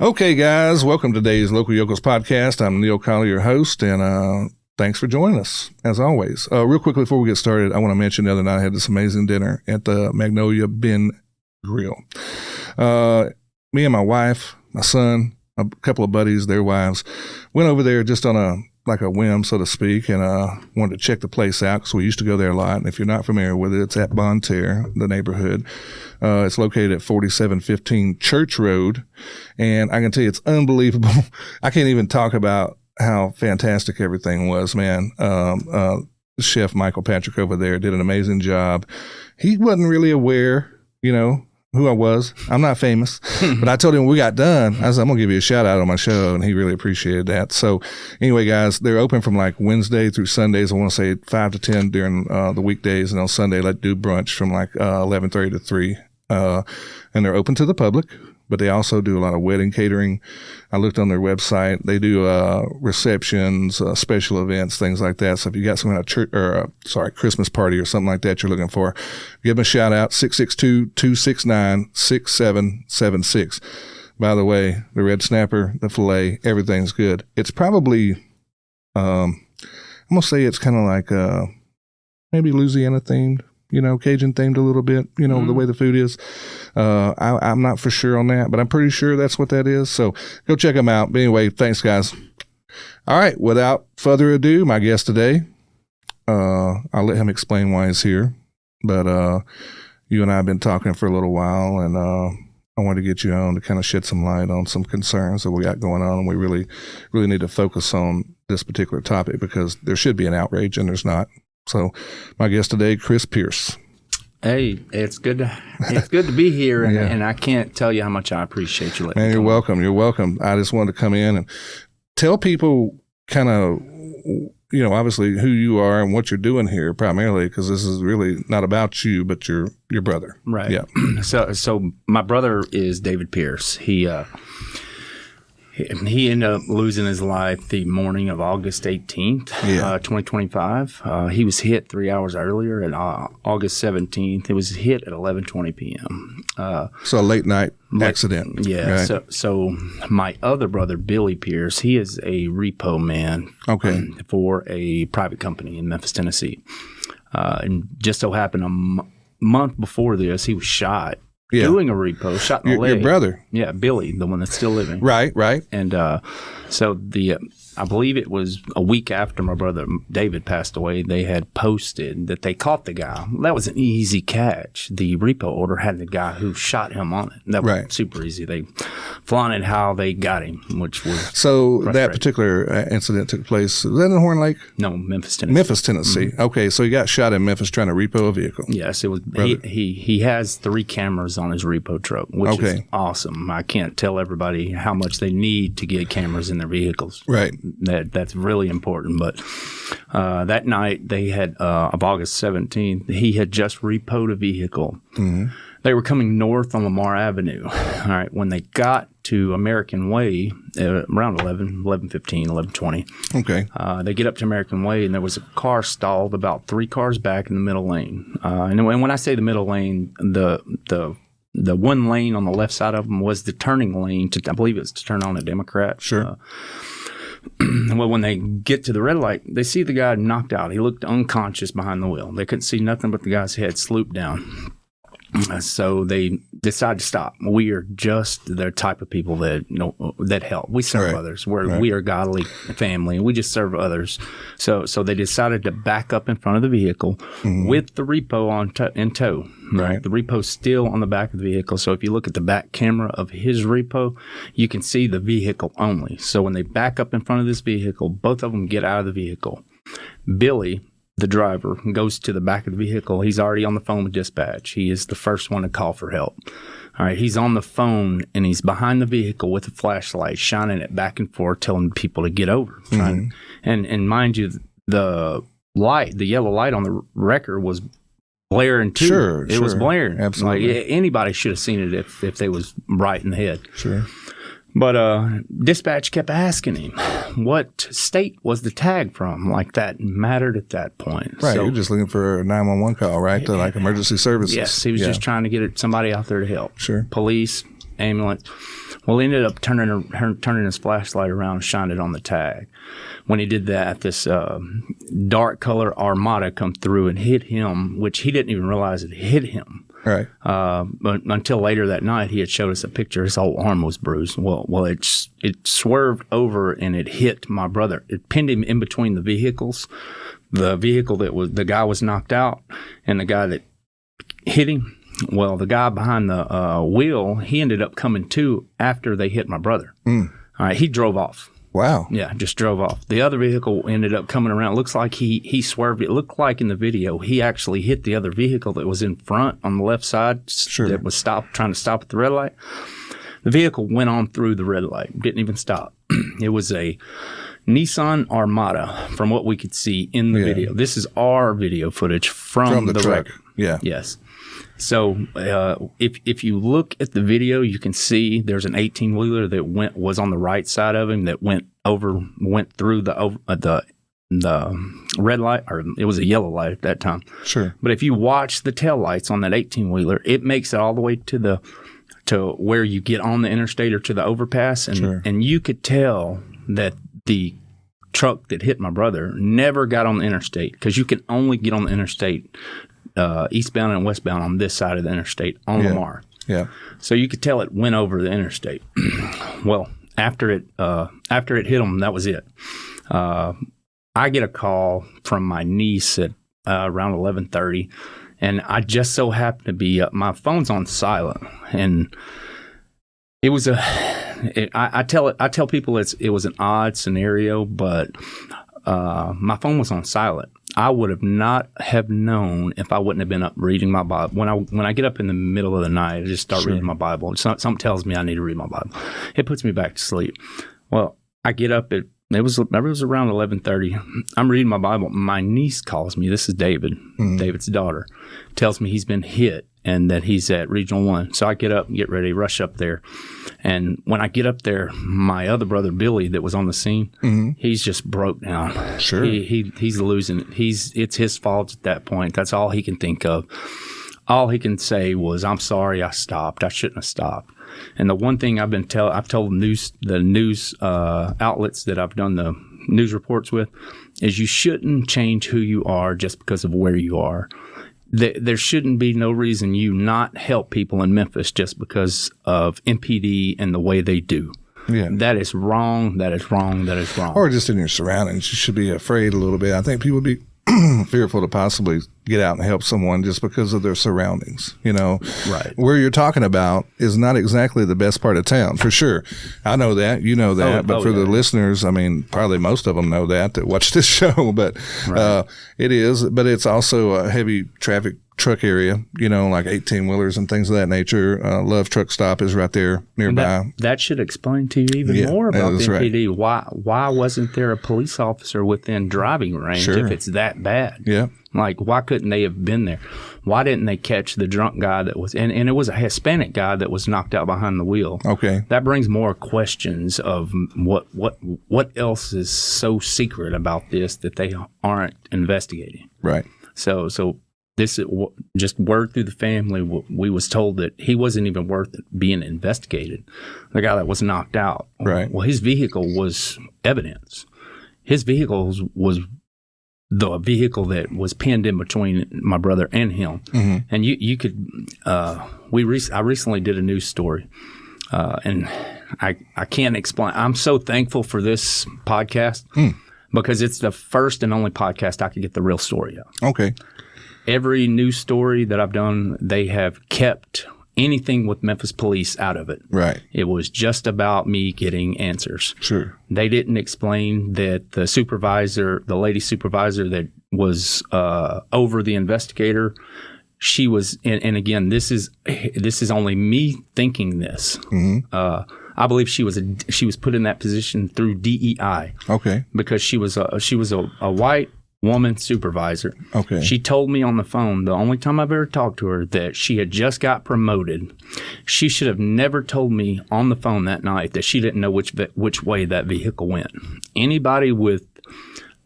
Okay, guys, welcome to today's Local Yokels Podcast. I'm Neil Colley, your host, and thanks for joining us, as always. Real quickly before we get started, I want to mention the other night I had this amazing dinner at the Magnolia Bend Grill. Me and my wife, my son, a couple of buddies, their wives, went over there just on a whim, so to speak, and wanted to check the place out because we used to go there a lot. And if you're not familiar with it, it's at Bonne Terre, the neighborhood. It's located at 4715 Church Road, and I can tell you it's unbelievable. I can't even talk about how fantastic everything was, man. Chef Michael Patrick over there did an amazing job. He wasn't really aware, who I was. I'm not famous, but I told him when we got done, I said, I'm going to give you a shout out on my show. And he really appreciated that. So anyway, guys, they're open from like Wednesday through Sundays. I want to say 5 to 10 during the weekdays. And on Sunday, let's do brunch from like 11:30 to 3. And they're open to the public, but they also do a lot of wedding catering. I looked on their website. They do receptions, special events, things like that. So if you got some kind of church Christmas party or something like that you're looking for, give them a shout out, 662-269-6776. By the way, the red snapper, the filet, everything's good. It's probably, I'm going to say it's kind of like maybe Louisiana themed. Cajun themed a little bit, the way the food is. I'm not for sure on that, but I'm pretty sure that's what that is. So go check them out. But anyway, thanks, guys. All right. Without further ado, my guest today, I'll let him explain why he's here. But you and I have been talking for a little while, and I wanted to get you on to kind of shed some light on some concerns that we got going on. And we really, really need to focus on this particular topic because there should be an outrage, and there's not. So my guest today, Chris Pierce. Hey, it's good to be here, and I can't tell you how much I appreciate you. Man, you're welcome. You're welcome. I just wanted to come in and tell people kind of, obviously who you are and what you're doing here primarily, because this is really not about you, but your brother. Right. Yeah. So my brother is David Pierce. He ended up losing his life the morning of August 18th, 2025. He was hit 3 hours earlier at August 17th. It was hit at 11:20 p.m. So a late night accident. Yeah. Right. So my other brother, Billy Pierce, he is a repo man for a private company in Memphis, Tennessee. And just so happened a month before this, he was shot. Yeah. Doing a repo, shot in the leg. Your brother. Yeah, Billy, the one that's still living. Right. And so I believe it was a week after my brother David passed away, they had posted that they caught the guy. That was an easy catch. The repo order had the guy who shot him on it. That was super easy. They flaunted how they got him, which was So that particular incident took place, was that in Horn Lake? No, Memphis, Tennessee. Memphis, Tennessee. Mm-hmm. Okay, so he got shot in Memphis trying to repo a vehicle. Yes, it was. He has 3 cameras on his repo truck, which is awesome. I can't tell everybody how much they need to get cameras in their vehicles. Right. That's really important. But that night they had of August 17th, he had just repoed a vehicle. Mm-hmm. They were coming north on Lamar Avenue. All right. When they got to American Way around 11:15, 11:20. Okay. They get up to American Way, and there was a car stalled about 3 cars back in the middle lane. And when I say the middle lane, the one lane on the left side of them was the turning lane I believe it was to turn on a Democrat. Sure. Well, when they get to the red light, they see the guy knocked out. He looked unconscious behind the wheel. They couldn't see nothing but the guy's head slooped down. So they decide to stop. We are just the type of people that help. We serve others. We are a godly family, and we just serve others. So they decided to back up in front of the vehicle with the repo in tow. Right. The repo's still on the back of the vehicle. So if you look at the back camera of his repo, you can see the vehicle only. So when they back up in front of this vehicle, both of them get out of the vehicle. Billy, the driver, goes to the back of the vehicle. He's already on the phone with dispatch. He is the first one to call for help. All right, he's on the phone, and he's behind the vehicle with a flashlight, shining it back and forth, telling people to get over. And mind you, the yellow light on the wrecker was blaring too. Sure, it was blaring. Absolutely. Like, anybody should have seen it if they was right in the head. Sure. But dispatch kept asking him, what state was the tag from? Like, that mattered at that point. Right, so, you're just looking for a 911 call, right, to like emergency services. Yes, he was just trying to get somebody out there to help. Sure. Police, ambulance. Well, he ended up turning his flashlight around and shined it on the tag. When he did that, this dark color Armada come through and hit him, which he didn't even realize it hit him. Right. But until later that night, he had showed us a picture. His whole arm was bruised. Well, it swerved over and it hit my brother. It pinned him in between the vehicles. The vehicle the guy was knocked out, and the guy that hit him. Well, the guy behind the wheel, he ended up coming to after they hit my brother. All right, he drove off. Wow. Yeah, just drove off. The other vehicle ended up coming around. It looks like he swerved. It looked like in the video he actually hit the other vehicle that was in front on the left side that was trying to stop at the red light. The vehicle went on through the red light, didn't even stop. It was a Nissan Armada from what we could see in the video. This is our video footage from the truck. wreck. Yeah. Yes. So if you look at the video, you can see there's an 18-wheeler that was on the right side of him that went through the red light, or it was a yellow light at that time. Sure. But if you watch the tail lights on that 18-wheeler, it makes it all the way to where you get on the interstate or to the overpass, and you could tell that the truck that hit my brother never got on the interstate, because you can only get on the interstate eastbound and westbound on this side of the interstate on Lamar. Yeah. So you could tell it went over the interstate. Well, after it hit him, that was it. I get a call from my niece at around 11:30, and I just so happened to be up. My phone's on silent, and it was I tell people it was an odd scenario, but my phone was on silent. I would not have known if I wouldn't have been up reading my Bible. When I get up in the middle of the night, I just start reading my Bible. Something tells me I need to read my Bible. It puts me back to sleep. Well, I get up it was around 11:30. I'm reading my Bible. My niece calls me. This is David, David's daughter. Tells me he's been hit and that he's at Regional 1. So I get up, get ready, rush up there. And when I get up there, my other brother, Billy, that was on the scene, he's just broke down. Sure. He's losing it. It's his fault at that point. That's all he can think of. All he can say was, "I'm sorry I stopped. I shouldn't have stopped." And the one thing I've told the news outlets that I've done the news reports with is you shouldn't change who you are just because of where you are. There shouldn't be no reason you not help people in Memphis just because of MPD and the way they do. Yeah. That is wrong. That is wrong. That is wrong. Or just in your surroundings. You should be afraid a little bit. I think people would be fearful to possibly get out and help someone just because of their surroundings. Right. Where you're talking about is not exactly the best part of town, for sure. I know that, you know that, but for the listeners, I mean, probably most of them know that watch this show, but it is, but it's also a heavy traffic truck area, like 18-wheelers and things of that nature. Love Truck Stop is right there nearby. That should explain to you even more about the MPD. Right. Why wasn't there a police officer within driving range if it's that bad? Yeah. Like, why couldn't they have been there? Why didn't they catch the drunk guy that was, and it was a Hispanic guy that was knocked out behind the wheel. Okay. That brings more questions of what else is so secret about this that they aren't investigating. Right. So this is just word through the family. We was told that he wasn't even worth being investigated. The guy that was knocked out. Right. Well, his vehicle was evidence. His vehicle was the vehicle that was pinned in between my brother and him. Mm-hmm. And you could, I recently did a news story, and I can't explain. I'm so thankful for this podcast because it's the first and only podcast I could get the real story of. Okay. Every news story that I've done, they have kept anything with Memphis police out of it. Right. It was just about me getting answers. Sure. They didn't explain that the supervisor, the lady supervisor that was over the investigator, she was, and again, this is only me thinking this. Mm-hmm. I believe she was put in that position through DEI. Okay. Because she was a white woman supervisor. Okay. She told me on the phone, the only time I've ever talked to her, that she had just got promoted. She should have never told me on the phone that night that she didn't know which way that vehicle went. Anybody with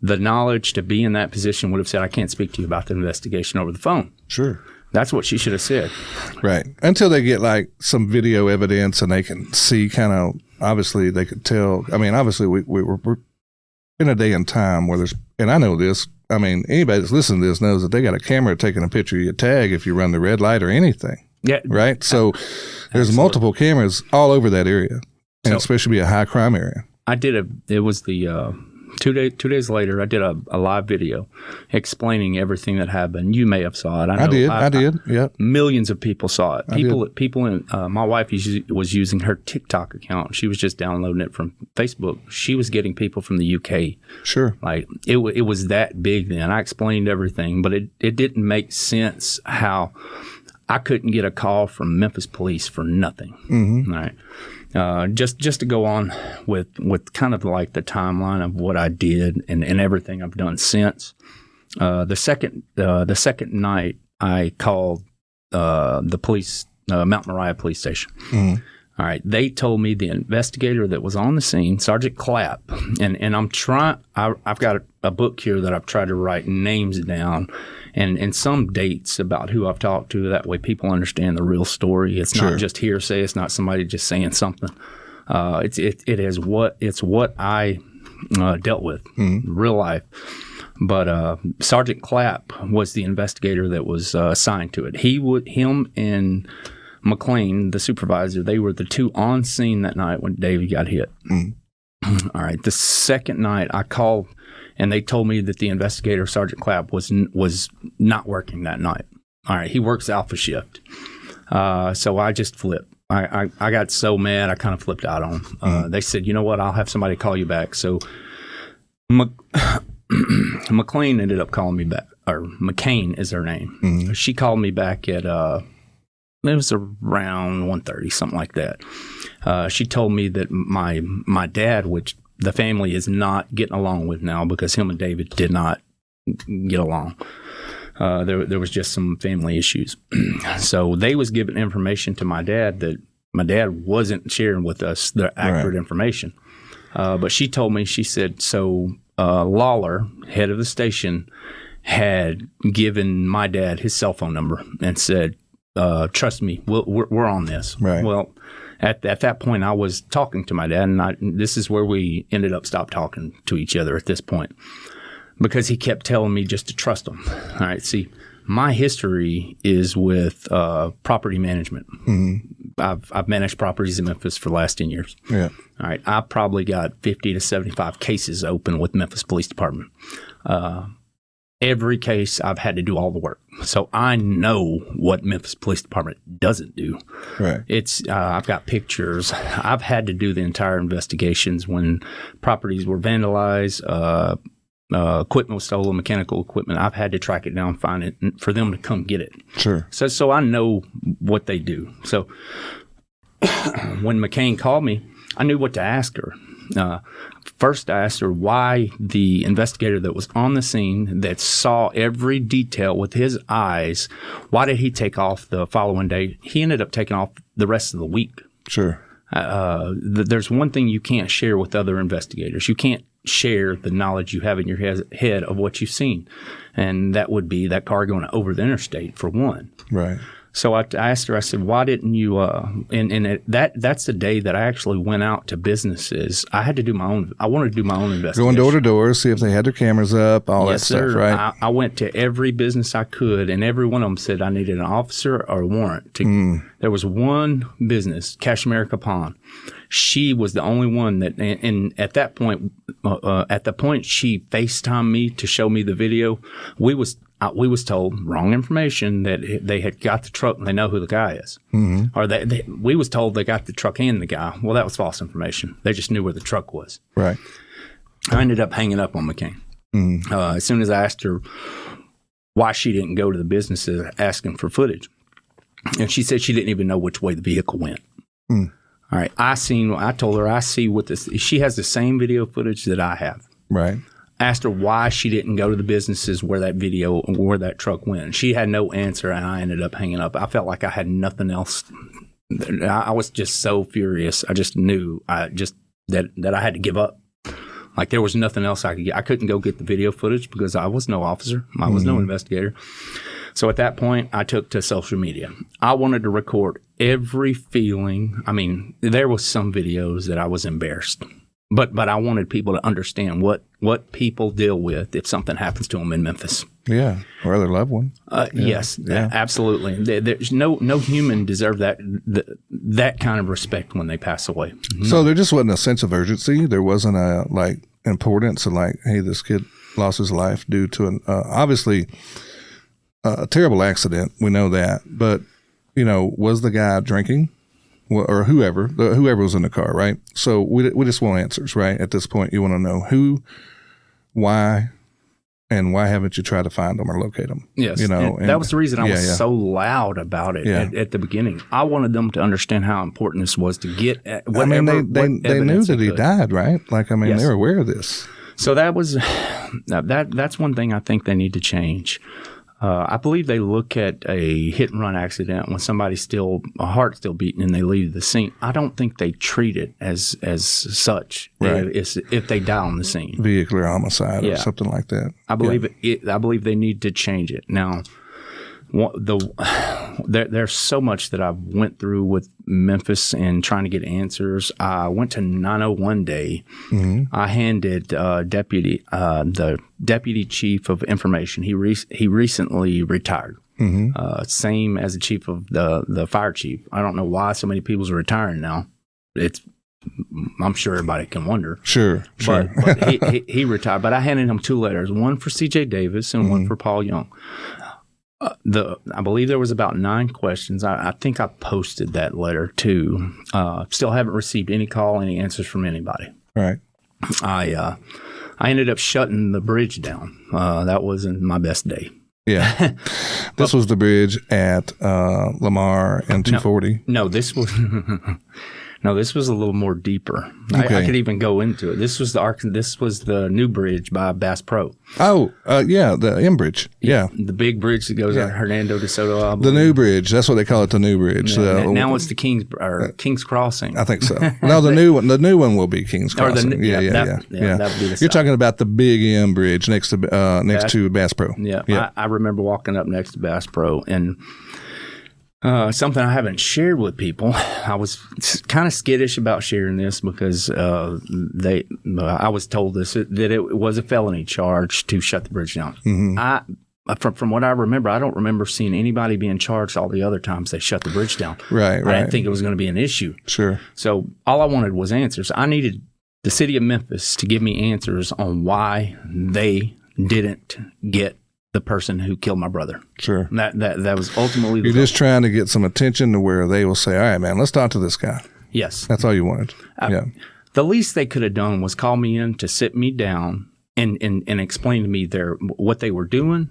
the knowledge to be in that position would have said, "I can't speak to you about the investigation over the phone." Sure. That's what she should have said. Right. Until they get like some video evidence and they can see kind of, obviously they could tell. I mean, obviously we're in a day and time where there's, and I know this, I mean, anybody that's listening to this knows that they got a camera taking a picture of your tag if you run the red light or anything. Yeah. Right. So there's multiple cameras all over that area, and especially be a high crime area. It was the, 2 days later, I did a live video explaining everything that happened. You may have saw it. I did. Yeah. Millions of people saw it. People in my wife was using her TikTok account. She was just downloading it from Facebook. She was getting people from the UK. Sure. Like it was that big then. I explained everything, but it didn't make sense how I couldn't get a call from Memphis police for nothing. Mm-hmm. All right. Just to go on with kind of like the timeline of what I did and everything I've done since. The second night I called the police, Mount Moriah Police Station. Mm-hmm. All right, they told me the investigator that was on the scene, Sergeant Clapp, and I've got a book here that I've tried to write names down and some dates about who I've talked to. That way people understand the real story. It's not just hearsay. It's not somebody just saying something. It's what I dealt with, real life. But Sergeant Clapp was the investigator that was assigned to it. Him and McLean, the supervisor, they were the two on scene that night when David got hit. All right. The second night I called and they told me that the investigator, Sergeant Clapp, was not working that night. All right. He works Alpha shift. So I just flipped. I got so mad I kind of flipped out on them. They said, you know what, I'll have somebody call you back. So McLean ended up calling me back, or McCain is her name. She called me back at it was around 1:30, something like that. She told me that my dad, which the family is not getting along with now because him and David did not get along. There was just some family issues. So they was giving information to my dad that my dad wasn't sharing with us the accurate information. But she told me, she said, so Lawler, head of the station, had given my dad his cell phone number and said, trust me, we're on this. Right. Well, at that point, I was talking to my dad, and this is where we ended up stopped talking to each other at this point, because he kept telling me just to trust him. All right, see, my history is with property management. I've managed properties in Memphis for the last 10 years. Yeah. All right, I probably got 50 to 75 cases open with Memphis Police Department. Every case, I've had to do all the work. So I know what Memphis Police Department doesn't do. Right. It's I've got pictures. I've had to do the entire investigations when properties were vandalized, equipment was stolen, mechanical equipment. I've had to track it down, find it, and for them to come get it. Sure. So I know what they do. So when McCain called me, I knew what to ask her. First, I asked her why the investigator that was on the scene that saw every detail with his eyes, why did he take off the following day? He ended up taking off the rest of the week. Sure. There's one thing you can't share with other investigators. You can't share the knowledge you have in your head of what you've seen. And that would be that car going over the interstate, for one. Right. So I asked her, I said, why didn't you, that's the day that I actually went out to businesses. I wanted to do my own investigation. Going door to door, see if they had their cameras up, all that stuff, right? I went to every business I could, and every one of them said I needed an officer or a warrant. There was one business, Cash America Pawn. She was the only one that, and at that point, she FaceTimed me to show me the video. We was told wrong information that they had got the truck and they know who the guy is. Or we was told they got the truck and the guy. Well, that was false information. They just knew where the truck was. Right. I ended up hanging up on McCain. As soon as I asked her why she didn't go to the businesses asking for footage, and she said she didn't even know which way the vehicle went. All right. I told her I see what this. She has the same video footage that I have. Right. Asked her why she didn't go to the businesses where that truck went. She had no answer, and I ended up hanging up. I felt like I had nothing else. I was just so furious. I just knew that I had to give up. Like there was nothing else I could get. I couldn't go get the video footage because I was no officer. I was no investigator. So at that point, I took to social media. I wanted to record every feeling. I mean, there was some videos that I was embarrassed, but I wanted people to understand what people deal with if something happens to them in Memphis. Yeah, or their loved one. Yes, absolutely. There's no human deserve that kind of respect when they pass away. So there just wasn't a sense of urgency. There wasn't a importance of hey, this kid lost his life due to an obviously a terrible accident. We know that, but was the guy drinking, or whoever was in the car, right? So we just want answers, right? At this point, you want to know who, why. And why haven't you tried to find them or locate them? Yes. And that was the reason I was so loud about it at the beginning. I wanted them to understand how important this was to get whatever. They knew that he died, right? They were aware of this. So that's one thing I think they need to change. I believe they look at a hit and run accident when somebody's a heart still beating and they leave the scene. I don't think they treat it as such, right, if they die on the scene. Vehicular homicide or something like that. I believe they need to change it. Now, there's so much that I went through with Memphis and trying to get answers. I went to 901 Day. Mm-hmm. I handed the deputy chief of information. He recently retired. Mm-hmm. Same as the chief of the fire chief. I don't know why so many people are retiring now. I'm sure everybody can wonder. Sure. But he retired. But I handed him 2 letters, one for C.J. Davis and one for Paul Young. I believe there was about 9 questions. I think I posted that letter too. Still haven't received any answers from anybody. Right. I ended up shutting the bridge down. That wasn't my best day. Yeah. This was the bridge at Lamar and 240. No, this was this was a little more deeper. Okay. I could even go into it. This was the new bridge by Bass Pro. Oh, the M Bridge. Yeah. The big bridge that goes out of Hernando de Soto. The new bridge. That's what they call it, the new bridge. Now it's the King's Crossing. I think so. No, the new one will be King's Crossing. That would be the You're talking about the big M Bridge next to Bass Pro. Yeah. I remember walking up next to Bass Pro and something I haven't shared with people. I was kind of skittish about sharing this because I was told that it was a felony charge to shut the bridge down. Mm-hmm. From what I remember, I don't remember seeing anybody being charged all the other times they shut the bridge down. Right. I didn't think it was going to be an issue. Sure. So all I wanted was answers. I needed the city of Memphis to give me answers on why they didn't get the person who killed my brother. Sure. That was ultimately You're just trying to get some attention to where they will say, all right, man, let's talk to this guy. Yes. That's all you wanted. The least they could have done was call me in to sit me down and explain to me what they were doing.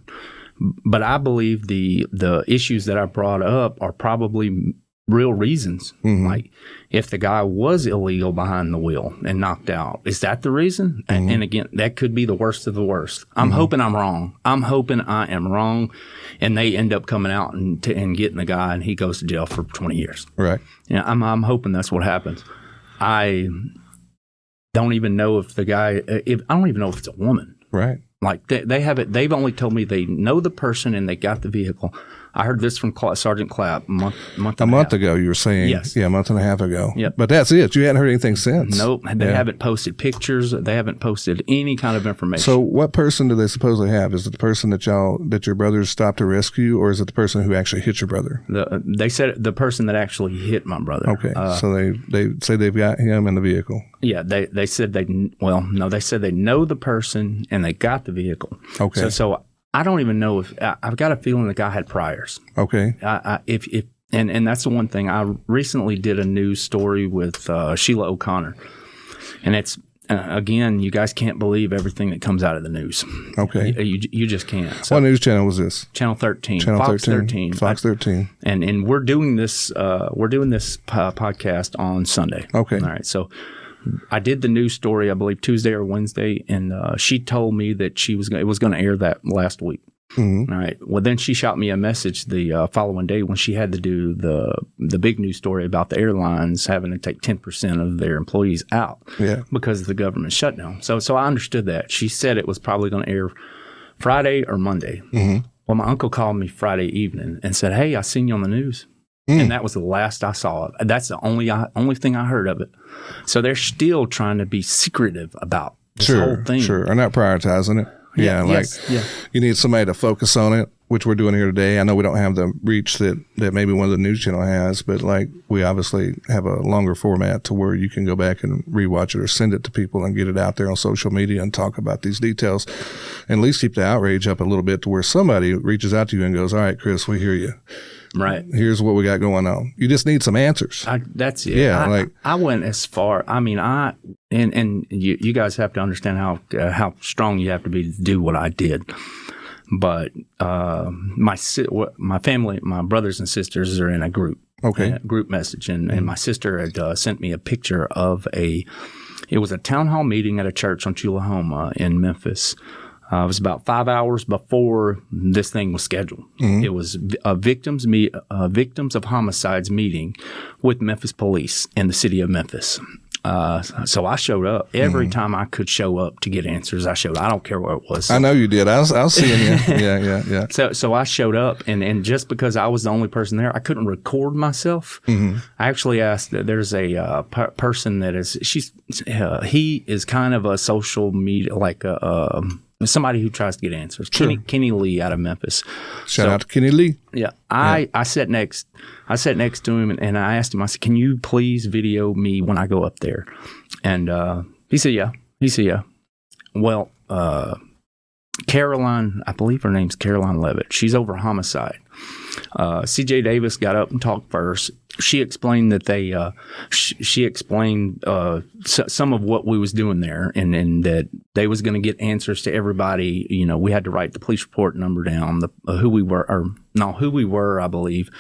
But I believe the issues that I brought up are probably real reasons. Mm-hmm. Like if the guy was illegal behind the wheel and knocked out, is that the reason? Mm-hmm. And again, that could be the worst of the worst. I'm hoping I'm wrong. I'm hoping I am wrong, and they end up coming out and getting the guy, and he goes to jail for 20 years. Right. Yeah, I'm hoping that's what happens. I don't even know if the guy. I don't even know if it's a woman. Right. Like they have it. They've only told me they know the person and they got the vehicle. I heard this from Sergeant Clapp a month ago. You were saying, yes, a month and a half ago. Yep. But that's it. You hadn't heard anything since. Nope. They haven't posted pictures. They haven't posted any kind of information. So, what person do they supposedly have? Is it the person that your brothers stopped to rescue, or is it the person who actually hit your brother? They said the person that actually hit my brother. Okay. So they say they've got him in the vehicle. Yeah. They said they said they know the person and they got the vehicle. Okay. So I don't even know if I've got a feeling the guy had priors. Okay. And that's the one thing. I recently did a news story with Sheila O'Connor, and it's again, you guys can't believe everything that comes out of the news. Okay. You just can't. So, what news channel was this? Channel 13. Fox 13. Fox 13. And we're doing this podcast on Sunday. Okay. All right. So I did the news story, I believe Tuesday or Wednesday, and she told me that it was going to air that last week. Mm-hmm. All right. Well, then she shot me a message the following day when she had to do the big news story about the airlines having to take 10% of their employees out because of the government shutdown. So I understood that. She said it was probably going to air Friday or Monday. Mm-hmm. Well, my uncle called me Friday evening and said, "Hey, I seen you on the news." And that was the last I saw of it. That's the only thing I heard of it. So they're still trying to be secretive about this whole thing. Sure, are not prioritizing it. You need somebody to focus on it, which we're doing here today. I know we don't have the reach that maybe one of the news channel has, but like we obviously have a longer format to where you can go back and rewatch it or send it to people and get it out there on social media and talk about these details, and at least keep the outrage up a little bit to where somebody reaches out to you and goes, "All right, Chris, we hear you. Right. Here's what we got going on." You just need some answers. That's it. Yeah. I went as far. I mean, and you guys have to understand how strong you have to be to do what I did. But my family, my brothers and sisters are in a group. Okay. A group message, and my sister had sent me a picture of it was a town hall meeting at a church on Tullahoma in Memphis. It was about 5 hours before this thing was scheduled. It was a victims of homicides meeting with Memphis police in the city of Memphis. So I showed up every time I could show up to get answers. I showed up. I don't care what it was. So. I know you did. I was seeing you. Yeah. So I showed up, and just because I was the only person there, I couldn't record myself. I actually asked. There's a person that is. He is kind of a social media somebody who tries to get answers. Sure. Kenny Lee out of Memphis. Shout out to Kenny Lee. Yeah. I sat next to him and I asked him, I said, "Can you please video me when I go up there?" And he said, yeah. Well, Caroline, I believe her name's Caroline Levitt. She's over homicide. CJ Davis got up and talked first. She explained that she explained some of what we was doing there, and that they was going to get answers to everybody. You know, we had to write the police report number down, who we were, I believe,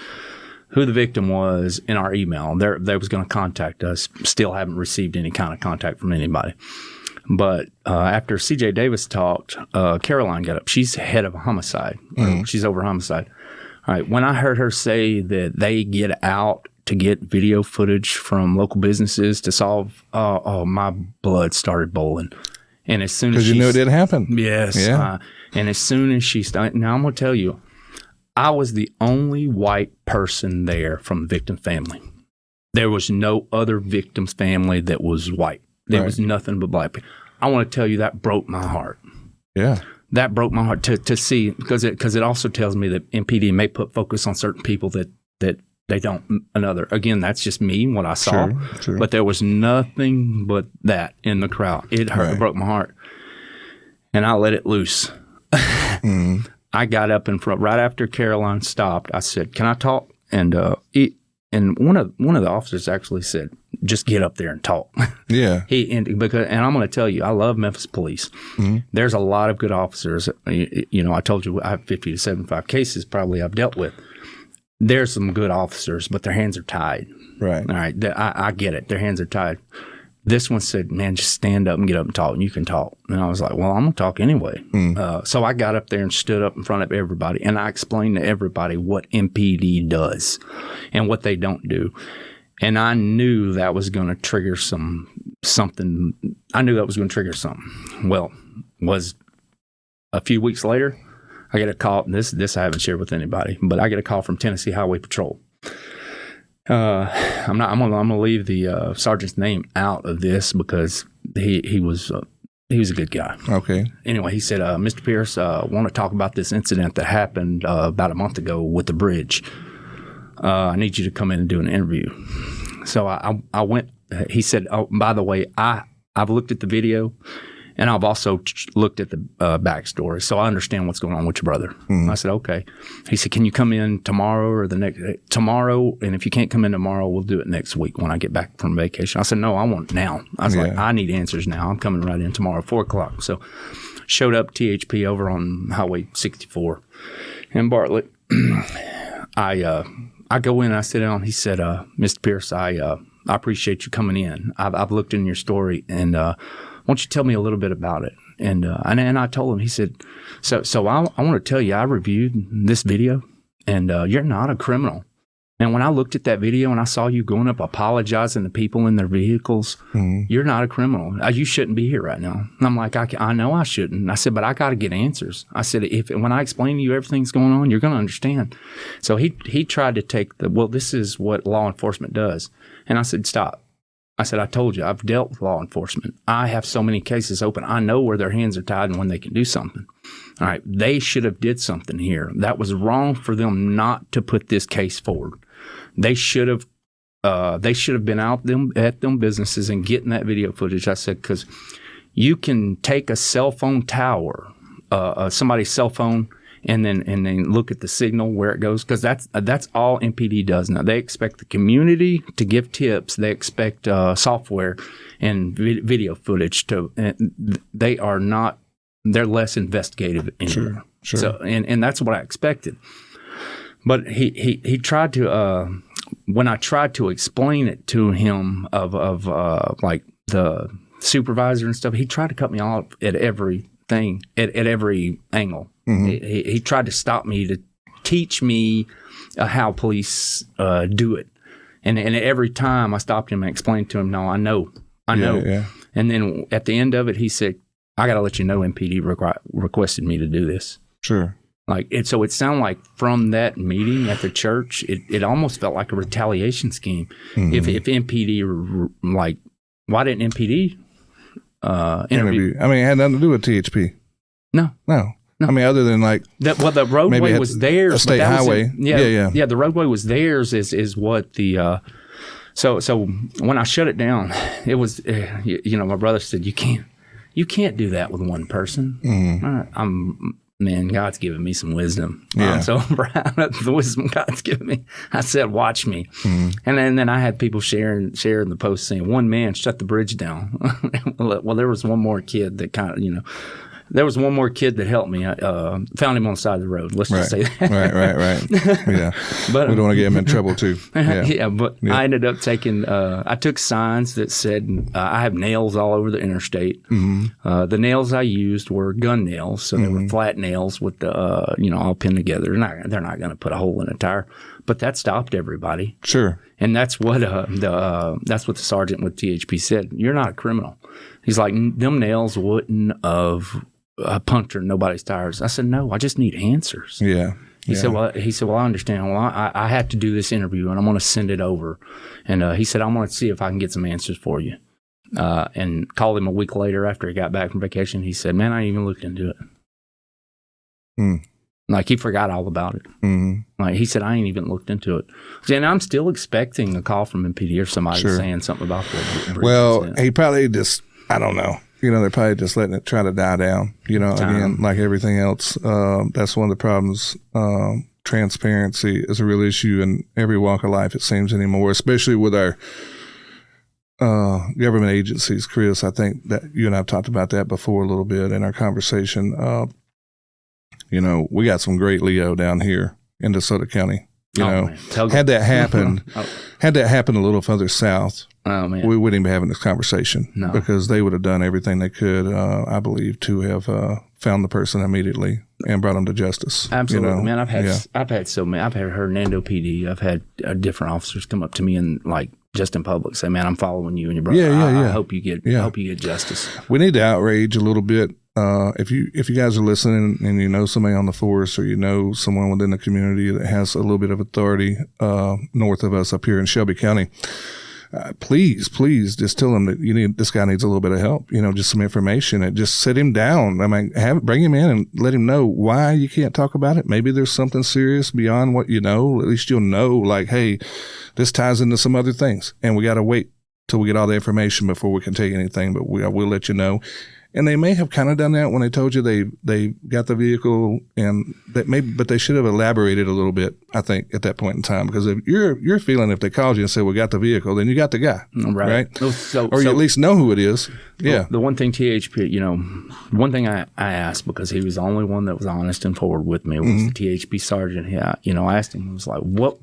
who the victim was in our email. They was going to contact us. Still haven't received any kind of contact from anybody. But after CJ Davis talked, Caroline got up. She's head of homicide. She's over homicide. All right. When I heard her say that they get out to get video footage from local businesses to solve, my blood started boiling. And as soon as because you knew it didn't happen. Yes. Yeah. And as soon as she started, now I'm going to tell you, I was the only white person there from the victim family. There was no other victim's family that was white. There was nothing but black people. I want to tell you that broke my heart. Yeah. That broke my heart to see, because it also tells me that MPD may put focus on certain people that they don't another. Again, that's just me, what I saw. Sure. But there was nothing but that in the crowd. It hurt. It broke my heart. And I let it loose. I got up in front right after Caroline stopped. I said, "Can I talk?" And one of the officers actually said, "Just get up there and talk." Yeah. And I'm going to tell you, I love Memphis police. There's a lot of good officers. You know, I told you I have 50 to 75 cases probably I've dealt with. There's some good officers, but their hands are tied. Right. All right. I get it. Their hands are tied. This one said, "Man, just stand up and get up and talk, and you can talk." And I was like, "Well, I'm going to talk anyway." So I got up there and stood up in front of everybody, and I explained to everybody what MPD does and what they don't do. And I knew that was going to trigger something. I knew that was going to trigger something. Well, was a few weeks later, I get a call. This I haven't shared with anybody, but I get a call from Tennessee Highway Patrol. I'm going to leave the sergeant's name out of this because he was a good guy. Okay. Anyway, he said, "Mr. Pierce, want to talk about this incident that happened about a month ago with the bridge. I need you to come in and do an interview." So I went. He said, "Oh, by the way, I've looked at the video, and I've also looked at the backstory, so I understand what's going on with your brother." I said, "Okay." He said, "Can you come in tomorrow or the next tomorrow? And if you can't come in tomorrow, we'll do it next week when I get back from vacation." I said, "No, I want it now." I was like, "I need answers now. I'm coming right in tomorrow, 4:00. So showed up THP over on Highway 64 in Bartlett. I go in and I sit down. He said, "Mr. Pierce, I appreciate you coming in. I've looked in your story, and why don't you tell me a little bit about it?" And I told him. He said, "So I want to tell you, I reviewed this video, and you're not a criminal. And when I looked at that video and I saw you going up apologizing to people in their vehicles, you're not a criminal. You shouldn't be here right now. And I'm like, I know I shouldn't. I said, but I got to get answers. I said, when I explain to you everything's going on, you're going to understand. So he tried to take this is what law enforcement does. And I said, stop. I said, I told you, I've dealt with law enforcement. I have so many cases open. I know where their hands are tied and when they can do something. All right, they should have did something here. That was wrong for them not to put this case forward. They should have been out at them businesses and getting that video footage. I said, because you can take a cell phone tower, somebody's cell phone, and then look at the signal where it goes, because that's all MPD does now. They expect the community to give tips. They expect software and video footage they're less investigative anymore. Sure. So and that's what I expected. But he tried to when I tried to explain it to him of like the supervisor and stuff, he tried to cut me off at everything, at every angle. He tried to stop me to teach me how police do it. And every time I stopped him and explained to him, no, I know. Yeah. And then at the end of it, he said, I got to let you know MPD requested me to do this. Sure. So it sounded like from that meeting at the church, it almost felt like a retaliation scheme. If MPD, why didn't MPD interview? I mean, it had nothing to do with THP. No. I mean, other than the roadway was theirs. A state highway. Yeah, the roadway was theirs is what the, so when I shut it down, it was, my brother said, you can't do that with one person. Man, God's given me some wisdom. Yeah. I'm so proud of the wisdom God's given me. I said, watch me. And then I had people sharing the post saying, one man shut the bridge down. Well, there was one more kid that there was one more kid that helped me. I found him on the side of the road. Let's just say that. Right. Yeah. But we don't want to get him in trouble too. Yeah. I ended up taking, I took signs that said, I have nails all over the interstate. The nails I used were gun nails. So they were flat nails with the, all pinned together. They're not going to put a hole in a tire. But that stopped everybody. Sure. And that's what the sergeant with THP said. You're not a criminal. He's like, them nails wouldn't have punctured nobody's tires. I said, no, I just need answers. Yeah. He said, well, I understand. Well, I have to do this interview and I'm going to send it over. And he said, I'm going to see if I can get some answers for you. And called him a week later after he got back from vacation. He said, man, I ain't even looked into it. Like he forgot all about it. Like he said, I ain't even looked into it. And I'm still expecting a call from MPD or somebody saying something about the Well, he probably just, I don't know. They're probably just letting it try to die down. Again, like everything else, that's one of the problems. Transparency is a real issue in every walk of life, it seems anymore, especially with our government agencies. Chris, I think that you and I have talked about that before a little bit in our conversation. We got some great Leo down here in DeSoto County. Had that happened a little further south, we wouldn't even be having this conversation because they would have done everything they could, I believe, to have found the person immediately and brought them to justice. Absolutely, man. I've had so many. I've had Hernando PD. I've had different officers come up to me and just in public say, "Man, I'm following you and your brother. I hope you get justice." We need to outrage a little bit. If you guys are listening and you know somebody on the force or you know someone within the community that has a little bit of authority north of us up here in Shelby County, please just tell them that this guy needs a little bit of help. Just some information and just sit him down. I mean, bring him in and let him know why you can't talk about it. Maybe there's something serious beyond what you know. At least you'll know, like, hey, this ties into some other things, and we got to wait till we get all the information before we can take anything. But we'll let you know. And they may have kind of done that when they told you they got the vehicle, and but they should have elaborated a little bit, I think, at that point in time. Because if you're feeling if they called you and said, "We got the vehicle," then you got the guy, right? Or you at least know who it is. Yeah. The one thing THP, one thing I asked, because he was the only one that was honest and forward with me, was the THP sergeant. I asked him, I was like, what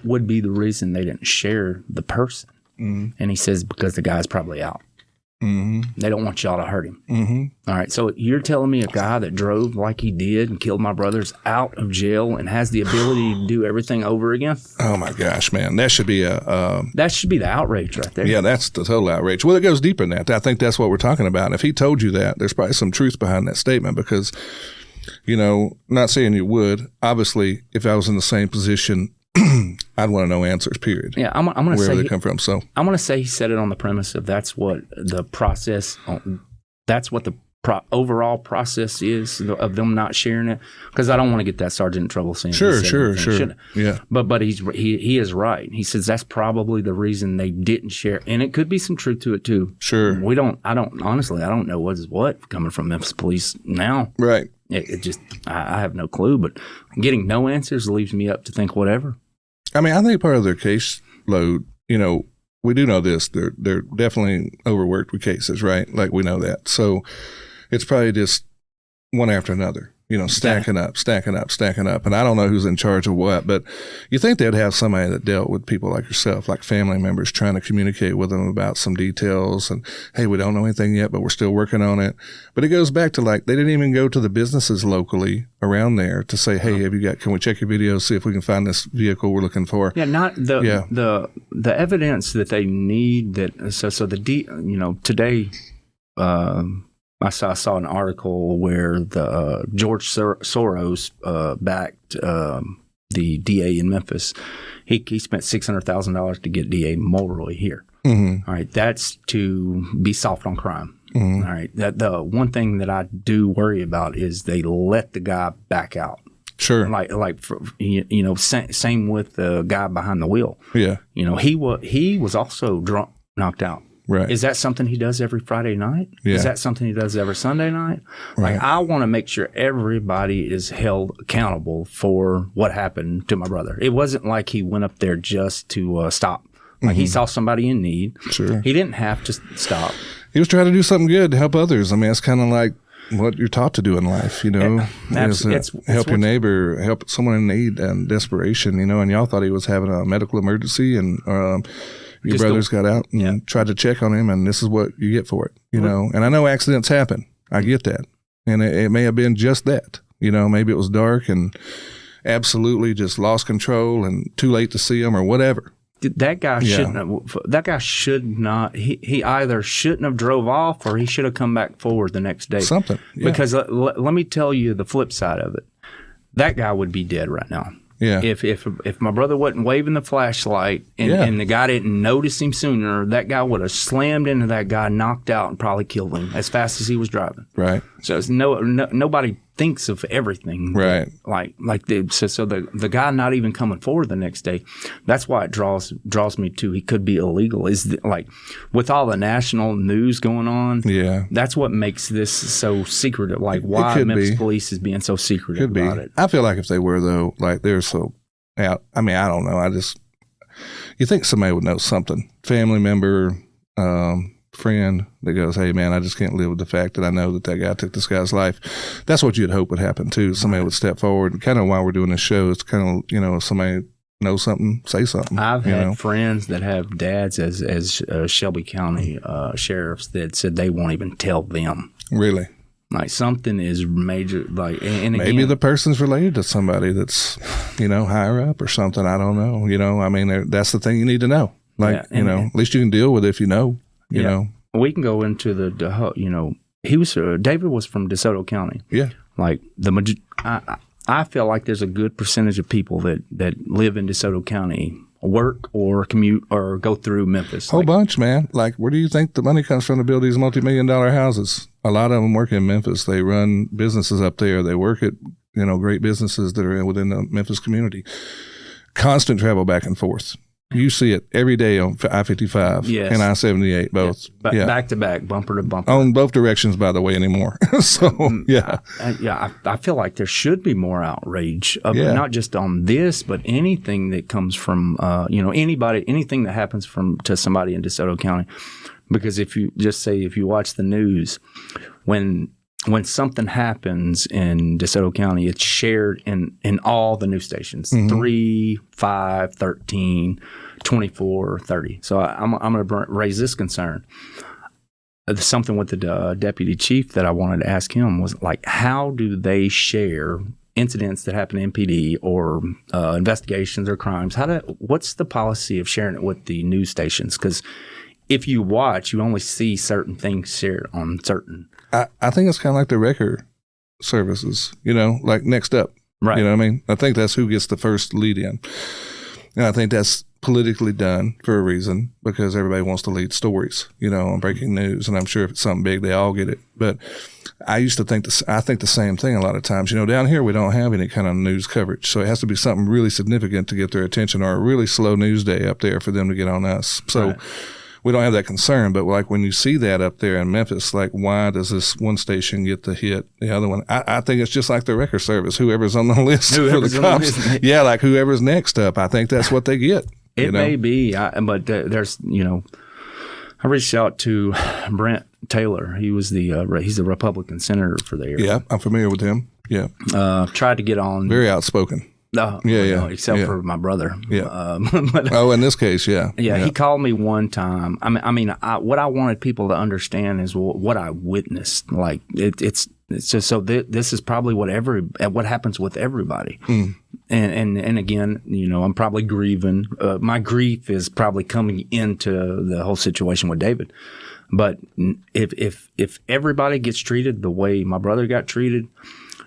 would be the reason they didn't share the person? And he says, because the guy's probably out. They don't want y'all to hurt him. Mm-hmm. All right. So you're telling me a guy that drove like he did and killed my brother's out of jail and has the ability to do everything over again? Oh my gosh, man. That should be that should be the outrage right there. Yeah, that's the total outrage. Well, it goes deeper than that. I think that's what we're talking about. And if he told you that, there's probably some truth behind that statement because, not saying you would. Obviously, if I was in the same position, I'd want to know answers, period. Yeah, I'm going to say where they come from. So I'm going to say he said it on the premise of that's what the process, that's what the overall process is of them not sharing it. Because I don't want to get that sergeant in trouble saying sure. Yeah, but he is right. He says that's probably the reason they didn't share, and it could be some truth to it too. Sure, I don't know what is what coming from Memphis police now. Right. It just I have no clue, but getting no answers leaves me up to think whatever. I mean, I think part of their caseload, we do know this. They're definitely overworked with cases, right? Like we know that. So it's probably just one after another, stacking up. And I don't know who's in charge of what, but you think they'd have somebody that dealt with people like yourself, like family members, trying to communicate with them about some details and, hey, we don't know anything yet, but we're still working on it. But it goes back to they didn't even go to the businesses locally around there to say, hey, can we check your videos, see if we can find this vehicle we're looking for? Yeah, not the evidence that they need today, I saw an article where the George Soros backed the DA in Memphis. He spent $600,000 to get DA Mulroy here. Mm-hmm. All right, that's to be soft on crime. Mm-hmm. All right, that the one thing that I do worry about is they let the guy back out. Sure. Same with the guy behind the wheel. Yeah. He was also drunk, knocked out. Right. Is that something he does every Friday night? Yeah. Is that something he does every Sunday night? Right. I want to make sure everybody is held accountable for what happened to my brother. It wasn't like he went up there just to stop. He saw somebody in need. Sure. He didn't have to stop. He was trying to do something good to help others. I mean, it's kind of like what you're taught to do in life, help your neighbor, help someone in need and desperation, and y'all thought he was having a medical emergency and your brothers got out and tried to check on him, and this is what you get for it, And I know accidents happen. I get that. And it may have been just that. Maybe it was dark and absolutely just lost control and too late to see him or whatever. That guy shouldn't have. That guy should not. He either shouldn't have drove off or he should have come back forward the next day. Something. Yeah. Because let me tell you the flip side of it. That guy would be dead right now. Yeah. If my brother wasn't waving the flashlight and the guy didn't notice him sooner, that guy would have slammed into that guy, knocked out, and probably killed him as fast as he was driving. Right. So it's nobody thinks of everything. Right. So the guy not even coming forward the next day. That's why it draws me to he could be illegal. With all the national news going on. Yeah. That's what makes this so secretive. Why Memphis police is being so secretive about it. I feel like if they were though, they're so out. I mean, I don't know. You think somebody would know something. Family member, friend that goes, hey man, I just can't live with the fact that I know that guy took this guy's life. That's what you'd hope would happen too. Somebody would step forward, and kind of while we're doing this show, it's kind of, if somebody knows something, say something. I've had friends that have dads as Shelby County sheriffs that said they won't even tell them. Really? Something is major, and maybe again, the person's related to somebody that's, higher up or something. I don't know. I mean, that's the thing you need to know. At least you can deal with it if you know. You know, we can go into David was from DeSoto County. Yeah. I feel like there's a good percentage of people that live in DeSoto County work or commute or go through Memphis. Whole bunch, man. Where do you think the money comes from to build these multi-million-dollar houses? A lot of them work in Memphis. They run businesses up there. They work at, great businesses that are within the Memphis community. Constant travel back and forth. You see it every day on I-55 and I-78, both. Back to back, bumper to bumper. On both directions, by the way, anymore. So, yeah. I feel like there should be more outrage, not just on this, but anything that comes from, anything that happens to somebody in DeSoto County. Because if you watch the news, when something happens in DeSoto County, it's shared in all the news stations, 3, 5, 13, 24, 30. So I'm going to raise this concern. something with the deputy chief that I wanted to ask him was like, how do they share incidents that happen in MPD or investigations or crimes? What's the policy of sharing it with the news stations? Because if you watch, you only see certain things shared on certain. I think it's kind of like the record services, like Next Up. Right. You know what I mean? I think that's who gets the first lead in. And I think that's politically done for a reason, because everybody wants to lead stories, on breaking news. And I'm sure if it's something big, they all get it. But I used to think I think the same thing a lot of times. Down here, we don't have any kind of news coverage. So it has to be something really significant to get their attention, or a really slow news day up there for them to get on us. So right. We don't have that concern. But like when you see that up there in Memphis, like why does this one station get the hit, the other one? I think it's just like the record service. Whoever's on the list for the cops. Yeah, like whoever's next up. I think that's what they get. It may be, but there's, I reached out to Brent Taylor. He was he's the Republican senator for the area. Yeah, I'm familiar with him. Yeah. Tried to get on. Very outspoken. No, except for my brother. Yeah. But, in this case, yeah. Yeah, he called me one time. What I wanted people to understand is what I witnessed. Like it's just so this is probably what happens with everybody. Mm. And again, I'm probably grieving. My grief is probably coming into the whole situation with David. But if everybody gets treated the way my brother got treated,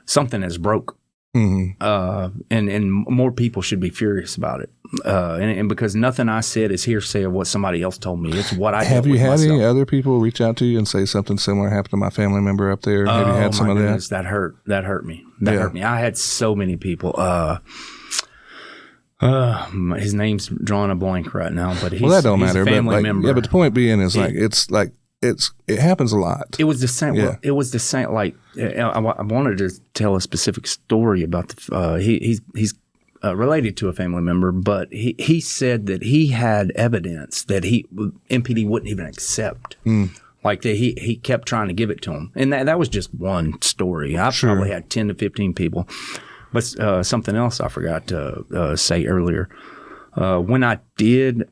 something is broke. Mm-hmm. And more people should be furious about it. And because nothing I said is hearsay of what somebody else told me. It's what I have. You had any other people reach out to you and say something similar happened to my family member up there? Have you had some of that? That hurt me. That hurt me. I had so many people. His name's drawing a blank right now, but that don't matter. A family member. Yeah, but the point being is it happens a lot. It was the same. Yeah. It was the same. Like I wanted to tell a specific story about he's related to a family member, but he said that he had evidence that MPD wouldn't even accept. Mm. Like he kept trying to give it to him, and that was just one story. I probably had 10 to 15 people. But something else I forgot to say earlier. When I did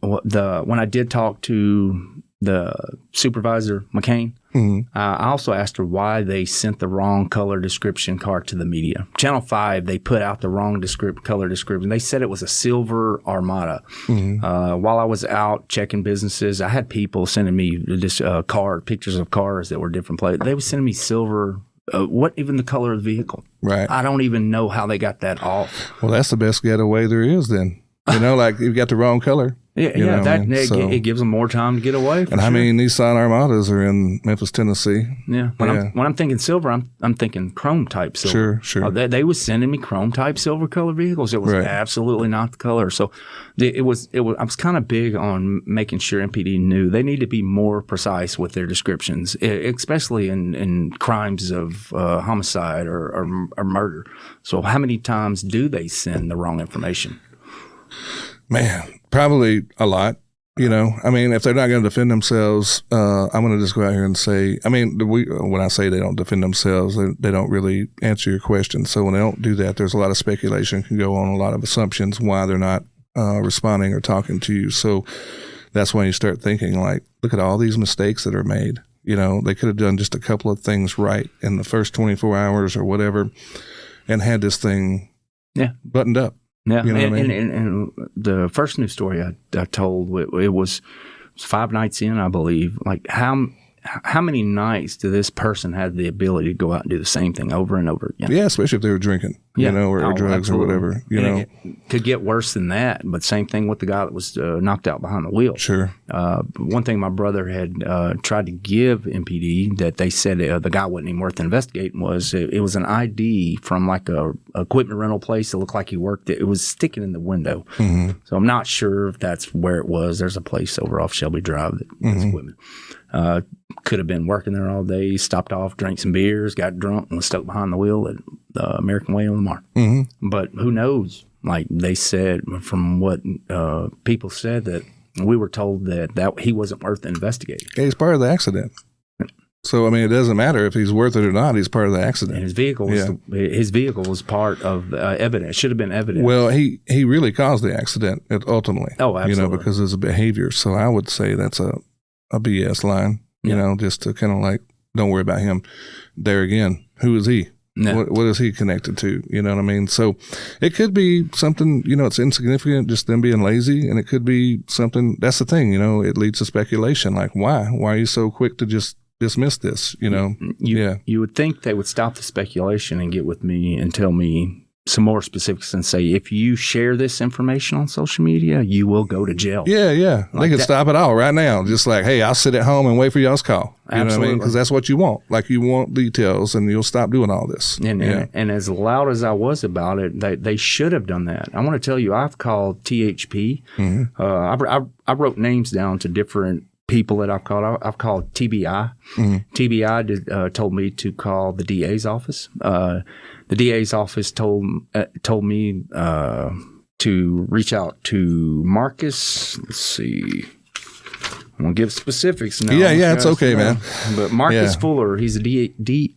talk to the supervisor, McCain, mm-hmm. I also asked her why they sent the wrong color description card to the media. Channel 5, they put out the wrong color description. They said it was a silver Armada. Mm-hmm. While I was out checking businesses, I had people sending me just pictures of cars that were different plates. They were sending me silver. What even the color of the vehicle? Right. I don't even know how they got that off. Well, that's the best getaway there is then. Like you've got the wrong color. It gives them more time to get away. And Nissan Armadas are in Memphis, Tennessee. Yeah. When I'm thinking silver, I'm thinking chrome type silver. Sure. They was sending me chrome type silver color vehicles. It was absolutely not the color. So I was kind of big on making sure MPD knew they need to be more precise with their descriptions, especially in crimes of homicide or murder. So how many times do they send the wrong information? Man, probably a lot. If they're not going to defend themselves, I'm going to just go out here and say, when I say they don't defend themselves, they don't really answer your question. So when they don't do that, there's a lot of speculation can go on, a lot of assumptions why they're not responding or talking to you. So that's when you start thinking, like, look at all these mistakes that are made. They could have done just a couple of things right in the first 24 hours or whatever and had this thing buttoned up. Yeah, and the first news story I told, it was 5 nights in, I believe. Like how many nights do this person have the ability to go out and do the same thing over and over again? Yeah, especially if they were drinking, or drugs absolutely. Or whatever. It could get worse than that, but same thing with the guy that was knocked out behind the wheel. Sure. One thing my brother had tried to give MPD that they said the guy wasn't even worth investigating was it was an ID from like a equipment rental place that looked like he worked it. It was sticking in the window. Mm-hmm. So I'm not sure if that's where it was. There's a place over off Shelby Drive that's equipment. Could have been working there all day, stopped off, drank some beers, got drunk, and was stuck behind the wheel at the American Way on Lamar. Mm-hmm. But who knows? Like they said, from what people said, that we were told that he wasn't worth investigating. Yeah, he's part of the accident. So, it doesn't matter if he's worth it or not. He's part of the accident. And his vehicle was part of evidence. It should have been evidence. Well, he really caused the accident ultimately. Oh, absolutely. Because of his behavior. So I would say that's a BS line. you know, just to kind of like, don't worry about him. There again, who is he? No. What is he connected to? You know what I mean? So it could be something, you know, it's insignificant, just them being lazy. And it could be something, that's the thing, you know, it leads to speculation. Like, why? Why are you so quick to just dismiss this? You know? You would think they would stop the speculation and get with me and tell me some more specifics and say, if you share this information on social media, you will go to jail. Yeah. Like they could stop it all right now. Just like, hey, I'll sit at home and wait for y'all's call. You know what I mean? Because that's what you want. Like, you want details, and you'll stop doing all this. And as loud as I was about it, they should have done that. I want to tell you, I've called THP. Mm-hmm. I wrote names down to different people that I've called. I've called TBI. Mm-hmm. TBI told me to call the DA's office. The DA's office told me to reach out to Marcus. Let's see. I'm going to give specifics now. Yeah, it's okay, man. But Marcus Fuller, he's a DA.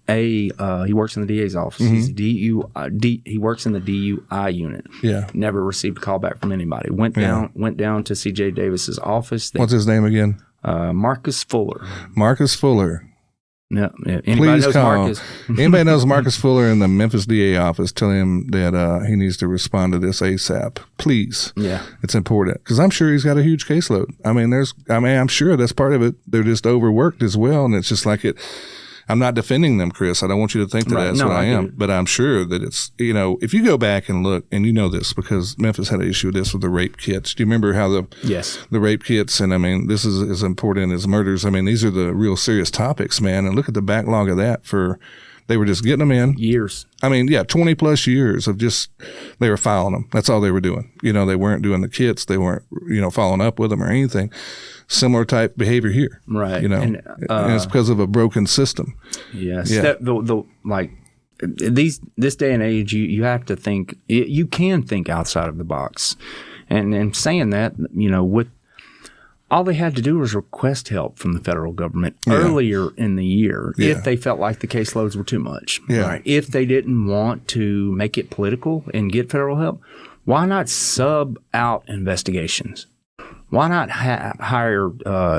He works in the DA's office. Mm-hmm. He's he works in the DUI unit. Yeah. Never received a call back from anybody. Went down to CJ Davis's office. What's his name again? Marcus Fuller. Marcus Fuller. Yeah. Anybody knows Marcus? Anybody knows Marcus Fuller in the Memphis DA office, tell him that he needs to respond to this ASAP. Please. Yeah. It's important. Because I'm sure he's got a huge caseload. I'm sure that's part of it. They're just overworked as well. And it's just like I'm not defending them, Chris. I don't want you to think that that's what I am. But I'm sure that it's, you know, if you go back and look, and you know this because Memphis had an issue with this with the rape kits. Do you remember how the rape kits, and I mean, this is as important as murders. I mean, these are the real serious topics, man. And look at the backlog of that they were just getting them in. Years. 20 plus years of they were filing them. That's all they were doing. You know, they weren't doing the kits. They weren't, you know, following up with them or anything. Similar type behavior here, right? You know, and it's because of a broken system. Yes, this day and age, you have to think. You can think outside of the box, and saying that, you know, with all they had to do was request help from the federal government earlier in the year if they felt like the caseloads were too much. Yeah. Right? If they didn't want to make it political and get federal help, why not sub out investigations? Why not hire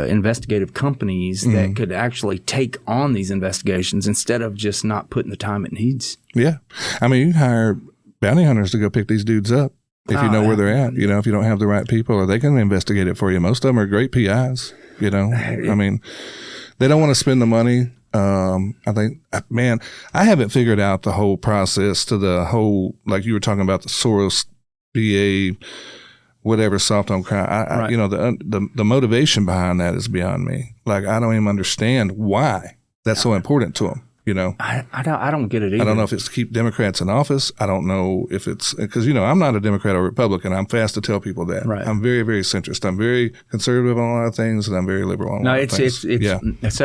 investigative companies that could actually take on these investigations instead of just not putting the time it needs? Yeah. You can hire bounty hunters to go pick these dudes up if you know where they're at. You know, if you don't have the right people, or they can investigate it for you. Most of them are great PIs, you know. They don't want to spend the money. I think, man, I haven't figured out the whole process to the whole, like you were talking about the Soros DA, whatever, soft on crime. You know, the motivation behind that is beyond me. Like, I don't even understand why that's so important to them. You know, I don't get it either. I don't know if it's to keep Democrats in office. I don't know if it's because, you know, I'm not a Democrat or Republican. I'm fast to tell people that. Right. I'm very, very centrist. I'm very conservative on a lot of things, and I'm very liberal on a lot of things.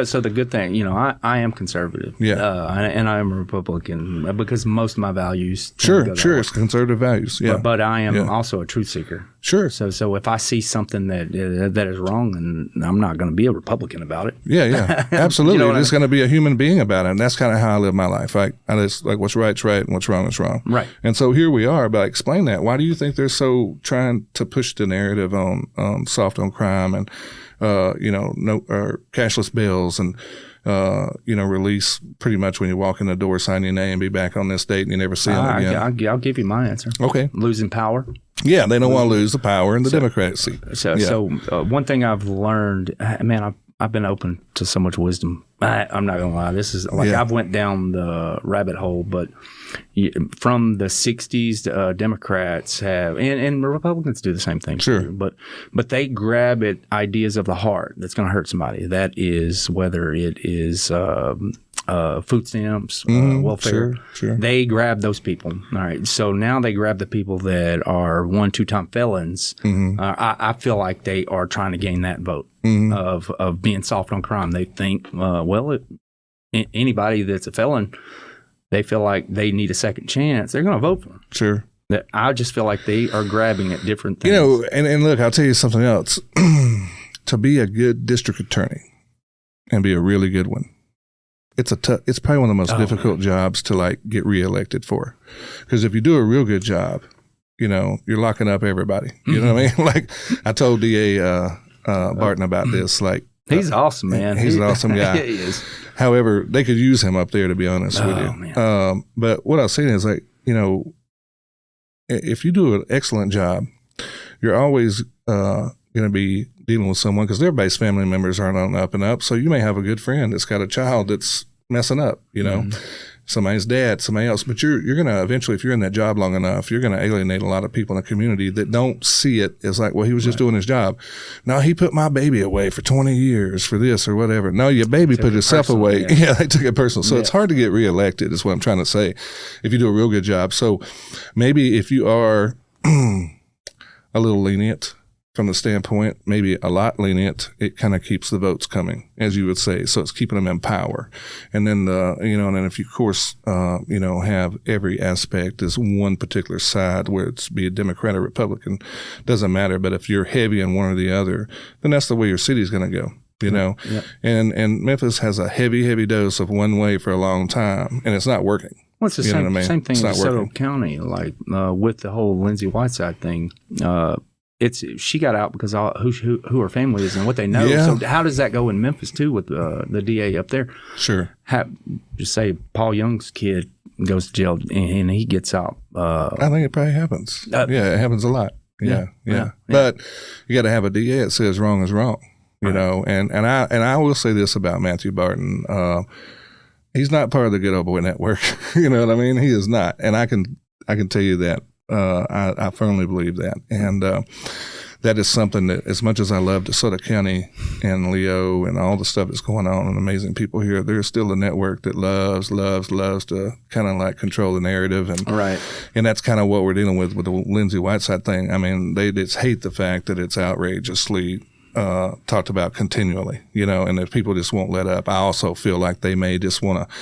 So the good thing, you know, I am conservative. Yeah. And I am a Republican because most of my values. Sure. It's conservative values. Yeah. But I am also a truth seeker. Sure. So if I see something that is wrong, then I'm not going to be a Republican about it. Yeah. Absolutely. You know, just going to be a human being about it. And that's kind of how I live my life. I just like what's right's right and what's wrong is wrong. Right. And so here we are. But explain that. Why do you think they're so trying to push the narrative on soft on crime and cashless bills and release pretty much when you walk in the door, sign your name, be back on this date, and you never see them again? I'll give you my answer. Okay. Losing power. Yeah, they don't want to lose the power in the Democracy. So one thing I've learned, man, I've been open to so much wisdom. I'm not gonna lie. This is like I've went down the rabbit hole, but from the '60s, Democrats have, and Republicans do the same thing. Sure, too, but they grab at ideas of the heart that's going to hurt somebody. That is whether it is food stamps, welfare. Sure. They grab those people. All right. So now they grab the people that are 1-2-time felons. Mm-hmm. I feel like they are trying to gain that vote of being soft on crime. They think, anybody that's a felon, they feel like they need a second chance. They're going to vote for them. Sure. I just feel like they are grabbing at different things. You know, and look, I'll tell you something else. To be a good district attorney and be a really good one, it's probably one of the most difficult jobs to get reelected for. Because if you do a real good job, you know, you're locking up everybody. You know what I mean? Like I told DA Barton about this. Like He's awesome, man. He's an awesome guy. He is. However, they could use him up there, to be honest with you. Man. But what I was saying is, like, you know, if you do an excellent job, you're always going to be dealing with someone, because everybody's family members aren't on the up and up. So you may have a good friend that's got a child that's messing up, you know, somebody's dad, somebody else. But you're going to eventually, if you're in that job long enough, you're going to alienate a lot of people in the community that don't see it as like, well, he was just doing his job. No, he put my baby away for 20 years for this or whatever. No, your baby put himself away. Yeah, they took it personal. So it's hard to get reelected, is what I'm trying to say, if you do a real good job. So maybe if you are a little lenient from the standpoint, maybe a lot lenient, it kind of keeps the votes coming, as you would say. So it's keeping them in power. And then, and then if you, of course, have every aspect as one particular side, where it's be a Democrat or Republican, doesn't matter. But if you're heavy on one or the other, then that's the way your city's going to go. You know, and Memphis has a heavy dose of one way for a long time, and it's not working. Well, it's the same thing in DeSoto County, like with the whole Lindsay Whiteside thing. She got out because who her family is and what they know. Yeah. So how does that go in Memphis too with the DA up there? Sure. Just say Paul Young's kid goes to jail and he gets out. I think it probably happens. It happens a lot. Yeah. But you got to have a DA that says wrong is wrong. You know, and I will say this about Matthew Barton. He's not part of the Good Old Boy Network. You know what I mean? He is not. And I can tell you that. I firmly believe that. And that is something that, as much as I love DeSoto County and Leo and all the stuff that's going on and amazing people here, there's still a network that loves to kind of like control the narrative. And that's kind of what we're dealing with the Lindsay Whiteside thing. I mean, they just hate the fact that it's outrageously talked about continually, you know, and if people just won't let up. I also feel like they may just want to,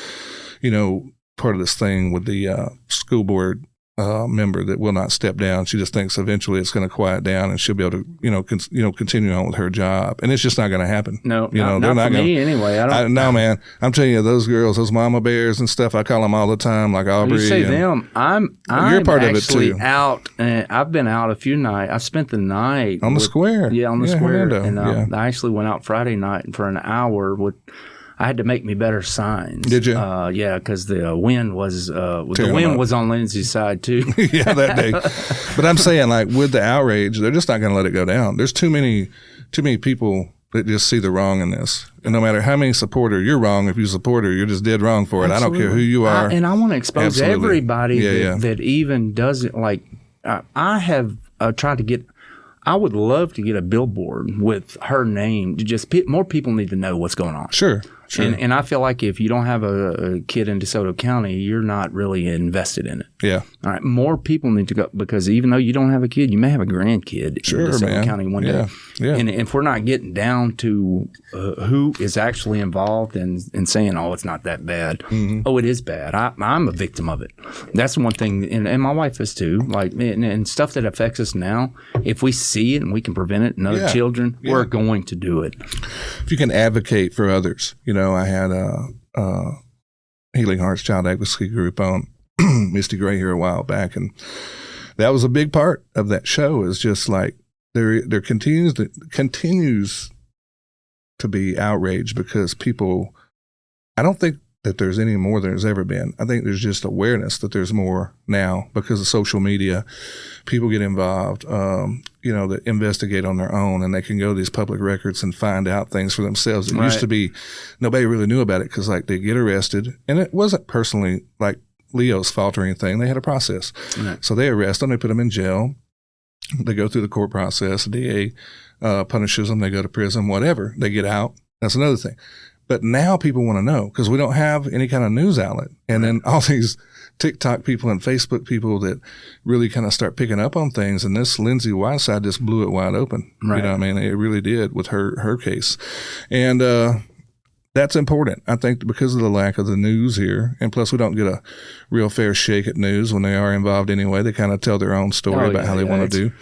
you know, part of this thing with the school board member that will not step down. She just thinks eventually it's going to quiet down and she'll be able to, continue on with her job. And it's just not going to happen. No, not for me anyway. No, man. I'm telling you, those girls, those mama bears and stuff, I call them all the time, like Aubrey. You say them. I'm you're part of it too. Out. I've been out a few nights. I spent the night on the square. Yeah, on the square. Hernando. And I actually went out Friday night for an hour with. I had to make me better signs. Did you? Yeah, because the wind was was on Lindsay's side too. Yeah, that day. But I'm saying, like, with the outrage, they're just not going to let it go down. There's too many people that just see the wrong in this. And no matter how many support her, you're wrong. If you support her, you're just dead wrong for it. Absolutely. I don't care who you are. And I want to expose everybody that even doesn't like. I have tried to get. I would love to get a billboard with her name. More people need to know what's going on. Sure. And I feel like if you don't have a kid in DeSoto County, you're not really invested in it. Yeah. All right. More people need to go, because even though you don't have a kid, you may have a grandkid in DeSoto County one day. Yeah. And if we're not getting down to who is actually involved and saying, oh, it's not that bad. Mm-hmm. Oh, it is bad. I'm a victim of it. That's one thing. And my wife is too. Like, and stuff that affects us now, if we see it and we can prevent it in other children, we're going to do it. If you can advocate for others, I had a Healing Hearts Child Advocacy Group on Misty Gray here a while back, and that was a big part of that show. Is just like there continues to be outrage because people. I don't think that there's any more than there's ever been. I think there's just awareness that there's more now because of social media. People get involved, that investigate on their own, and they can go to these public records and find out things for themselves. It used to be nobody really knew about it because, like, they get arrested, and it wasn't personally like Leo's fault or anything. They had a process. Right. So they arrest them, they put them in jail, they go through the court process, the DA punishes them, they go to prison, whatever. They get out. That's another thing. But now people want to know because we don't have any kind of news outlet. And then all these TikTok people and Facebook people that really kind of start picking up on things. And this Lindsay Whiteside just blew it wide open. Right. You know what I mean? It really did with her case. And that's important, I think, because of the lack of the news here. And plus, we don't get a real fair shake at news when they are involved anyway. They kind of tell their own story about how they want to do.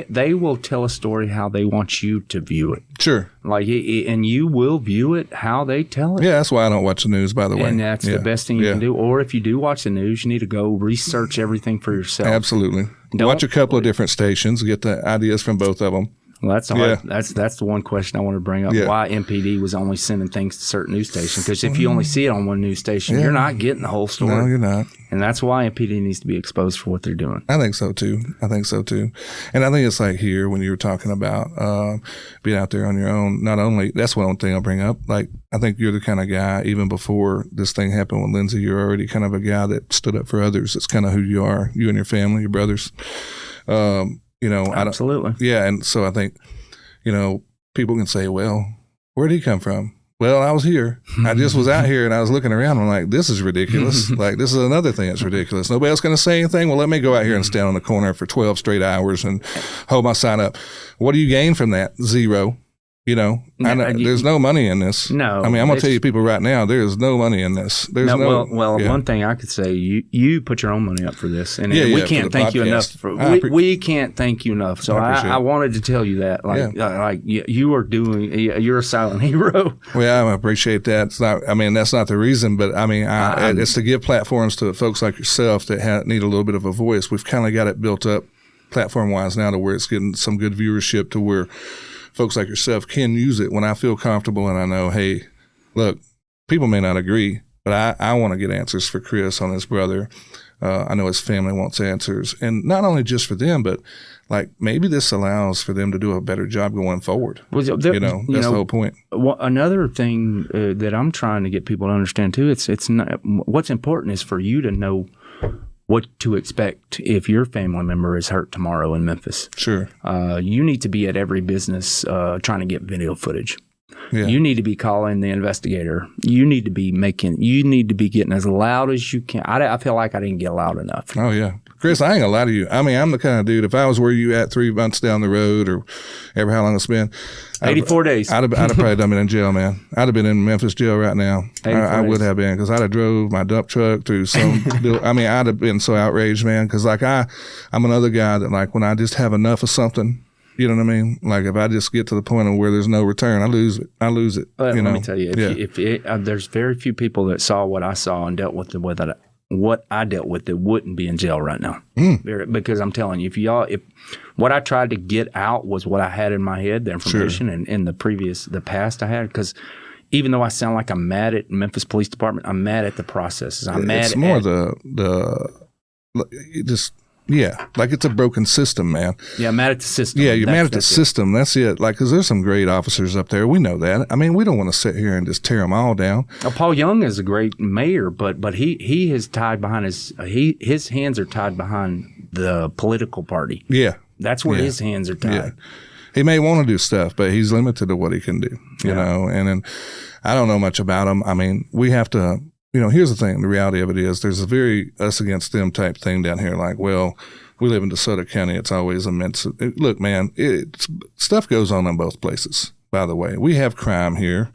They will tell a story how they want you to view it. Sure. And you will view it how they tell it. Yeah, that's why I don't watch the news, by the way. And that's the best thing you can do. Or if you do watch the news, you need to go research everything for yourself. Absolutely. Watch a couple of different stations, get the ideas from both of them. Well, that's that's the one question I want to bring up. Yeah. Why MPD was only sending things to certain news stations? Because if you only see it on one news station, you're not getting the whole story. No, you're not. And that's why MPD needs to be exposed for what they're doing. I think so too. And I think it's like here when you were talking about being out there on your own. Not only that's one thing I'll bring up. Like I think you're the kind of guy. Even before this thing happened with Lindsay, you're already kind of a guy that stood up for others. It's kind of who you are. You and your family, your brothers. Absolutely. Yeah, and so I think, people can say, well, where did he come from? Well, I was here. I just was out here and I was looking around. I'm like, this is ridiculous. Like, this is another thing that's ridiculous. Nobody else going to say anything? Well, let me go out here and stand on the corner for 12 straight hours and hold my sign up. What do you gain from that? Zero. There's no money in this. No. I mean, I'm going to tell you people right now, there's no money in this. One thing I could say, you put your own money up for this. And we can't thank you enough. We can't thank you enough. So I wanted to tell you that. You are doing, you're a silent hero. Well, I appreciate that. It's not, that's not the reason, but it's to give platforms to folks like yourself that need a little bit of a voice. We've kind of got it built up platform-wise now to where it's getting some good viewership to where folks like yourself can use it when I feel comfortable and I know, hey, look, people may not agree, but I want to get answers for Chris on his brother. I know his family wants answers. And not only just for them, but like maybe this allows for them to do a better job going forward. That's the whole point. Another thing that I'm trying to get people to understand too, it's not, what's important is for you to know what to expect if your family member is hurt tomorrow in Memphis. Sure. You need to be at every business trying to get video footage. Yeah. You need to be calling the investigator. You need to be getting as loud as you can. I feel like I didn't get loud enough. Oh, yeah. Chris, I ain't gonna lie to you. I'm the kind of dude, if I was where you at 3 months down the road or ever how long it's been. 84 days. I'd have probably done it in jail, man. I'd have been in Memphis jail right now. I would have been because I'd have drove my dump truck through some I'd have been so outraged, man, because like I'm another guy that like when I just have enough of something, you know what I mean? Like if I just get to the point of where there's no return, I lose it. Let me tell you, there's very few people that saw what I saw and dealt with what I dealt with that wouldn't be in jail right now. Because I'm telling you, if what I tried to get out was what I had in my head, the information and the past I had, because even though I sound like I'm mad at Memphis Police Department, I'm mad at the processes. It's more like it's a broken system, man. Yeah, I'm mad at the system. Yeah, you're mad at the system. That's it. Like, because there's some great officers up there. We know that. I mean, we don't want to sit here and just tear them all down. Paul Young is a great mayor, but he is tied behind his hands are tied behind the political party. Yeah. That's where his hands are tied. Yeah. He may want to do stuff, but he's limited to what he can do, you know. And then I don't know much about him. I mean, we have to, here's the thing. The reality of it is there's a very us against them type thing down here. Like, well, we live in DeSoto County. It's always immense. Look, man, stuff goes on in both places, by the way. We have crime here,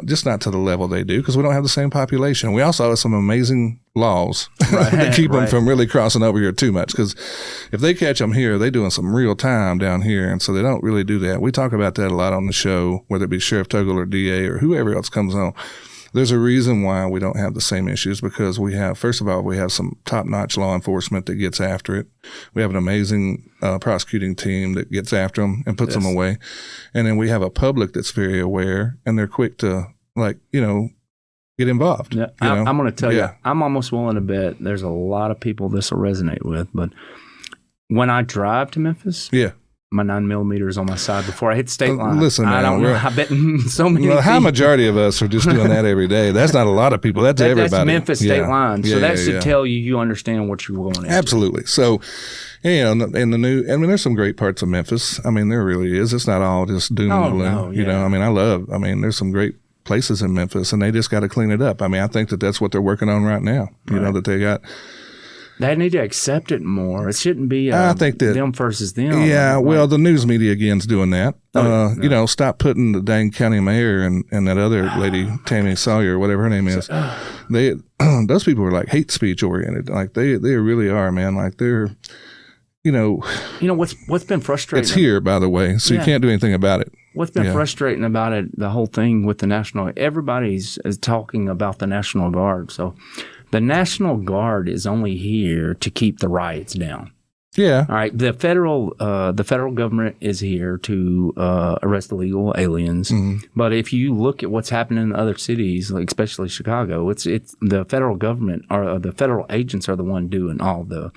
just not to the level they do because we don't have the same population. We also have some amazing laws that keep them from really crossing over here too much because if they catch them here, they're doing some real time down here, and so they don't really do that. We talk about that a lot on the show, whether it be Sheriff Tuggle or DA or whoever else comes on. There's a reason why we don't have the same issues because first of all, we have some top-notch law enforcement that gets after it. We have an amazing prosecuting team that gets after them and puts them away. And then we have a public that's very aware and they're quick to, get involved. Yeah, I'm going to tell you, I'm almost willing to bet there's a lot of people this will resonate with. But when I drive to Memphis, my 9mm is on my side before I hit the state line. Listen, man, I don't know. I bet so many. Well, the high majority of us are just doing that every day. That's not a lot of people. That's everybody. That's Memphis state line. So that should tell you understand what you're going into. Absolutely. So, in the new, there's some great parts of Memphis. I mean, there really is. It's not all just doom and gloom. There's some great places in Memphis, and they just got to clean it up. I mean, I think that's what they're working on right now. You know, that they got. They need to accept it more. It shouldn't be I think that, them versus them. Yeah, well, the news media again's doing that. Stop putting the dang county mayor and that other lady, Tammy Sawyer, whatever her name is. Those people are like hate speech oriented. Like they really are, man. Like they're, what's been frustrating. It's here, by the way, so you can't do anything about it. What's been frustrating about it, the whole thing with the National, everybody's talking about the National Guard. So the National Guard is only here to keep the riots down. Yeah. All right. The federal government is here to arrest illegal aliens. Mm-hmm. But if you look at what's happening in other cities, like especially Chicago, it's the federal government or the federal agents are the one doing all the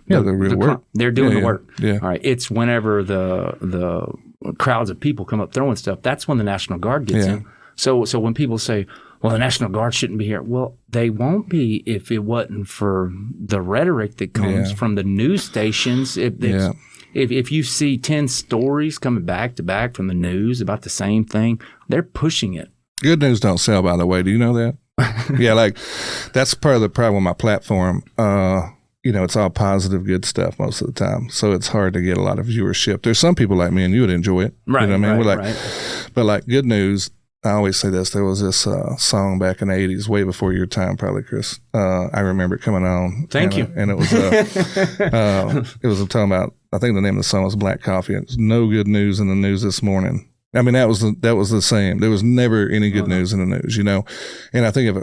real work. They're doing the work. Yeah. All right. It's whenever the crowds of people come up throwing stuff. That's when the National Guard gets in. So when people say, well, the National Guard shouldn't be here. Well, they won't be if it wasn't for the rhetoric that comes from the news stations. If you see 10 stories coming back to back from the news about the same thing, they're pushing it. Good news don't sell, by the way. Do you know that? Yeah, like that's part of the problem with my platform. It's all positive, good stuff most of the time. So it's hard to get a lot of viewership. There's some people like me and you would enjoy it. Right. You know what I mean? Right. But like good news, I always say this. There was this song back in the 80s, way before your time, probably, Chris. I remember it coming on. Thank you. And it was talking about, I think the name of the song was Black Coffee. It's no good news in the news this morning. I mean, that was the same. There was never any good news in the news, And I think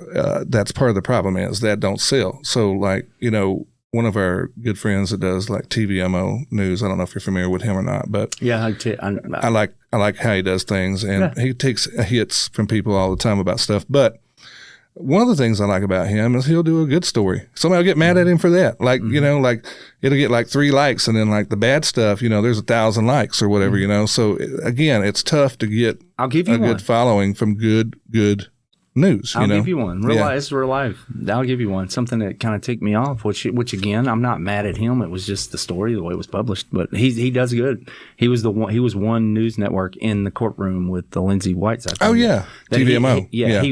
that's part of the problem is that don't sell. So like, one of our good friends that does like TVMO news. I don't know if you're familiar with him or not, but yeah, I like how he does things, and he takes hits from people all the time about stuff. But one of the things I like about him is he'll do a good story. Somebody will get mad at him for that. Like, like it'll get like 3 likes, and then like the bad stuff, there's 1,000 likes or whatever, So again, it's tough to get good following from good news. I'll give you one. It's real life. I'll give you one. Something that kind of ticked me off, which again, I'm not mad at him. It was just the story, the way it was published. But he does good. He was one news network in the courtroom with the Lindsay Whiteside. Oh yeah, TVMO.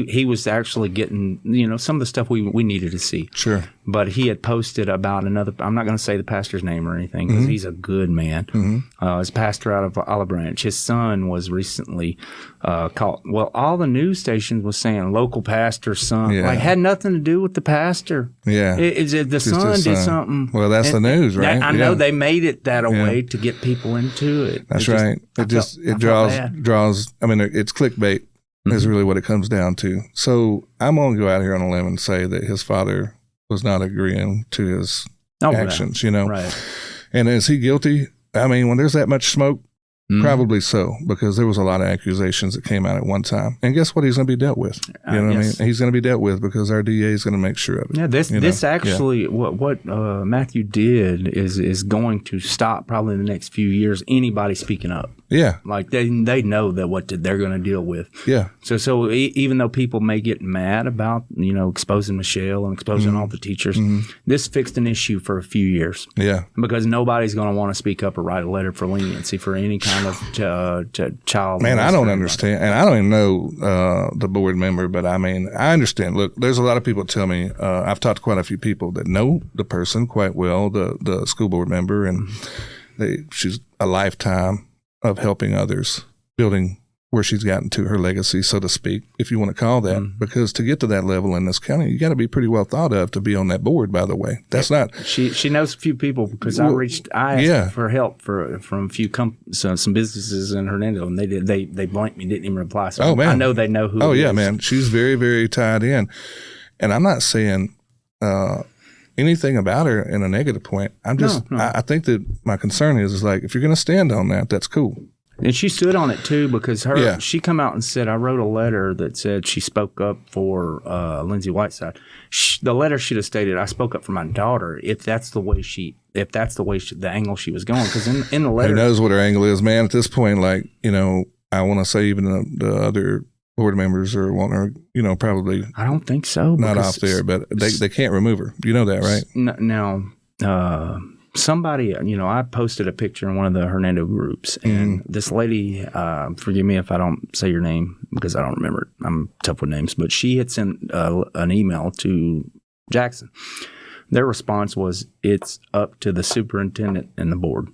He was actually getting some of the stuff we needed to see. Sure. But he had posted about another. I'm not going to say the pastor's name or anything because he's a good man. Mm-hmm. His pastor out of Olive Branch. His son was recently caught. Well, all the news stations was saying local pastor's son. Yeah. Like had nothing to do with the pastor. Yeah, the son did something. Well, that's the news, right? I know they made it that a way to get people into it. That's right. It draws. I mean, it's clickbait. Is really what it comes down to. So I'm going to go out here on a limb and say that his father was not agreeing to his actions, Right. And is he guilty? I mean, when there's that much smoke, probably so, because there was a lot of accusations that came out at one time. And guess what? He's going to be dealt with. You know what I mean? He's going to be dealt with because our DA is going to make sure of it. Yeah, this actually, what Matthew did is going to stop probably in the next few years anybody speaking up. Yeah. Like they know that what they're going to deal with. Yeah. So even though people may get mad about, exposing Michelle and exposing all the teachers, this fixed an issue for a few years. Yeah. Because nobody's going to want to speak up or write a letter for leniency for any kind of child. Man, I don't understand. And I don't even know the board member, but I mean, I understand. Look, there's a lot of people tell me, I've talked to quite a few people that know the person quite well, the school board member, and she's a lifetime of helping others, building where she's gotten to her legacy, so to speak, if you want to call that. Because to get to that level in this county, you got to be pretty well thought of to be on that board, by the way. That's not... She knows a few people because I asked for help from a few some businesses in Hernando, and they blanked me, didn't even reply. So I know they know who it is. Man. She's very, very tied in. And I'm not saying anything about her in a negative point. I'm just... No. I think that my concern is like, if you're going to stand on that, that's cool. And she stood on it too because she come out and said, I wrote a letter that said she spoke up for Lindsay Whiteside. The letter should have stated, I spoke up for my daughter if that's the way the angle she was going. Because in the letter... Who knows what her angle is, man? At this point, like, I want to say even the other board members are wanting her, probably... I don't think so. Not off there, but they can't remove her. You know that, right? Now... somebody, I posted a picture in one of the Hernando groups, and this lady, forgive me if I don't say your name because I don't remember it. I'm tough with names, but she had sent an email to Jackson. Their response was, it's up to the superintendent and the board.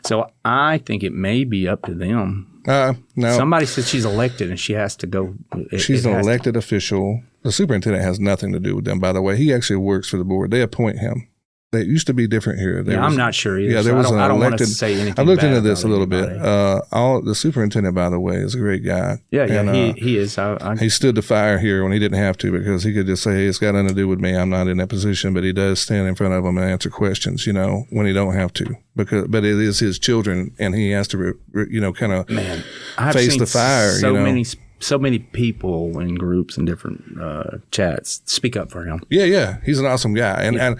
So I think it may be up to them. No. Somebody said she's elected and she has to go. She's an elected official. The superintendent has nothing to do with them, by the way. He actually works for the board. They appoint him. That used to be different here. I'm not sure either. Yeah, there was I don't want to say anything. I looked bad into this a about little bit. anybody. The superintendent, by the way, is a great guy. Yeah, and, he is. He stood the fire here when he didn't have to, because he could just say, hey, it's got nothing to do with me. I'm not in that position. But he does stand in front of them and answer questions, when he don't have to. But it is his children, and he has to, kind of face the fire. So many people in groups and different chats speak up for him. Yeah. He's an awesome guy. And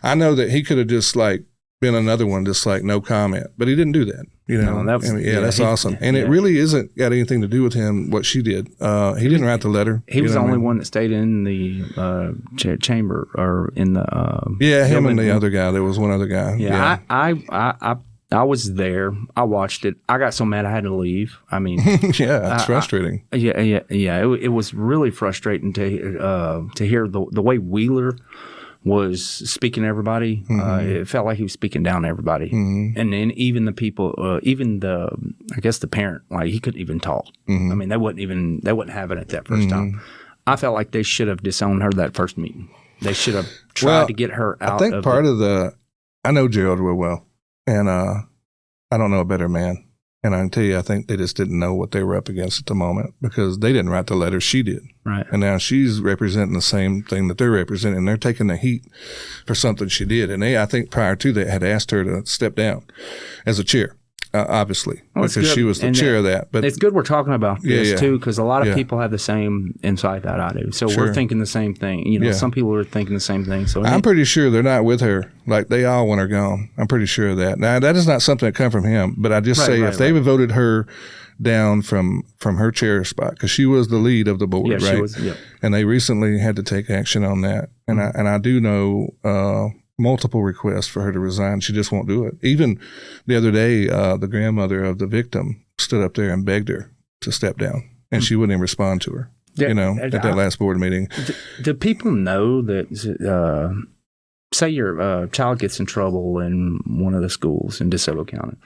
I know that he could have just been another one, just no comment, but he didn't do that. That's awesome. And it really isn't got anything to do with him, what she did. He didn't write the letter. He was the only one that stayed in the chamber or in the. Him and the other guy. There was one other guy. Yeah. I was there. I watched it. I got so mad I had to leave. I mean, it's frustrating. It was really frustrating to hear the way Wheeler was speaking to everybody. It felt like he was speaking down to everybody, and then even the people, even I guess the parent, he couldn't even talk. I mean, they wouldn't have it at that first time. I felt like they should have disowned her that first meeting. They should have tried to get her out. I think I know Gerald real well. And I don't know a better man. And I can tell you, I think they just didn't know what they were up against at the moment, because they didn't write the letter. She did. Right. And now she's representing the same thing that they're representing. And they're taking the heat for something she did. And I think prior to that, had asked her to step down as a chair. Obviously, because she was the chair of that. But it's good we're talking about this too, because a lot of people have the same insight that I do. So we're thinking the same thing. Some people are thinking the same thing. So I'm pretty sure they're not with her. They all want her gone. I'm pretty sure of that. Now, that is not something that come from him. But I just say if they voted her down from her chair spot, because she was the lead of the board, right? She was, and they recently had to take action on that. And I do know. Multiple requests for her to resign. She just won't do it. Even the other day, the grandmother of the victim stood up there and begged her to step down, and she wouldn't even respond to her. At that last board meeting. Do people know that? Say your child gets in trouble in one of the schools in DeSoto County,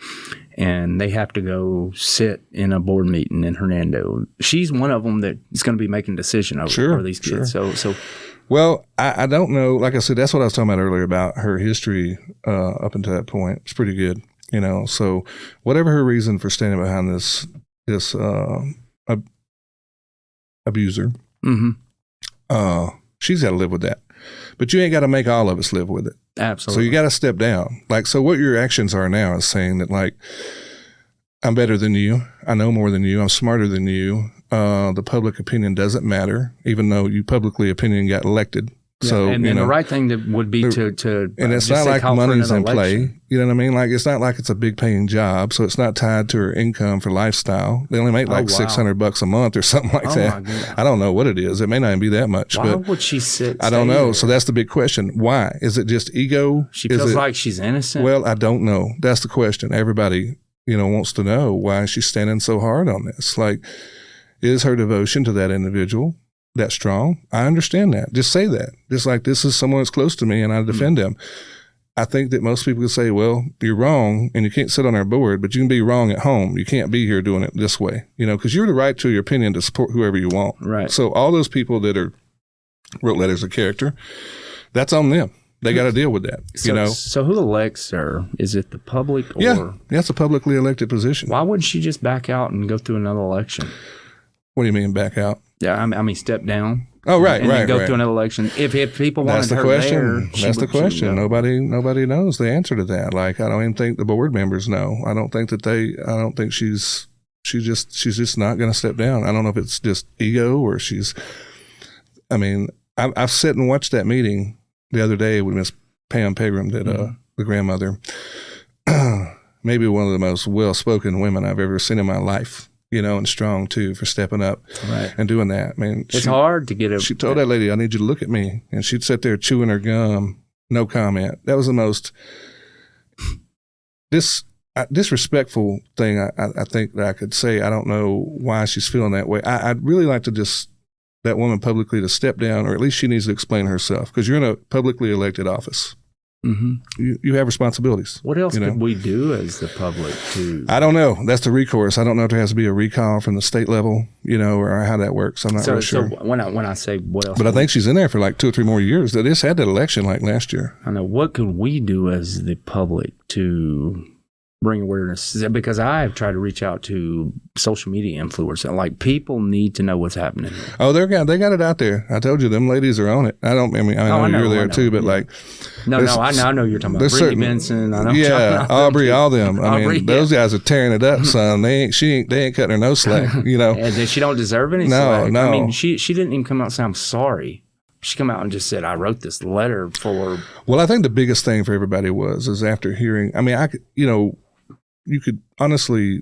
and they have to go sit in a board meeting in Hernando. She's one of them that is going to be making a decision over these kids. So. Well, I don't know. Like I said, that's what I was talking about earlier about her history up until that point. It's pretty good, So whatever her reason for standing behind this abuser, she's got to live with that. But you ain't got to make all of us live with it. Absolutely. So you got to step down. So what your actions are now is saying that I'm better than you. I know more than you. I'm smarter than you. The public opinion doesn't matter, even though you publicly opinion got elected. Yeah, so and the right thing that would be to and it's not like money's in play. You know what I mean? It's not like it's a big paying job, so it's not tied to her income for lifestyle. They only make $600 a month or something like that. I don't know what it is. It may not even be that much. Why would she sit? I don't know. So that's the big question. Why? Is it just ego? She feels like she's innocent. Well, I don't know. That's the question. Everybody, wants to know why she's standing so hard on this. Is her devotion to that individual that strong? I understand that. Just say that. Just this is someone that's close to me and I defend them. I think that most people would say, well, you're wrong and you can't sit on our board, but you can be wrong at home. You can't be here doing it this way, because you're the right to your opinion to support whoever you want. Right. So all those people that wrote letters of character, that's on them. They got to deal with that, So who elects her? Is it the public? Or? Yeah, it's a publicly elected position. Why wouldn't she just back out and go through another election? What do you mean back out? Yeah, I mean step down. Oh, right, and right, then go right. through another election. If people wanted her there, that's the question. Nobody knows the answer to that. I don't even think the board members know. I don't think she's just not going to step down. I don't know if it's just ego or I've sat and watched that meeting the other day with Miss Pam Pegram, that the grandmother, maybe one of the most well-spoken women I've ever seen in my life. And strong too for stepping up and doing that. It's hard to get She told that lady, I need you to look at me. And she'd sit there chewing her gum, no comment. That was the most disrespectful thing I think that I could say. I don't know why she's feeling that way. I'd really like to that woman publicly to step down, or at least she needs to explain herself, because you're in a publicly elected office. You have responsibilities. What else could we do as the public to? I don't know. That's the recourse. I don't know if there has to be a recall from the state level, or how that works. I'm not really sure. So when I say what else, but I think she's in there for like 2 or 3 more years. They just had that election like last year. I know. What could we do as the public to bring awareness? Because I've tried to reach out to social media influencers. Like, people need to know what's happening. Oh, they got it out there. I told you, them ladies are on it. I know you're there too, but like, I know you're talking about Brittany Benson. I know. Yeah, Aubrey, all them. Those guys are tearing it up, son. They ain't cutting her no slack. And she don't deserve any slack. No. I mean, she didn't even come out and say I'm sorry. She come out and just said, I wrote this letter for. Well, I think the biggest thing for everybody is after hearing. I mean, you could honestly,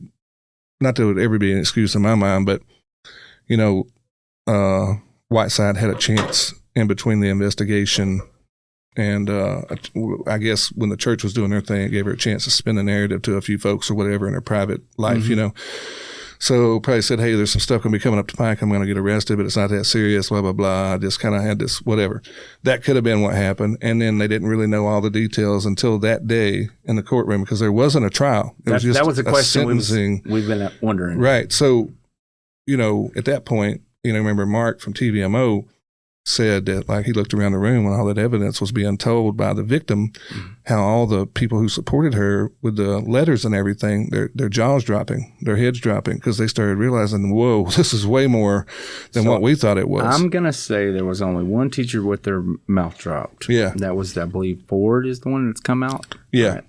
not that it would ever be an excuse in my mind, but, Whiteside had a chance in between the investigation and I guess when the church was doing their thing, it gave her a chance to spin the narrative to a few folks or whatever in her private life, So probably said, hey, there's some stuff going to be coming up the pike. I'm going to get arrested, but it's not that serious, blah, blah, blah. I just kind of had this, whatever. That could have been what happened. And then they didn't really know all the details until that day in the courtroom because there wasn't a trial. That was a question we've been wondering. Right. So, at that point, remember Mark from TVMO said that, like, he looked around the room when all that evidence was being told by the victim, how all the people who supported her with the letters and everything, their jaws dropping, their heads dropping, because they started realizing, whoa, this is way more than what we thought it was. I'm going to say there was only one teacher with their mouth dropped. Yeah. That was, I believe, Ford is the one that's come out. Yeah.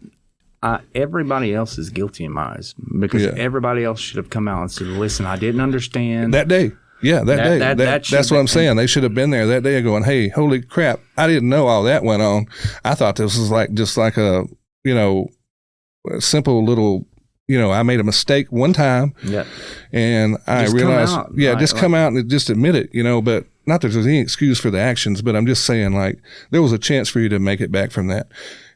Right. Everybody else is guilty in my eyes because everybody else should have come out and said, listen, I didn't understand. That day. Yeah, that day. That's what I'm saying. They should have been there that day going, hey, holy crap, I didn't know all that went on. I thought this was just like a a simple little, I made a mistake one time. Yeah. And I realized, come out and just admit it, but not that there's any excuse for the actions, but I'm just saying, like, there was a chance for you to make it back from that.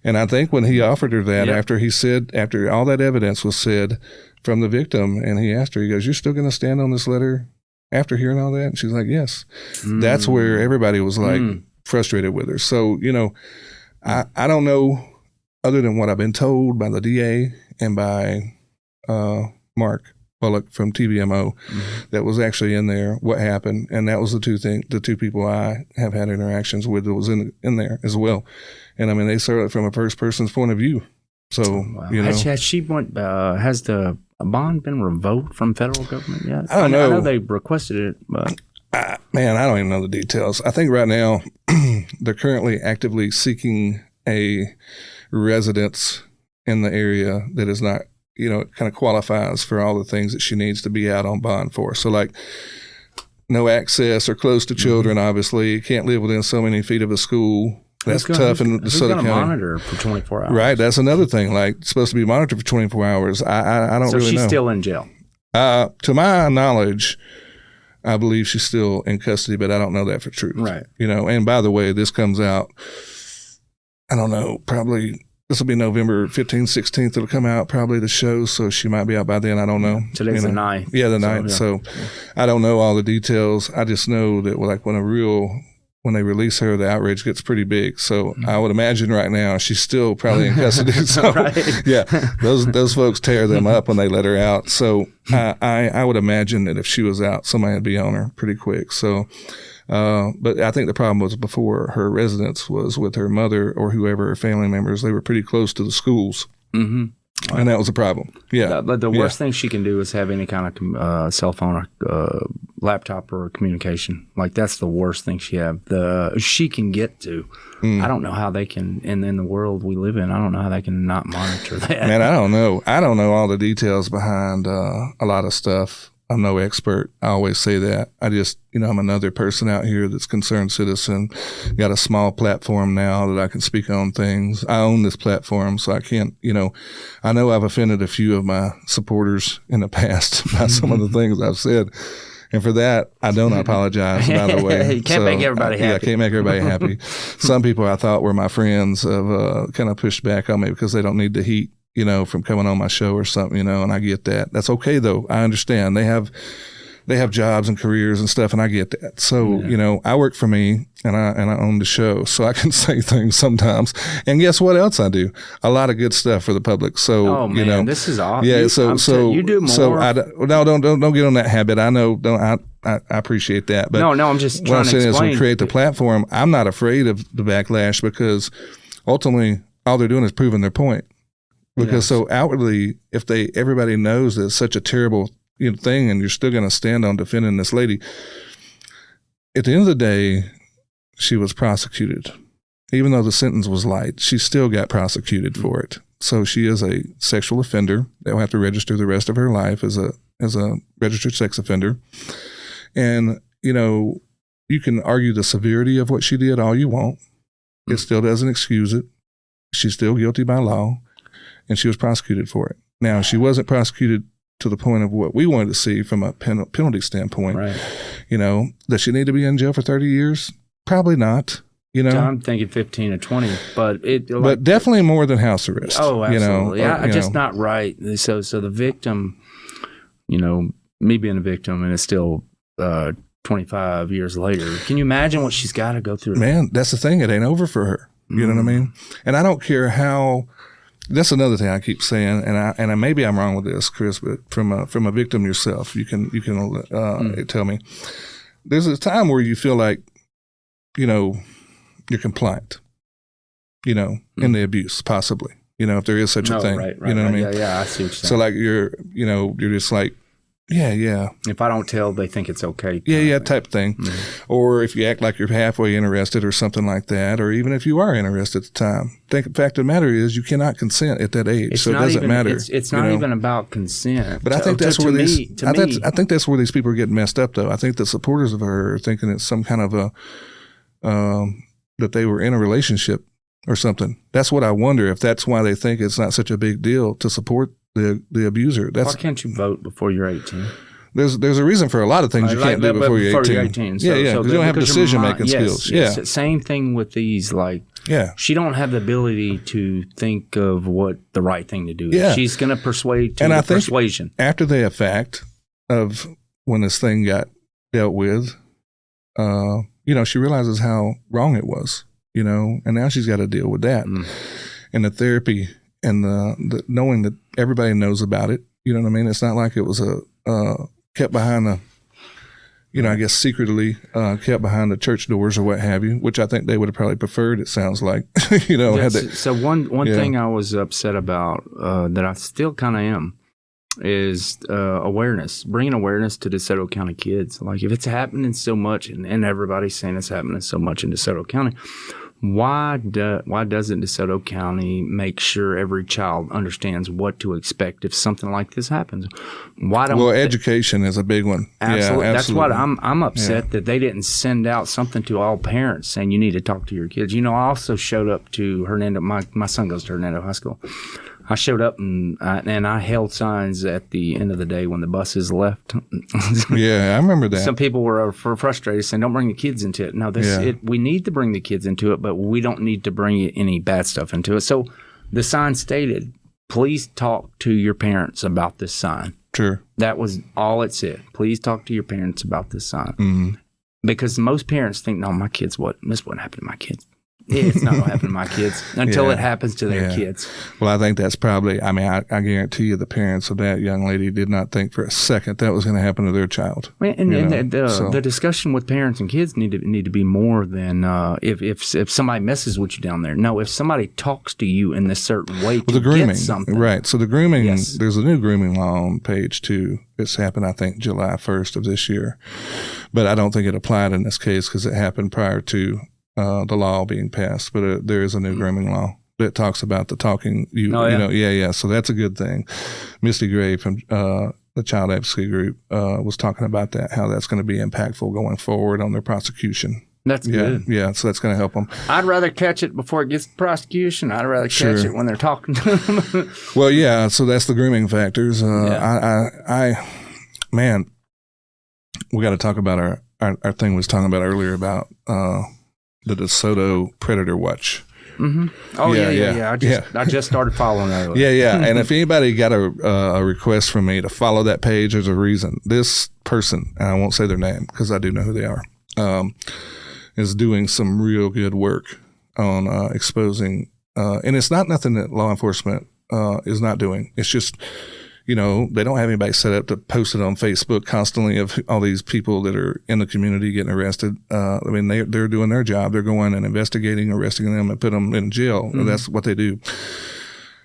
And I think when he offered her that, after all that evidence was said from the victim, and he asked her, he goes, you're still going to stand on this letter after hearing all that? And she's like, yes. That's where everybody was like frustrated with her. So, I don't know, other than what I've been told by the DA and by Mark Bullock from TVMO that was actually in there, what happened. And that was the two people I have had interactions with that was in there as well. And I mean, they saw it from a first person's point of view. So, has the bond been revoked from federal government yet? I don't know. I know they requested it, but I don't even know the details. I think right now they're currently actively seeking a residence in the area that is not, kind of qualifies for all the things that she needs to be out on bond for. So, like, no access or close to children, obviously. Can't live within so many feet of a school. That's tough in DeSoto County. Monitor for 24 hours? Right, that's another thing. Like, it's supposed to be monitored for 24 hours. I don't really know. So she's still in jail? To my knowledge, I believe she's still in custody, but I don't know that for truth. Right. And by the way, this comes out, I don't know, probably this will be November 15th, 16th. It'll come out probably the show, so she might be out by then. I don't know. Today's the 9th. Yeah, the 9th. So I don't know all the details. I just know that, like, when they release her, the outrage gets pretty big. So I would imagine right now she's still probably in custody. So yeah, those folks tear them up when they let her out. So I would imagine that if she was out, somebody would be on her pretty quick. So, but I think the problem was before her residence was with her mother or whoever her family members. They were pretty close to the schools. Mm-hmm. And that was a problem. Yeah. But the worst thing she can do is have any kind of cell phone or laptop or communication. Like, that's the worst thing she can get to. I don't know how they can, and in the world we live in, I don't know how they can not monitor that. Man, I don't know. I don't know all the details behind a lot of stuff. I'm no expert. I always say that. I just, I'm another person out here that's concerned citizen. Got a small platform now that I can speak on things. I own this platform, so I can't, I know I've offended a few of my supporters in the past by some of the things I've said. And for that, I don't apologize, by the way. You can't make everybody happy. Yeah, I can't make everybody happy. Some people I thought were my friends have kind of pushed back on me because they don't need the heat, from coming on my show or something, and I get that. That's okay, though. I understand. They have they have jobs and careers and stuff, and I get that. So, I work for me, and I own the show, so I can say things sometimes. And guess what else I do? A lot of good stuff for the public. So, this is awesome. Yeah, you do more. So don't get on that habit. I know. I appreciate that. But no, I'm just trying to explain. What I'm saying is, we create the platform. I'm not afraid of the backlash because ultimately all they're doing is proving their point. Because so outwardly, if everybody knows that it's such a terrible thing, and you're still going to stand on defending this lady, at the end of the day, she was prosecuted. Even though the sentence was light, she still got prosecuted for it. So she is a sexual offender. They'll have to register the rest of her life as a registered sex offender. And, you can argue the severity of what she did all you want. It still doesn't excuse it. She's still guilty by law. And she was prosecuted for it. Now, she wasn't prosecuted to the point of what we wanted to see from a penalty standpoint. Right. Does she need to be in jail for 30 years? Probably not. I'm thinking 15 or 20, but definitely more than house arrest. Oh, absolutely. Just not right. So the victim, me being a victim, and it's still 25 years later. Can you imagine what she's got to go through? Man, that's the thing. It ain't over for her. You know what I mean? And I don't care how. That's another thing I keep saying, and maybe I'm wrong with this, Chris, but from a victim yourself, you can tell me. There's a time where you feel like, you're compliant, in the abuse, possibly, if there is such a thing. Right, you know what I mean? Yeah, I see what you're saying. So like you're just like, yeah. If I don't tell, they think it's okay. Yeah, type thing. Mm-hmm. Or if you act like you're halfway interested or something like that, or even if you are interested at the time. The fact of the matter is you cannot consent at that age, so it doesn't matter. It's not even about consent. But I think that's where I think that's where these people are getting messed up, though. I think the supporters of her are thinking it's some kind of that they were in a relationship or something. That's what I wonder, if that's why they think it's not such a big deal to support the abuser. Why can't you vote before you're 18? There's a reason for a lot of things you can't do before you're 18. So, because you don't have decision-making skills. Yes. Yeah. Same thing with these, she don't have the ability to think of what the right thing to do is. Yeah. She's going to persuade to the persuasion. After the fact of when this thing got dealt with, she realizes how wrong it was, and now she's got to deal with that. And the therapy and the knowing that everybody knows about it, you know what I mean? It's not like it was kept behind the, I guess secretly kept behind the church doors or what have you, which I think they would have probably preferred, it sounds like, So one thing I was upset about that I still kind of am is awareness, bringing awareness to DeSoto County kids. Like if it's happening so much and everybody's saying it's happening so much in DeSoto County, why doesn't DeSoto County make sure every child understands what to expect if something like this happens? Education is a big one. Absolutely. Yeah, That's what I'm upset that they didn't send out something to all parents saying you need to talk to your kids. I also showed up to Hernando. My son goes to Hernando High School. I showed up and I held signs at the end of the day when the buses left. Yeah, I remember that. Some people were frustrated saying, don't bring the kids into it. No, we need to bring the kids into it, but we don't need to bring any bad stuff into it. So the sign stated, please talk to your parents about this sign. Sure. That was all it said. Please talk to your parents about this sign. Mm-hmm. Because most parents think, no, this wouldn't happen to my kids. It's not going to happen to my kids until it happens to their kids. Well, I think that's probably, I guarantee you the parents of that young lady did not think for a second that was going to happen to their child. The discussion with parents and kids need to be more than if somebody messes with you down there. No, if somebody talks to you in this certain way to the grooming, get something. Right. So the grooming, there's a new grooming law on page 2. It's happened, I think, July 1st of this year. But I don't think it applied in this case because it happened prior to the law being passed, but there is a new grooming law that talks about the talking. So that's a good thing. Misty Gray from the Child Advocacy Group was talking about that, how that's going to be impactful going forward on their prosecution. That's good. Yeah, so that's going to help them. I'd rather catch it before it gets to prosecution. I'd rather catch it when they're talking to them. Well, yeah, so that's the grooming factors. Man, we got to talk about our thing we was talking about earlier about the DeSoto Predator Watch. Mm-hmm. Oh, yeah. I just started following that. Yeah. And if anybody got a request from me to follow that page, there's a reason. This person, and I won't say their name because I do know who they are, is doing some real good work on exposing, and it's not nothing that law enforcement is not doing. It's just, they don't have anybody set up to post it on Facebook constantly of all these people that are in the community getting arrested. They're doing their job. They're going and investigating, arresting them, and put them in jail. Mm-hmm. That's what they do.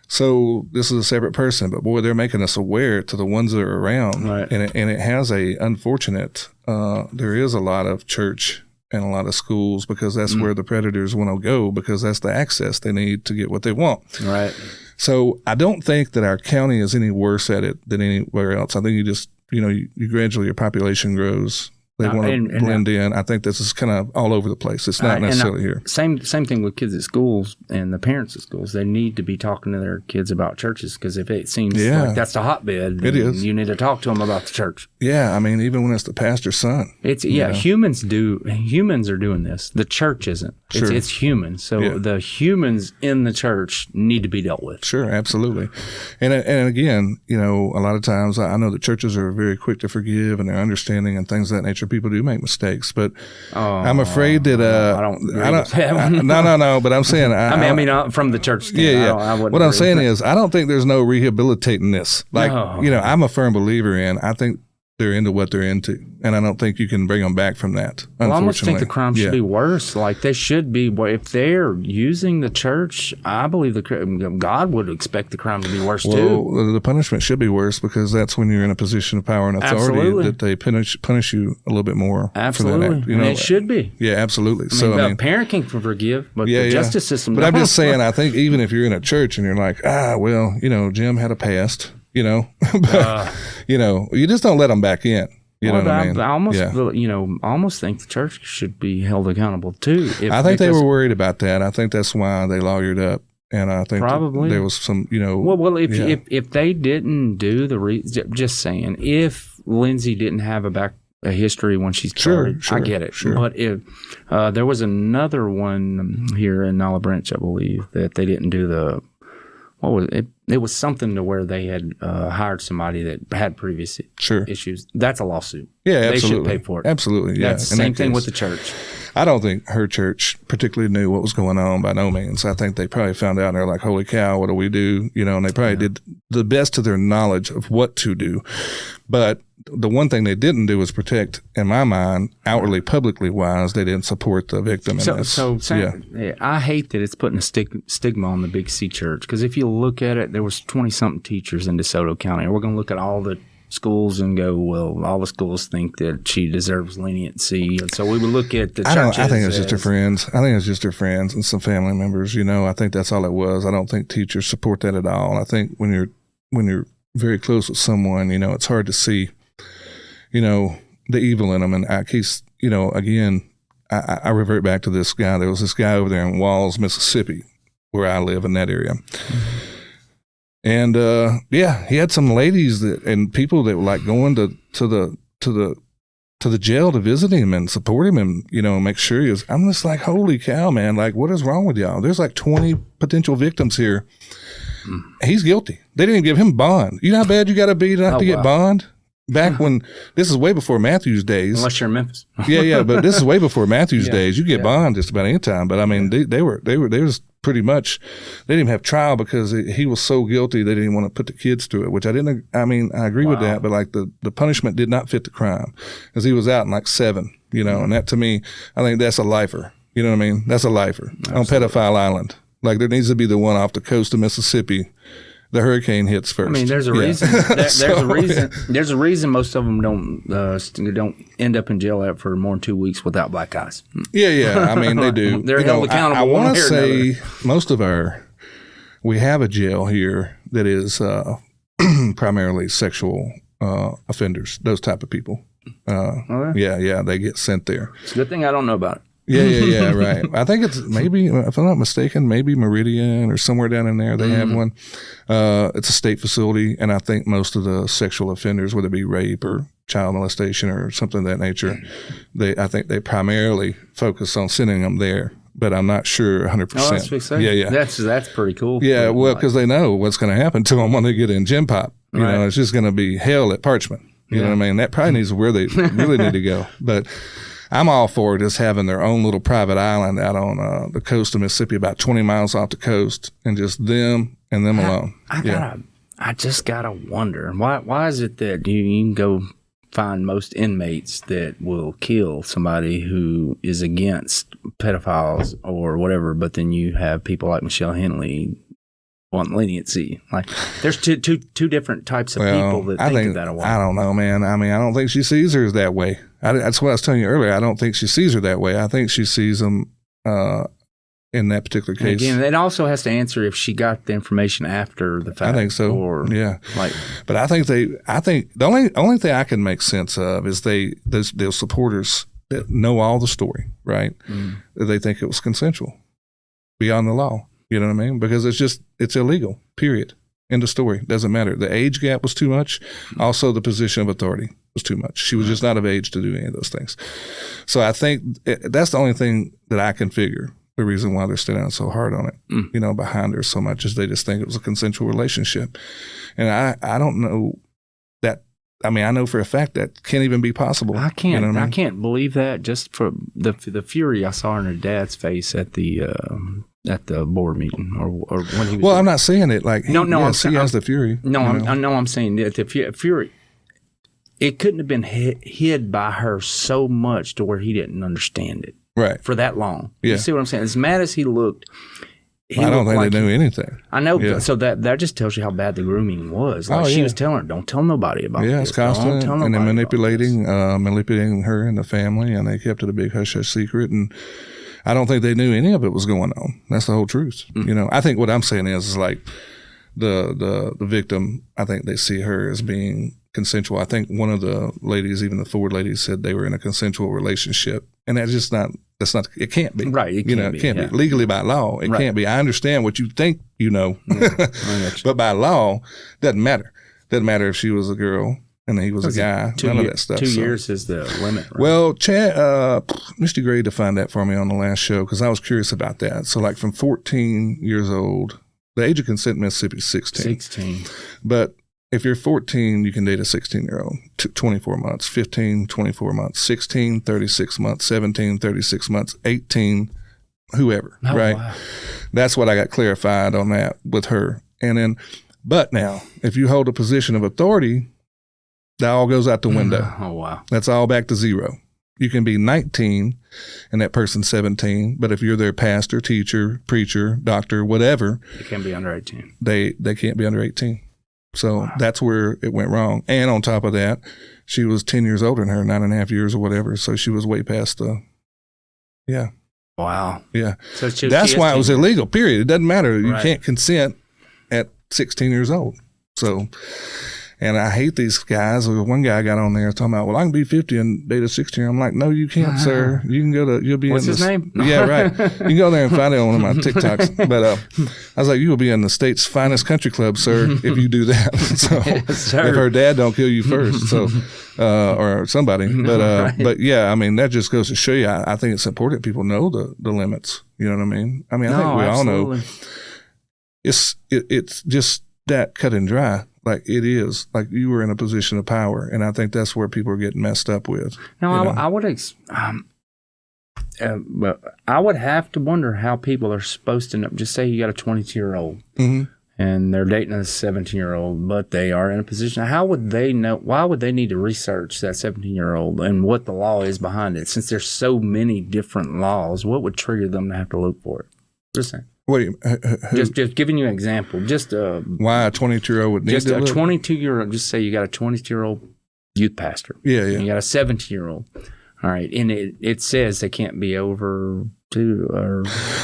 So this is a separate person, but boy, they're making us aware to the ones that are around. Right. And it has a unfortunate, there is a lot of church and a lot of schools because that's where the predators want to go because that's the access they need to get what they want. Right. So I don't think that our county is any worse at it than anywhere else. I think you just, you gradually, your population grows. They want to blend in. I think this is kind of all over the place. It's not necessarily here. Same thing with kids at schools and the parents at schools. They need to be talking to their kids about churches because if it seems like that's the hotbed, it is. You need to talk to them about the church. Yeah, even when it's the pastor's son. It's humans are doing this. The church isn't. Sure. It's humans. So the humans in the church need to be dealt with. Sure, absolutely. And again, a lot of times I know that churches are very quick to forgive and they're understanding and things of that nature. People do make mistakes, but I'm afraid that No, but I'm saying from the church. What I'm saying is I don't think there's no rehabilitating this. I'm a firm believer in. I think they're into what they're into, and I don't think you can bring them back from that. Unfortunately, I almost think the crime should be worse. Like they should be. If they're using the church, I believe God would expect the crime to be worse too. Well, the punishment should be worse because that's when you're in a position of power and authority that they punish you a little bit more. Absolutely, for that act. It should be. Yeah, absolutely. A parent can forgive, but the justice system. But I'm just saying, I think even if you're in a church and you're like, Jim had a past. But, you just don't let them back in. You know what I mean? I almost think the church should be held accountable too. I think they were worried about that. I think that's why they lawyered up. And I think probably there was some, if they didn't do just saying, if Lindsay didn't have a history when she started, I get it. Sure. But if there was another one here in Olive Branch, I believe, that they didn't do what was it? It was something to where they had hired somebody that had previous issues. That's a lawsuit. Yeah, absolutely. They should pay for it. Absolutely, yeah. That's the same thing with the church. I don't think her church particularly knew what was going on by no means. I think they probably found out and they're like, holy cow, what do we do? And they probably did the best to their knowledge of what to do. But the one thing they didn't do was protect, in my mind, outwardly, publicly wise, they didn't support the victim in this. I hate that it's putting a stigma on the Big C church because if you look at it, there was 20-something teachers in DeSoto County. And we're going to look at all the schools and go, well, all the schools think that she deserves leniency. And so we would look at the churches. I think it's just her friends. I think it's just her friends and some family members. I think that's all it was. I don't think teachers support that at all. I think when you're very close with someone, it's hard to see the evil in them. And I revert back to this guy. There was this guy over there in Walls, Mississippi, where I live in that area. Mm-hmm. And he had some ladies and people that were like going to the jail to visit him and support him and make sure he was. I'm just like, holy cow, man! Like, what is wrong with y'all? There's like 20 potential victims here. He's guilty. They didn't give him bond. You know how bad you got to be to get bond? Back when this is way before Matthew's days. Unless you're in Memphis. But this is way before Matthew's days. You get bond just about any time. But I mean, they was pretty much, they didn't even have trial because he was so guilty they didn't want to put the kids through it, which I agree with that, but like the punishment did not fit the crime because he was out in like 7, and that to me, I think that's a lifer. You know what I mean? That's a lifer. Absolutely. On Pedophile Island. Like there needs to be the one off the coast of Mississippi. The hurricane hits first. I mean, there's a reason. There's a reason most of them don't end up in jail for more than 2 weeks without black eyes. Yeah. I mean, they do. They're held accountable. I want to say most of we have a jail here that is primarily sexual offenders. Those type of people. Yeah, they get sent there. It's a good thing I don't know about it. Yeah, right. I think it's maybe, if I'm not mistaken, maybe Meridian or somewhere down in there. They have one. It's a state facility, and I think most of the sexual offenders, whether it be rape or child molestation or something of that nature, I think they primarily focus on sending them there. But I'm not sure 100%. Oh, that's what yeah. That's pretty cool. Yeah, well, because they know what's going to happen to them when they get in Gym Pop. You know, it's just going to be hell at Parchment. You know what I mean? That probably needs where they really need to go. But I'm all for just having their own little private island out on the coast of Mississippi, about 20 miles off the coast, and just them and them alone. I just gotta wonder why is it that you can go find most inmates that will kill somebody who is against pedophiles or whatever, but then you have people like Michelle Henley want leniency. Like, there's two different types of people that think of that a lot. I don't know, man. I mean, I don't think she sees her that way. That's what I was telling you earlier. I don't think she sees her that way. I think she sees them in that particular case. And again, it also has to answer if she got the information after the fact. I think so. Or, but I think the only thing I can make sense of is those supporters that know all the story, right? They think it was consensual beyond the law. You know what I mean? Because it's illegal, period. End of story. Doesn't matter. The age gap was too much. Also, the position of authority was too much. She was just not of age to do any of those things. So I think that's the only thing that I can figure. The reason why they're standing so hard on it, behind her so much, is they just think it was a consensual relationship. And I don't know that. I mean, I know for a fact that can't even be possible. I can't. I can't believe that, just for the fury I saw in her dad's face at the board meeting, or when he was. Well, I'm not saying it like he has the fury. No, I'm saying that the fury. It couldn't have been hid by her so much to where he didn't understand it. Right. For that long. Yeah. You see what I'm saying? As mad as he looked. I don't think they knew anything. I know. Yeah. So that just tells you how bad the grooming was. Like, she was telling her, don't tell nobody about this. Yeah, it's constant. And they're manipulating her and the family, and they kept it a big hush-hush secret. And I don't think they knew any of it was going on. That's the whole truth. I think what I'm saying is like the victim, I think they see her as being consensual. I think one of the ladies, even the Ford ladies, said they were in a consensual relationship. And that's not, it can't be. Right. It can't be. Legally by law, it can't be. I understand what you think but by law, doesn't matter. Doesn't matter if she was a girl and he was a guy. None of that stuff. 2 years is the limit, right? Well, Chad, Misty Gray defined that for me on the last show because I was curious about that. So like from 14 years old, the age of consent in Mississippi is 16. 16. But if you're 14, you can date a 16-year-old, 24 months, 15, 24 months, 16, 36 months, 17, 36 months, 18, whoever, right? Wow. That's what I got clarified on that with her. And then, but now, if you hold a position of authority, that all goes out the window. Oh, wow. That's all back to zero. You can be 19 and that person's 17, but if you're their pastor, teacher, preacher, doctor, whatever. They can't be under 18. They can't be under 18. So that's where it went wrong. And on top of that, she was 10 years older than her, 9.5 years or whatever. So she was way past yeah. Wow. Yeah. So that's why it was illegal, period. It doesn't matter. You can't consent at 16 years old. So, and I hate these guys. One guy got on there talking about, well, I can be 50 and date a 16-year-old. I'm like, no, you can't, sir. You can you'll be What's his name? Yeah, right. You can go there and find it on one of my TikToks. But I was like, you will be in the state's finest country club, sir, if you do that. So yes, if her dad don't kill you first, so or somebody. But yeah, I mean, that just goes to show you. I think it's important people know the limits. You know what I mean? I mean, I think we all know. It's just that cut and dry. Like it is, like you were in a position of power, and I think that's where people are getting messed up with. No, I would have to wonder how people are supposed to know. Just say you got a 22-year-old and they're dating a 17-year-old, but they are in a position. How would they know? Why would they need to research that 17-year-old and what the law is behind it? Since there's so many different laws, what would trigger them to have to look for it? Just saying. What do you, just giving you an example. Just why a 22-year-old would need just to a look? 22-year-old. Just say you got a 22-year-old youth pastor. Yeah. And you got a 17-year-old. All right, and it says they can't be over 2 or.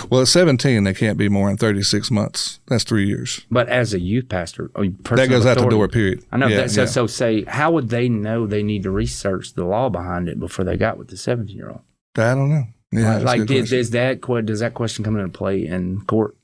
Well, at 17, they can't be more than 36 months. That's 3 years. But as a youth pastor, that goes out the door. Period. I know. So say, how would they know they need to research the law behind it before they got with the 17-year-old? I don't know. Yeah, does that question come into play in court?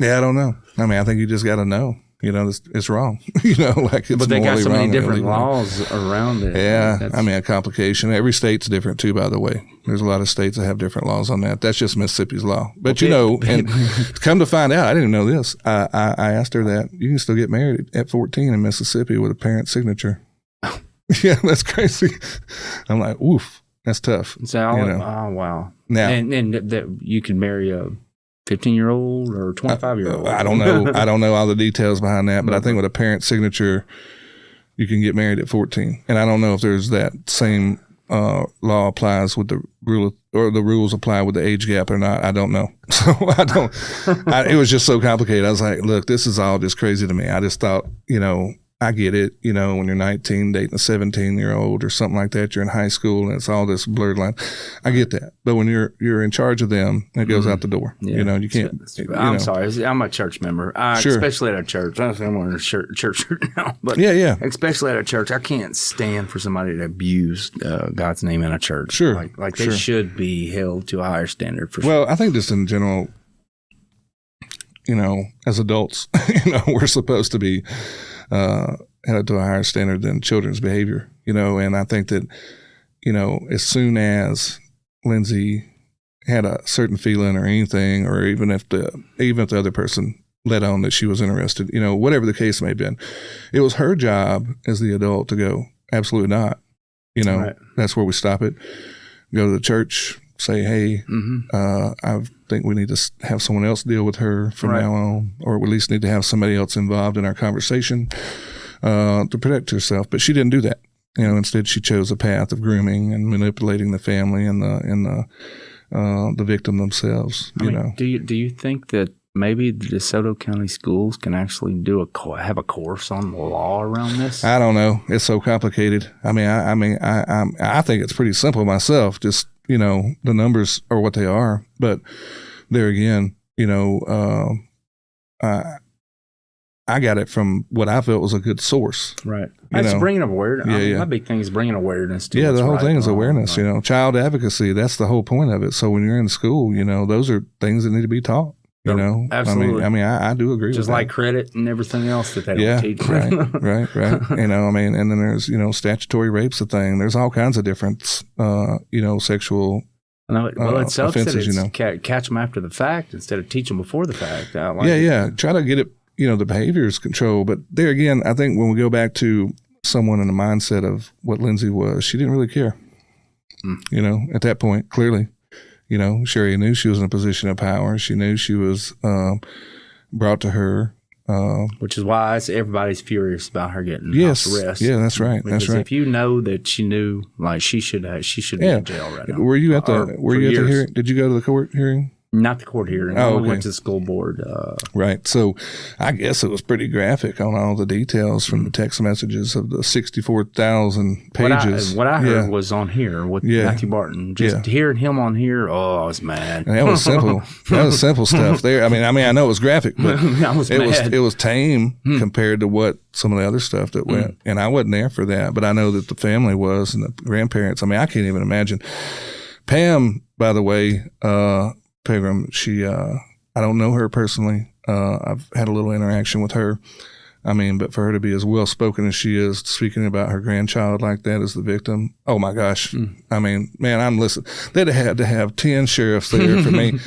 Yeah, I don't know. I mean, I think you just got to know. You know, it's wrong. You know, like it's. But they got so many different illegal. laws around it. Yeah, I mean, a complication. Every state's different too. By the way, there's a lot of states that have different laws on that. That's just Mississippi's law. But and come to find out, I didn't know this. I asked her that you can still get married at 14 in Mississippi with a parent's signature. Yeah, that's crazy. I'm like, oof, that's tough. So, oh, wow. Now, and that you could marry a 15-year-old or 25-year-old. I don't know. I don't know all the details behind that, but I think with a parent signature, you can get married at 14. And I don't know if there's that same law applies with the rule, or the rules apply with the age gap or not. I don't know. So it was just so complicated. I was like, look, this is all just crazy to me. I just thought, I get it, when you're 19 dating a 17-year-old or something like that, you're in high school and it's all this blurred line. I get that. But when you're in charge of them, it goes out the door. Yeah. You can't. I'm sorry. I'm a church member. Sure. Especially at a church. I'm wearing a church shirt now. But yeah. Especially at a church, I can't stand for somebody to abuse God's name in a church. Sure. Like they should be held to a higher standard for sure. Well, I think just in general, as adults, we're supposed to be held to a higher standard than children's behavior, and I think that, as soon as Lindsay had a certain feeling or anything, or even if the other person let on that she was interested, whatever the case may have been, it was her job as the adult to go, absolutely not. Right. That's where we stop it. Go to the church, say, hey, I think we need to have someone else deal with her from now on, or at least need to have somebody else involved in our conversation to protect herself. But she didn't do that. Instead she chose a path of grooming and manipulating the family and the victim themselves. Do you think that maybe the DeSoto County schools can actually have a course on the law around this? I don't know. It's so complicated. I think it's pretty simple myself. Just the numbers are what they are. But there again, I got it from what I felt was a good source. Right. It's bringing awareness. My big thing is bringing awareness to the whole thing is awareness. Child advocacy. That's the whole point of it. So when you're in school, those are things that need to be taught. Absolutely. I do agree with that. Just like credit and everything else that they don't teach. Right. And then there's, statutory rape's a thing. There's all kinds of different, sexual it sucks offenses, that catch them after the fact instead of teach them before the fact. Try to get it, the behaviors control. But there again, I think when we go back to someone in the mindset of what Lindsay was, she didn't really care, at that point, clearly. Sherry knew she was in a position of power. She knew she was brought to her. Which is why everybody's furious about her getting house arrest. Yeah, that's right. Because if you know that she knew, like she should be in jail right now. Were you at the hearing? Did you go to the court hearing? Not the court hearing. I went to the school board. Right. So I guess it was pretty graphic on all the details from the text messages of the 64,000 pages. What I heard was on here with Matthew Barton. Just hearing him on here, I was mad. And that was simple. That was simple stuff there. I know it was graphic, but it was tame compared to what some of the other stuff that went. And I wasn't there for that, but I know that the family was and the grandparents. I can't even imagine. Pam, by the way, Pegram, she, I don't know her personally. I've had a little interaction with her. But for her to be as well spoken as she is, speaking about her grandchild like that as the victim, oh my gosh. Man, I'm listening. They'd have had to have 10 sheriffs there for me.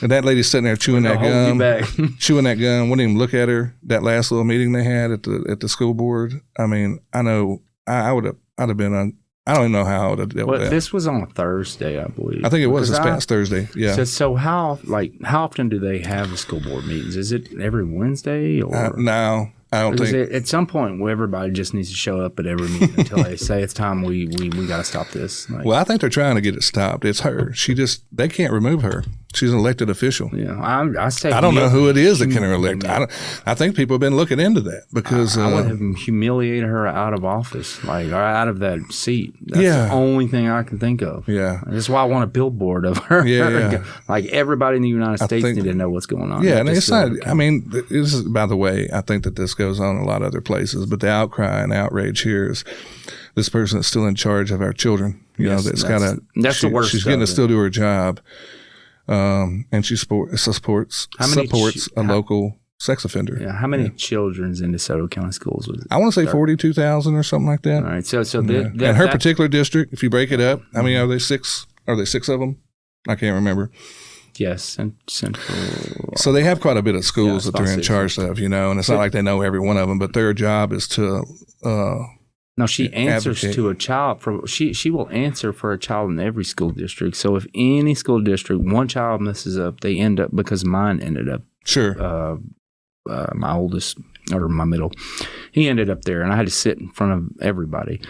And that lady sitting there chewing that gum, wouldn't even look at her. That last little meeting they had at the school board. I know I'd have been I don't even know how to deal with that. This was on a Thursday, I believe. I think it was this past Thursday. Yeah. So how often do they have the school board meetings? Is it every Wednesday or no? I don't think. At some point, everybody just needs to show up at every meeting until they say it's time. We got to stop this. Well, I think they're trying to get it stopped. It's her. They can't remove her. She's an elected official. Yeah, I don't know who it is that can elect. I think people have been looking into that because I would have humiliated her out of office, or out of that seat. That's the only thing I can think of. Yeah, that's why I want a billboard of her. Yeah. Like everybody in the United States need to know what's going on. Yeah, and it's not. This is, by the way, I think that this goes on in a lot of other places, but the outcry and outrage here is this person is still in charge of our children. That's the worst. She's getting to still do her job. And she supports a local sex offender. Yeah. How many children's in DeSoto County schools was it? I want to say 42,000 or something like that. All right. So and her particular district, if you break it up, are they six? Are they six of them? I can't remember. Yes, Central. So they have quite a bit of schools that they're in charge of, and it's not like they know every one of them, but their job is to No, she answers advocate. to a child. She will answer for a child in every school district. So if any school district, one child messes up, they end up, because mine ended up. Sure. My oldest, or my middle, he ended up there, and I had to sit in front of everybody.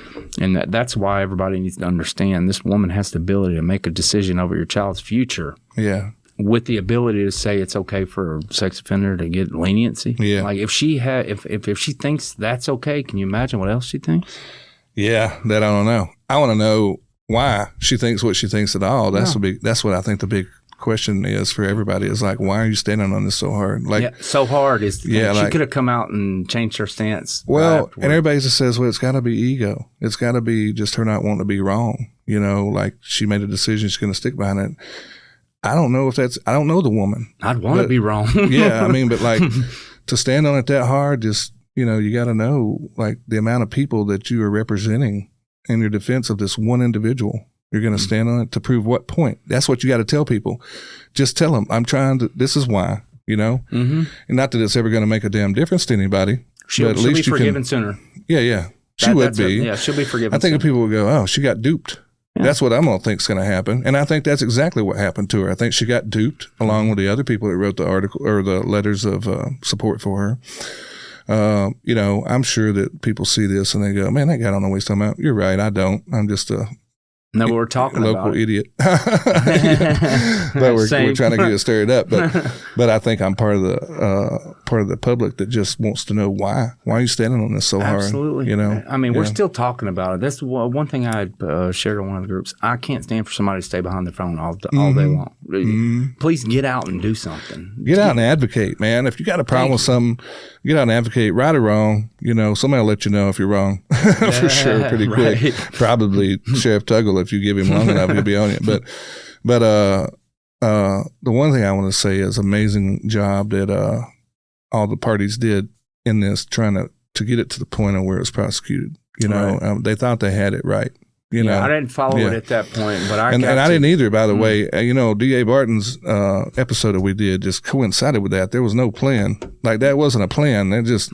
And that's why everybody needs to understand this woman has the ability to make a decision over your child's future. Yeah. With the ability to say it's okay for a sex offender to get leniency. Yeah. Like if she thinks that's okay, can you imagine what else she thinks? Yeah, that I don't know. I want to know why she thinks what she thinks at all. That's that's what I think the big question is for everybody, is like, why are you standing on this so hard? Like, so hard is the thing. She like, could have come out and changed her stance. Well, and everybody just says, well, it's got to be ego. It's got to be just her not wanting to be wrong. You know, like she made a decision, she's going to stick behind it. I don't know if I don't know the woman. I'd want to be wrong. Yeah, I mean, but like to stand on it that hard, just, you know, you got to know like the amount of people that you are representing in your defense of this one individual. You're going to stand on it to prove what point? That's what you got to tell people. Just tell them, this is why, you know? Mm-hmm. And not that it's ever going to make a damn difference to anybody. She'll be forgiven sooner. Yeah. She would be. She'll be forgiven I think if sooner. people would go, oh, she got duped. Yeah. That's what I'm going to think is going to happen. And I think that's exactly what happened to her. I think she got duped along with the other people that wrote the article or the letters of support for her. You know, I'm sure that people see this and they go, man, that guy don't know what he's talking about. You're right. I don't. I'm just a we're talking local about idiot. But we're trying to get it stirred up. But I think I'm part of the public that just wants to know why. Why are you standing on this so hard? Absolutely. You know, I mean, we're still talking about it. That's one thing I had shared on one of the groups. I can't stand for somebody to stay behind the phone all day long. Mm-hmm. Please get out and do something. Get out and advocate, man. If you got a problem with something, get out and advocate, right or wrong. You know, somebody will let you know if you're wrong for sure, pretty quick. Right. Probably Sheriff Tuggle, if you give him long enough, he'll be on it. But the one thing I want to say is amazing job that all the parties did in this, trying to get it to the point of where it's prosecuted. You know, they thought they had it right. You know, I didn't follow it at that point, but I didn't either. By the way, you know, D.A. Barton's episode that we did just coincided with that. There was no plan. Like that wasn't a plan. They just,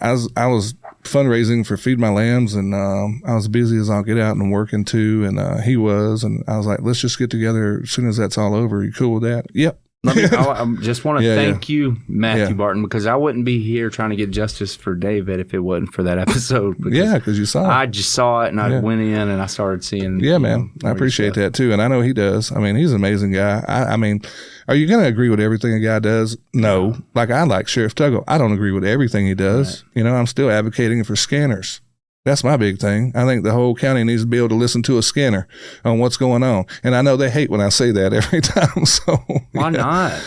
I was fundraising for Feed My Lambs, and I was busy as I'll get out and working too, and he was, and I was like, let's just get together as soon as that's all over. You cool with that? Yep. I just want to thank you, Matthew Barton, because I wouldn't be here trying to get justice for David if it wasn't for that episode. Because you saw it. I just saw it, and I went in, and I started seeing. Yeah, man. I appreciate that, too. And I know he does. I mean, he's an amazing guy. I mean, are you going to agree with everything a guy does? No. Like, I like Sheriff Tuggle. I don't agree with everything he does. Right. You know, I'm still advocating for scanners. That's my big thing. I think the whole county needs to be able to listen to a scanner on what's going on. And I know they hate when I say that every time. So why not?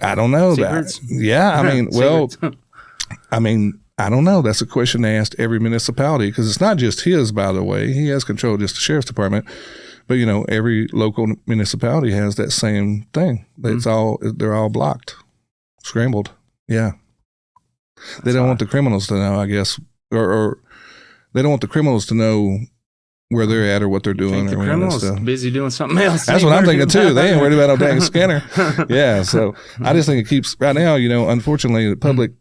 I don't know. Secrets? I mean, well, I mean, I don't know. That's a question they asked every municipality, because it's not just his, by the way. He has control of just the sheriff's department. But, you know, every local municipality has that same thing. It's they're all blocked, scrambled. Yeah. They don't want the criminals to know, I guess. Or they don't want the criminals to know where they're at or what they're doing. The criminals busy doing something else. That's what I'm thinking too. They ain't worried about no dang scanner. Yeah, so I just think it keeps right now. You know, unfortunately, the public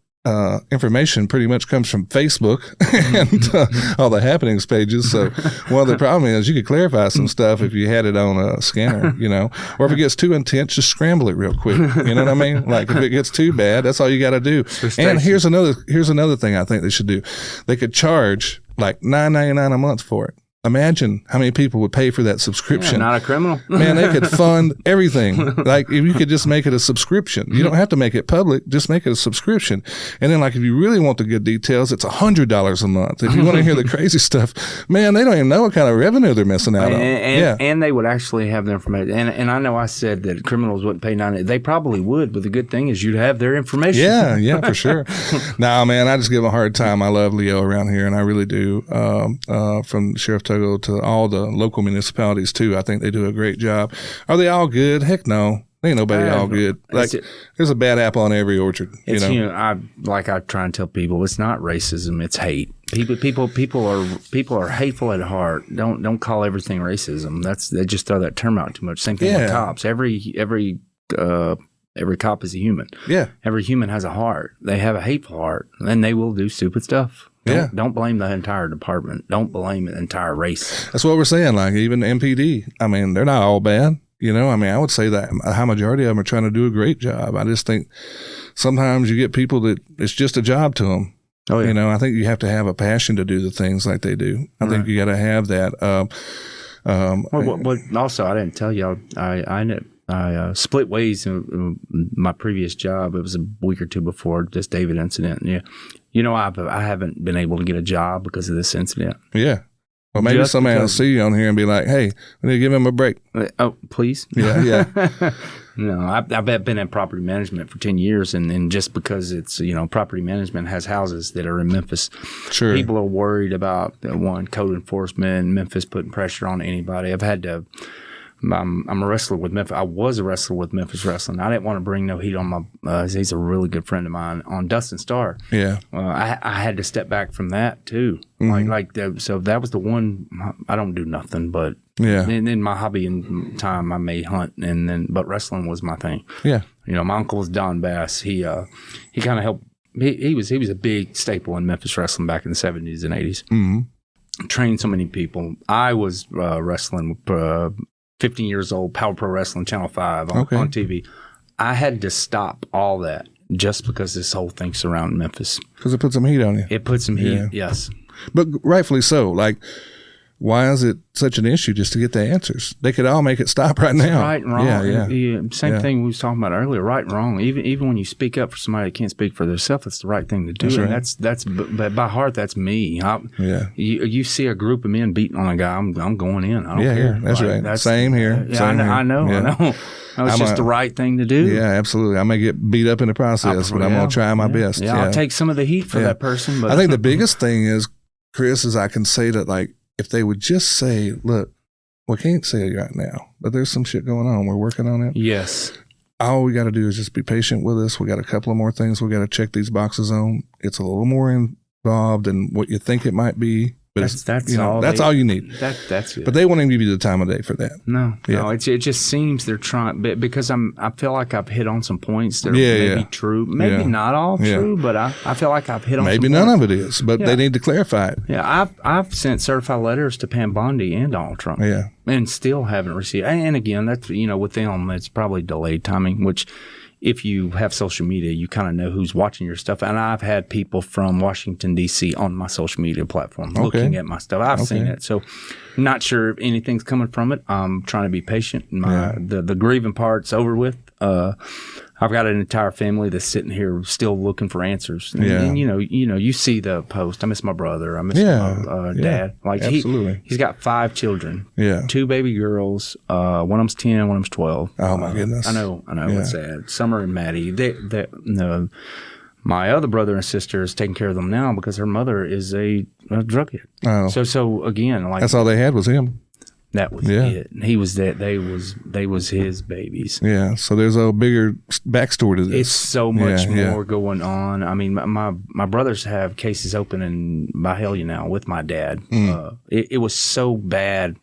information pretty much comes from Facebook and all the happenings pages. So one of the problem is you could clarify some stuff if you had it on a scanner, you know, or if it gets too intense, just scramble it real quick. You know what I mean? Like if it gets too bad, that's all you got to do. And here's another thing I think they should do. They could charge like $9.99 a month for it. Imagine how many people would pay for that subscription. Yeah, not a criminal. Man, they could fund everything. Like if you could just make it a subscription. You don't have to make it public. Just make it a subscription. And then like if you really want the good details, it's $100 a month. If you want to hear the crazy stuff, man, they don't even know what kind of revenue they're missing out on. And they would actually have the information. And I know I said that criminals wouldn't pay $9. They probably would, but the good thing is you'd have their information. Yeah, for sure. Nah, man, I just give him a hard time. I love Leo around here, and I really do. From Sheriff Tuggle to all the local municipalities too. I think they do a great job. Are they all good? Heck no. Ain't nobody all good. Like there's a bad apple on every orchard. You know, I try and tell people it's not racism, it's hate. People are hateful at heart. Don't call everything racism. They just throw that term out too much. Same thing with cops. Every cop is a human. Yeah. Every human has a heart. They have a hateful heart, and they will do stupid stuff. Don't blame the entire department. Don't blame the entire race. That's what we're saying. Like even MPD, I mean, they're not all bad. You know, I mean, I would say that a high majority of them are trying to do a great job. I just think sometimes you get people that it's just a job to them. Oh, yeah. You know, I think you have to have a passion to do the things like they do. I think you got to have that. Well, also, I didn't tell you, I split ways in my previous job. It was a week or two before this David incident. Yeah. You know, I haven't been able to get a job because of this incident. Yeah. Well, maybe somebody will see you on here and be like, hey, we need to give him a break. Oh, please? Yeah. No, I've been in property management for 10 years, and just because it's, you know, property management has houses that are in Memphis. Sure. People are worried about, code enforcement, Memphis putting pressure on anybody. I've had to... I'm a wrestler with Memphis. I was a wrestler with Memphis Wrestling. I didn't want to bring no heat on my. He's a really good friend of mine on Dustin Starr. Yeah, I had to step back from that too. Mm-hmm. So that was the one. I don't do nothing, but in my hobby and time, I may hunt, but wrestling was my thing. Yeah, you know, my uncle was Don Bass. He kind of helped. He was a big staple in Memphis wrestling back in the 70s and 80s. Mm-hmm. Trained so many people. I was wrestling with. 15 years old, Power Pro Wrestling, Channel 5 on TV. I had to stop all that just because this whole thing surrounding Memphis. Because it put some heat on you. It put some heat, yes. But rightfully so. Like, why is it such an issue just to get the answers? They could all make it stop right now. Right and wrong. Same thing we was talking about earlier, right and wrong. Even when you speak up for somebody that can't speak for themselves, it's the right thing to do. That's right. But by heart, that's me. You see a group of men beating on a guy, I'm going in. I don't care. Yeah, that's right. Same here. I know. It's just the right thing to do. Yeah, absolutely. I may get beat up in the process, but I'm going to try my best. Yeah, I'll take some of the heat for that person. But I think the biggest thing is, Chris, is I can say that, like, if they would just say, look, we can't say it right now, but there's some shit going on. We're working on it. Yes. All we got to do is just be patient with us. We got a couple of more things we got to check these boxes on. It's a little more involved than what you think it might be. But that's all you need. That's it. But they won't even give you the time of day for that. No. It just seems they're trying, because I feel like I've hit on some points that are maybe true, maybe not all true, but I feel like I've hit on. Maybe some none points. of it is, but they need to clarify it. Yeah, I've sent certified letters to Pam Bondi and Donald Trump. Yeah, and still haven't received. And again, that's with them, it's probably delayed timing, which. If you have social media, you kind of know who's watching your stuff. And I've had people from Washington, D.C. on my social media platform looking at my stuff. I've seen it. So I'm not sure if anything's coming from it. I'm trying to be patient. The grieving part's over with. I've got an entire family that's sitting here still looking for answers. And you see the post. I miss my brother. I miss my dad. Like absolutely. He's got 5 children. Yeah. 2 baby girls. One of them's 10, one of them's 12. Oh my goodness. I know. It's sad. Summer and Maddie. My other brother and sister is taking care of them now because her mother is a drug addict. Oh. So again, like that's all they had was him. That was it. He was that. They was his babies. Yeah. So there's a bigger backstory to this. It's so much more going on. I mean, my brothers have cases open in Byhalia now with my dad. It was so bad.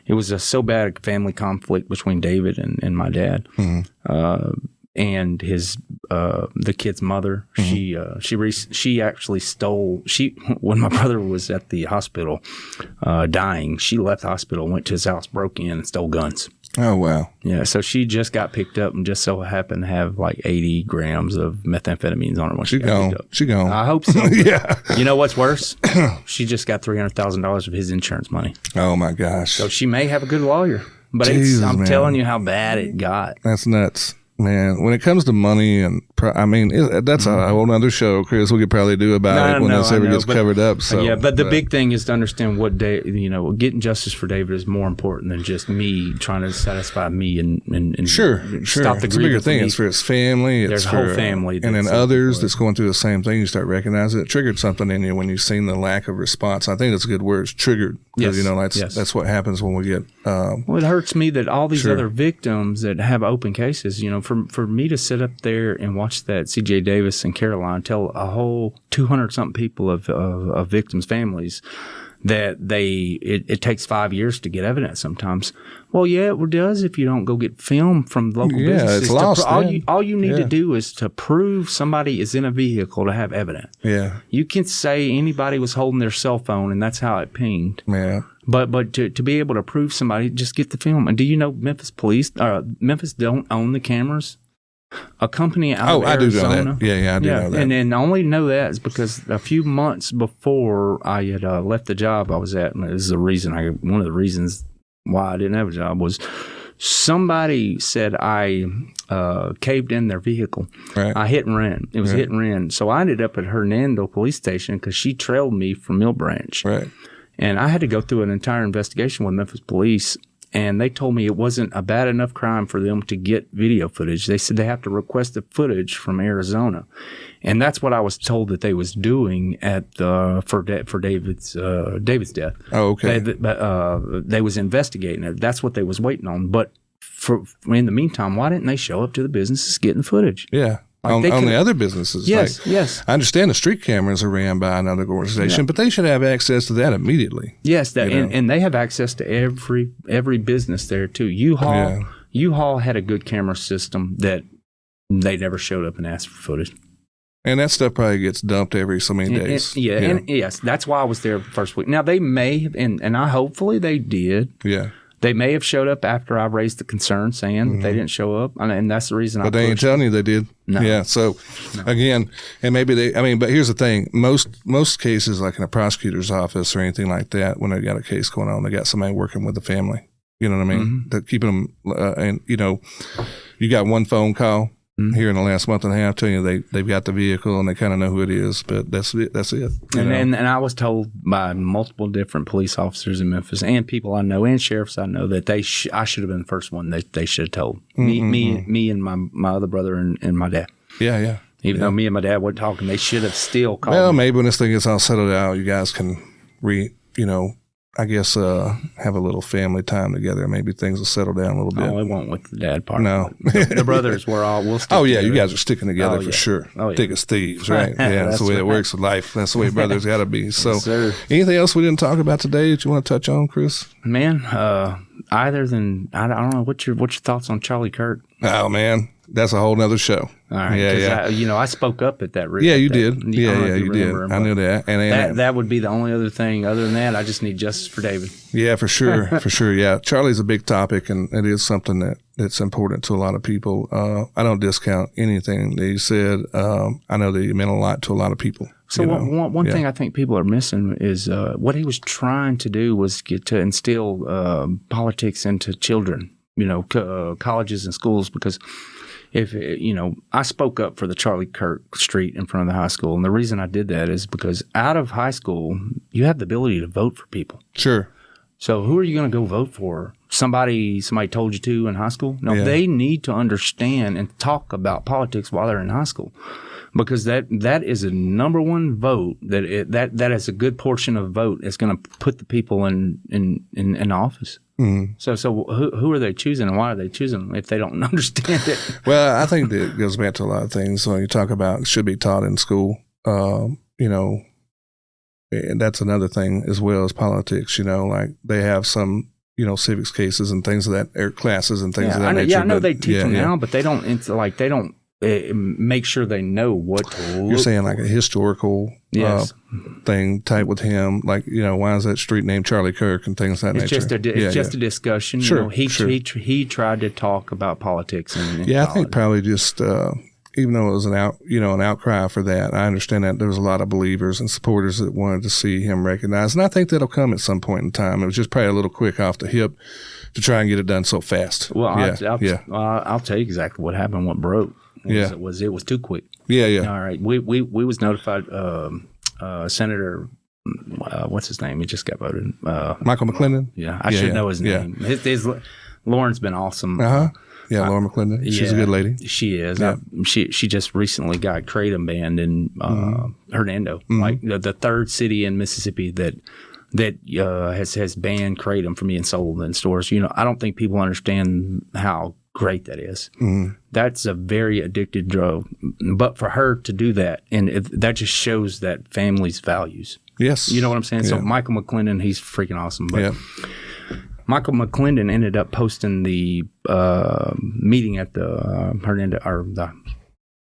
It was a so bad family conflict between David and my dad. And his the kid's mother, she actually stole. When my brother was at the hospital dying, she left the hospital, went to his house, broke in, and stole guns. Oh wow! Yeah, so she just got picked up and just so happened to have like 80 grams of methamphetamines on her when she got picked up. She gone. I hope so. Yeah. You know what's worse? She just got $300,000 of his insurance money. Oh my gosh! So she may have a good lawyer, but I'm telling you how bad it got. That's nuts. Man, when it comes to money, and that's a whole other show, Chris. We could probably do about it when this ever gets covered up. So, but the big thing is to understand what getting justice for David is more important than just me trying to satisfy me and sure. Stop the it's a bigger thing. It's for his family. There's a whole family, and then others that's going through the same thing. You start recognizing it triggered something in you when you've seen the lack of response. I think that's a good word. It's triggered. Yes. That's what happens when we get. Well, it hurts me that all these other victims that have open cases, for me to sit up there and watch that C.J. Davis and Caroline tell a whole 200-something people of victims' families that it takes 5 years to get evidence sometimes. Well, yeah, it does if you don't go get film from local businesses. It's lost. All you need to do is to prove somebody is in a vehicle to have evidence. Yeah. You can say anybody was holding their cell phone and that's how it pinged. Yeah. But to be able to prove somebody, just get the film. And do you know Memphis don't own the cameras? A company out of Arizona. I do know that. Yeah, I do know that. And I only know that is because a few months before I had left the job I was at, and this is one of the reasons why I didn't have a job was somebody said I caved in their vehicle. Right. I hit and ran. It was hit and ran. So I ended up at Hernando police station because she trailed me from Mill Branch. Right. And I had to go through an entire investigation with Memphis police. And they told me it wasn't a bad enough crime for them to get video footage. They said they have to request the footage from Arizona. And that's what I was told that they was doing for David's death. Oh, okay. They was investigating it. That's what they was waiting on. But in the meantime, why didn't they show up to the businesses getting footage? Yeah. On the other businesses. Yes. I understand the street cameras are ran by another organization, but they should have access to that immediately. Yes, and they have access to every business there too. U-Haul had a good camera system that they never showed up and asked for footage. And that stuff probably gets dumped every so many days. And yes, that's why I was there first week. Now they may, and I hopefully they did. Yeah. They may have showed up after I raised the concern saying that they didn't show up. And that's the reason But they ain't telling you they did. No. Yeah. So, again, and maybe but here's the thing. Most cases, like in a prosecutor's office or anything like that, when they got a case going on, they got somebody working with the family. You know what I mean? Mm-hmm. They're keeping them, and, you got one phone call here in the last month and a half telling you they've got the vehicle and they kind of know who it is, but that's it. And I was told by multiple different police officers in Memphis and people I know and sheriffs I know that I should have been the first one they should have told. Me and my other brother and my dad. Yeah. Even though me and my dad weren't talking, they should have still called Well, me. maybe when this thing is all settled out, you guys can I guess have a little family time together. Maybe things will settle down a little bit. Oh, it won't with the dad part. No. The brothers, we'll stick Oh, yeah, together. you guys are sticking together for sure. Oh, yeah. Thick as thieves, right? Yeah, that's the way it works with life. That's the way brothers got to be. So, Yes, sir. anything else we didn't talk about today that you want to touch on, Chris? Man, either than, I don't know, what's your thoughts on Charlie Kirk? Oh, man. That's a whole nother show. All right. Yeah. I spoke up at that. Yeah, you did. Yeah, you did. Remember, I knew that. And that would be the only other thing. Other than that, I just need justice for David. Yeah, for sure. For sure. Yeah. Charlie's a big topic, and it is something that's important to a lot of people. I don't discount anything that he said. I know that he meant a lot to a lot of people. So one thing I think people are missing is what he was trying to do was to instill politics into children, colleges and schools, because I spoke up for the Charlie Kirk Street in front of the high school. And the reason I did that is because out of high school, you have the ability to vote for people. Sure. So who are you going to go vote for? Somebody told you to in high school? No, they need to understand and talk about politics while they're in high school. Because that is a number one vote that is a good portion of vote that's going to put the people in office. Mm-hmm. So who are they choosing and why are they choosing them if they don't understand it? Well, I think that it goes back to a lot of things. When you talk about it should be taught in school, and that's another thing as well as politics. Like they have some civics cases and things of that, or classes and things of that nature. Yeah, I know they teach them now, but they don't. It's like they don't. Make sure they know what to look. You're saying like a historical thing type with him, like why is that street named Charlie Kirk and things of that nature? It's just a discussion. Sure, he tried to talk about politics. And I think probably just even though it was an outcry for that, I understand that there was a lot of believers and supporters that wanted to see him recognized, and I think that'll come at some point in time. It was just probably a little quick off the hip to try and get it done so fast. Well, I'll tell you exactly what happened. What broke. It was too quick. Yeah. All right. We was notified. Senator, what's his name? He just got voted. Michael McClendon. Yeah, I should know his name. His Lauren's been awesome. Yeah, Lauren McClendon. She's a good lady. She is. Yeah. She just recently got Kratom banned in Hernando, like the third city in Mississippi that has banned Kratom from being sold in stores. I don't think people understand how great that is. Mm-hmm. That's a very addictive drug. But for her to do that, and that just shows that family's values. Yes. You know what I'm saying? So Yeah. Michael McClendon, he's freaking awesome. But Yeah. Michael McClendon ended up posting the meeting at the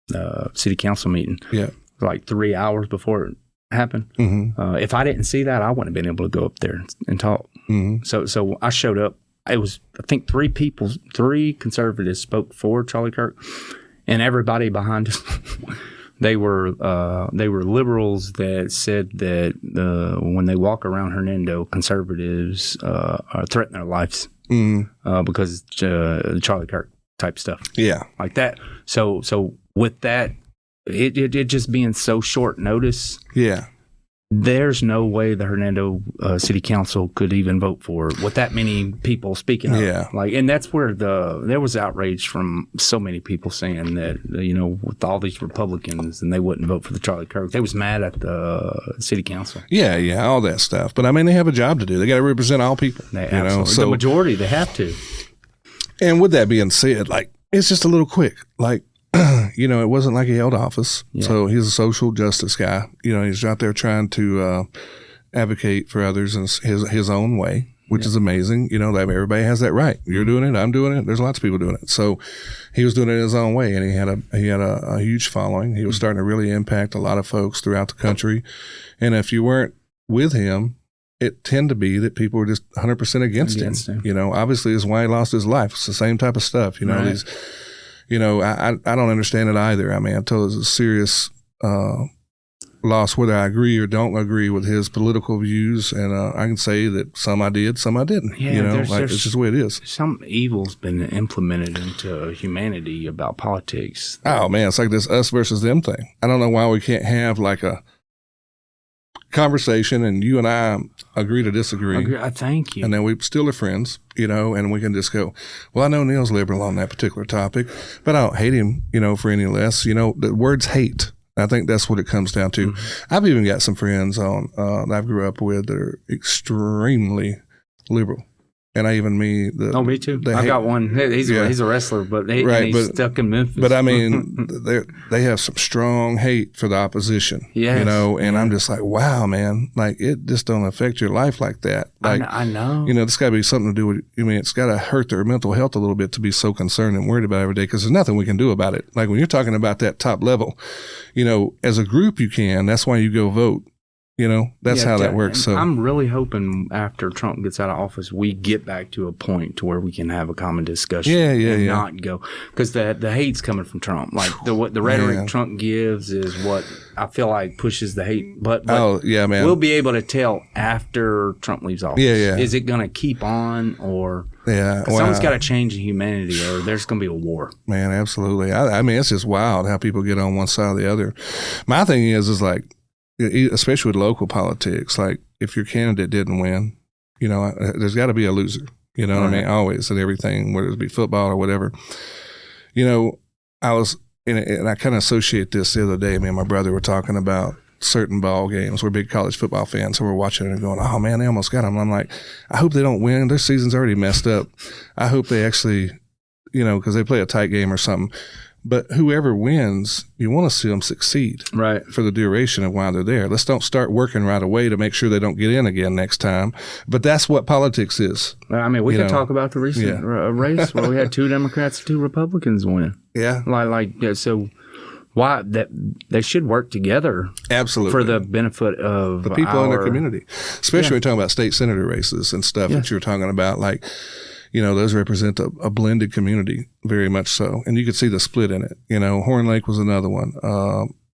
the city council meeting. Yeah. Like 3 hours before it happened. Mm-hmm. If I didn't see that, I wouldn't have been able to go up there and talk. Mm-hmm. So I showed up. It was, I think, three conservatives spoke for Charlie Kirk, and everybody behind us, they were liberals that said that when they walk around Hernando, conservatives threaten their lives because Charlie Kirk type stuff. Yeah. Like that. So with that, it just being so short notice. Yeah. There's no way the Hernando City Council could even vote for it with that many people speaking up. Yeah. Like, and that's where there was outrage from so many people saying that, with all these Republicans and they wouldn't vote for the Charlie Kirk. They was mad at the City Council. Yeah, all that stuff. But I mean, they have a job to do. They got to represent all people. Absolutely. The majority, they have to. And with that being said, like, it's just a little quick. Like, it wasn't like he held office. Yeah. So he's a social justice guy. He's out there trying to advocate for others in his own way, which is amazing. Everybody has that right. You're doing it. I'm doing it. There's lots of people doing it. So he was doing it in his own way, and he had a huge following. He was starting to really impact a lot of folks throughout the country. And if you weren't with him, it tended to be that people were just 100% against him. Obviously, it's why he lost his life. It's the same type of stuff. Right. I don't understand it either. I mean, I told it's a serious loss, whether I agree or don't agree with his political views. And I can say that some I did, some I didn't. Yeah, it's just the way it is. Some evil's been implemented into humanity about politics. Oh, man, it's like this us versus them thing. I don't know why we can't have like a conversation and you and I agree to disagree. I thank you. And then we still are friends, and we can just go, well, I know Neil's liberal on that particular topic, but I don't hate him, for any less. The words hate. I think that's what it comes down to. Mm-hmm. I've even got some friends that I grew up with that are extremely liberal. And me too. I got one. He's a wrestler, but he's stuck in Memphis. But I mean, they have some strong hate for the opposition. Yes. And I'm just like, wow, man, like it just don't affect your life like that. Like I know. This got to be something to do with. It's got to hurt their mental health a little bit to be so concerned and worried about every day because there's nothing we can do about it. Like when you're talking about that top level, as a group you can. That's why you go vote. That's how that works. So I'm really hoping after Trump gets out of office, we get back to a point to where we can have a common discussion. And not go because the hate's coming from Trump. Like the rhetoric Trump gives is what I feel like pushes the hate. But man, we'll be able to tell after Trump leaves office. Is it going to keep on or? Yeah, someone's got to change in humanity, or there's going to be a war. Man, absolutely. I mean, it's just wild how people get on one side or the other. My thing is like. Especially with local politics, like if your candidate didn't win, there's got to be a loser. What I mean? Always and everything, whether it be football or whatever. I was and I kind of associate this the other day. Me and my brother were talking about certain ball games. We're big college football fans, so we're watching it and going, "Oh man, they almost got them." I'm like, I hope they don't win. Their season's already messed up. I hope they actually, because they play a tight game or something. But whoever wins, you want to see them succeed for the duration of while they're there. Let's don't start working right away to make sure they don't get in again next time. But that's what politics is. I mean, we could talk about the recent race where we had 2 Democrats and 2 Republicans win. Yeah. So why that they should work together. Absolutely. For the benefit of the people in their community. Especially when you're talking about state senator races and stuff that you're talking about, like, those represent a blended community, very much so. And you could see the split in it. Horn Lake was another one.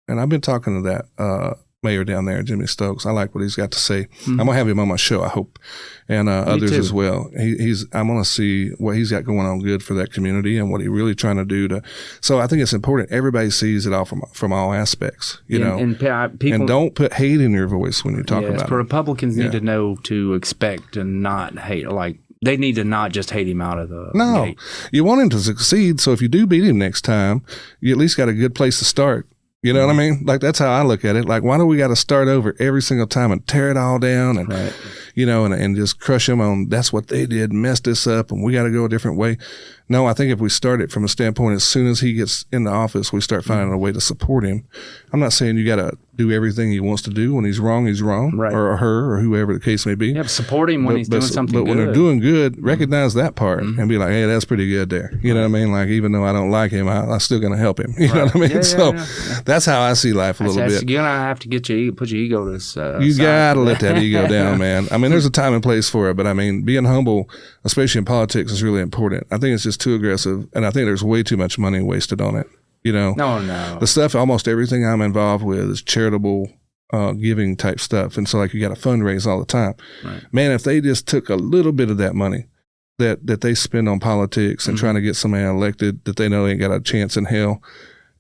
And I've been talking to that mayor down there, Jimmy Stokes. I like what he's got to say. I'm going to have him on my show, I hope, and others as well. I'm going to see what he's got going on good for that community and what he's really trying to do to. So I think it's important everybody sees it all from all aspects, and don't put hate in your voice when you're talking about it. Republicans need to know to expect and not hate, like, they need to not just hate him out of the gate. You want him to succeed. So if you do beat him next time, you at least got a good place to start. You know what I mean? Like, that's how I look at it. Like, why do we got to start over every single time and tear it all down? And, and just crush them on that's what they did, messed this up, and we got to go a different way. No, I think if we start it from a standpoint, as soon as he gets in the office, we start finding a way to support him. I'm not saying you got to do everything he wants to do. When he's wrong, right. or her, or whoever the case may be. Yeah, support him when he's doing something good. But when they're doing good, recognize that part and be like, hey, that's pretty good there. You know what I mean? Like, even though I don't like him, I'm still going to help him. You know what I mean? That's how I see life a little bit. You're going to have to put your ego to you got to let that ego down, man. I mean, there's a time and place for it, but I mean, being humble, especially in politics, is really important. I think it's just too aggressive, and I think there's way too much money wasted on it. No. The stuff, almost everything I'm involved with is charitable giving type stuff. And so, like, you got to fundraise all the time. Right. Man, if they just took a little bit of that money that they spend on politics and trying to get somebody elected that they know ain't got a chance in hell,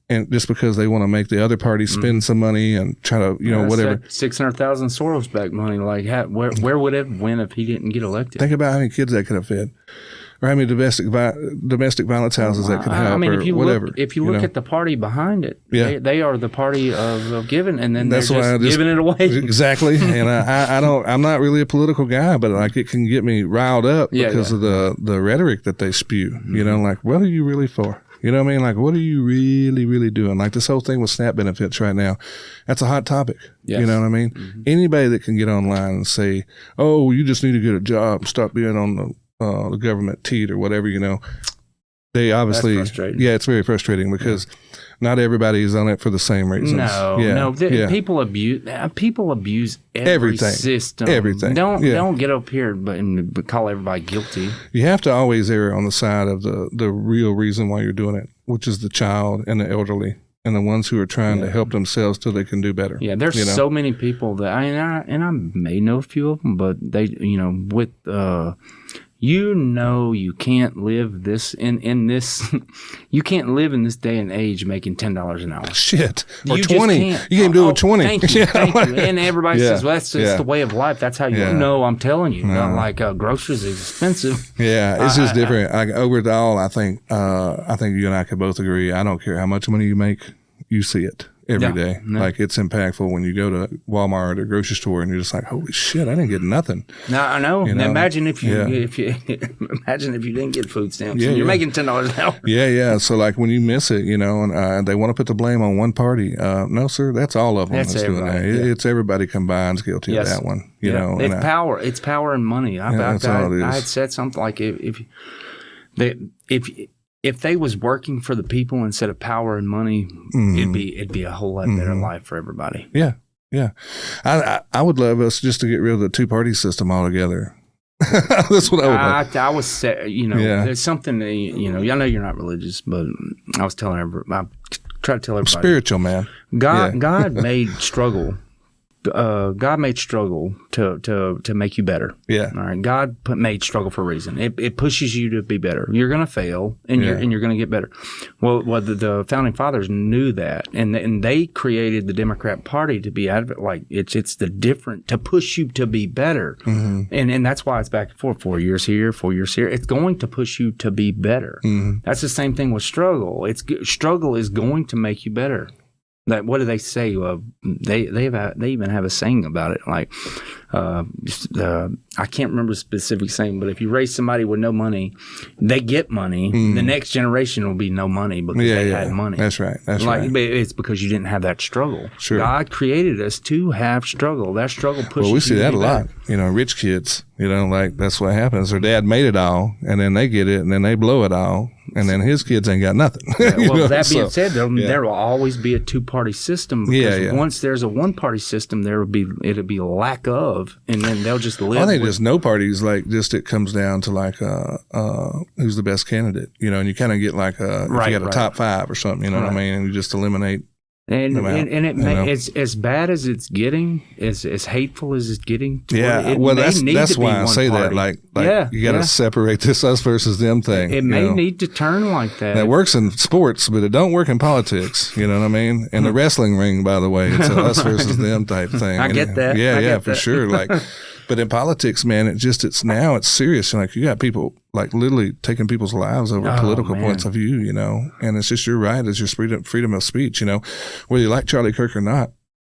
and just because they want to make the other party spend some money and try to, whatever. $600,000 Soros back money. Like, where would it win if he didn't get elected? Think about how many kids that could have fed. Or how many domestic violence houses that could help, I mean, if you whatever. Look at the party behind it, they are the party of giving, and then that's they're just giving it away. Exactly. And I'm not really a political guy, but like, it can get me riled up because of the rhetoric that they spew. Like, what are you really for? You know what I mean? Like, what are you really, really doing? Like, this whole thing with SNAP benefits right now, that's a hot topic. Yes. You know what I mean? Mm-hmm. Anybody that can get online and say, oh, you just need to get a job, stop being on the government teat or whatever, they obviously, it's very frustrating because not everybody is on it for the same reasons. People abuse every system. Everything. Don't get up here but call everybody guilty. You have to always err on the side of the real reason why you're doing it, which is the child and the elderly and the ones who are trying to help themselves till they can do better. Yeah, there's so many people that I may know a few of them, but they, with you can't live this in this. You can't live in this day and age making $10 an hour. Shit, or 20. You can't do it with 20. Thank you. And everybody says, well, that's just the way of life. That's how you know. I'm telling you, not like groceries is expensive. Yeah, it's just different. Overall, I think you and I could both agree. I don't care how much money you make, you see it every day. No. Like, it's impactful when you go to Walmart or grocery store and you're just like, holy shit, I didn't get nothing. No, I know. Imagine if you imagine if you didn't get food stamps and you're making $10 an hour. Yeah. So, like, when you miss it, and they want to put the blame on one party. No, sir, that's all of them. That's doing that. It's everybody combined guilty of that one. It's power. It's power and money. I had said something like if they was working for the people instead of power and money, it'd be a whole lot better life for everybody. Yeah. I would love us just to get rid of the two-party system altogether. That's what I would love. I was there's something, I know you're not religious, but I was telling everybody, I try to tell everybody. I'm spiritual, man. God made struggle. God made struggle to make you better. Yeah. All right. God made struggle for a reason. It pushes you to be better. You're going to fail, and you're going to get better. Well, the founding fathers knew that, and they created the Democrat Party to be out of it. Like, it's the different to push you to be better, and that's why it's back and forth. 4 years here, 4 years here. It's going to push you to be better. That's the same thing with struggle. Struggle is going to make you better. What do they say? They even have a saying about it. Like, I can't remember the specific saying, but if you raise somebody with no money, they get money. The next generation will be no money because they had money. That's right. It's because you didn't have that struggle. Sure. God created us to have struggle. That struggle pushes. Well, we see that a lot. Rich kids. Like, that's what happens. Their dad made it all, and then they get it, and then they blow it all, and then his kids ain't got nothing. That being said, there will always be a two-party system. Because once there's a one-party system, it'll be a lack of, and then they'll just live. I think there's no parties. Like, just it comes down to like who's the best candidate, and you kind of get like if you got a top five or something, you know what I mean, and you just eliminate. And it's as bad as it's getting, as hateful as it's getting. That's why I say that. Like you got to separate this us versus them thing. It may need to turn like that. That works in sports, but it don't work in politics. You know what I mean? In the wrestling ring, by the way, it's a us versus them type thing. I get that. Yeah, for sure. Like, but in politics, man, it's now it's serious. Like, you got people like literally taking people's lives over political points of view, and it's just your right as your freedom of speech, whether you like Charlie Kirk or not.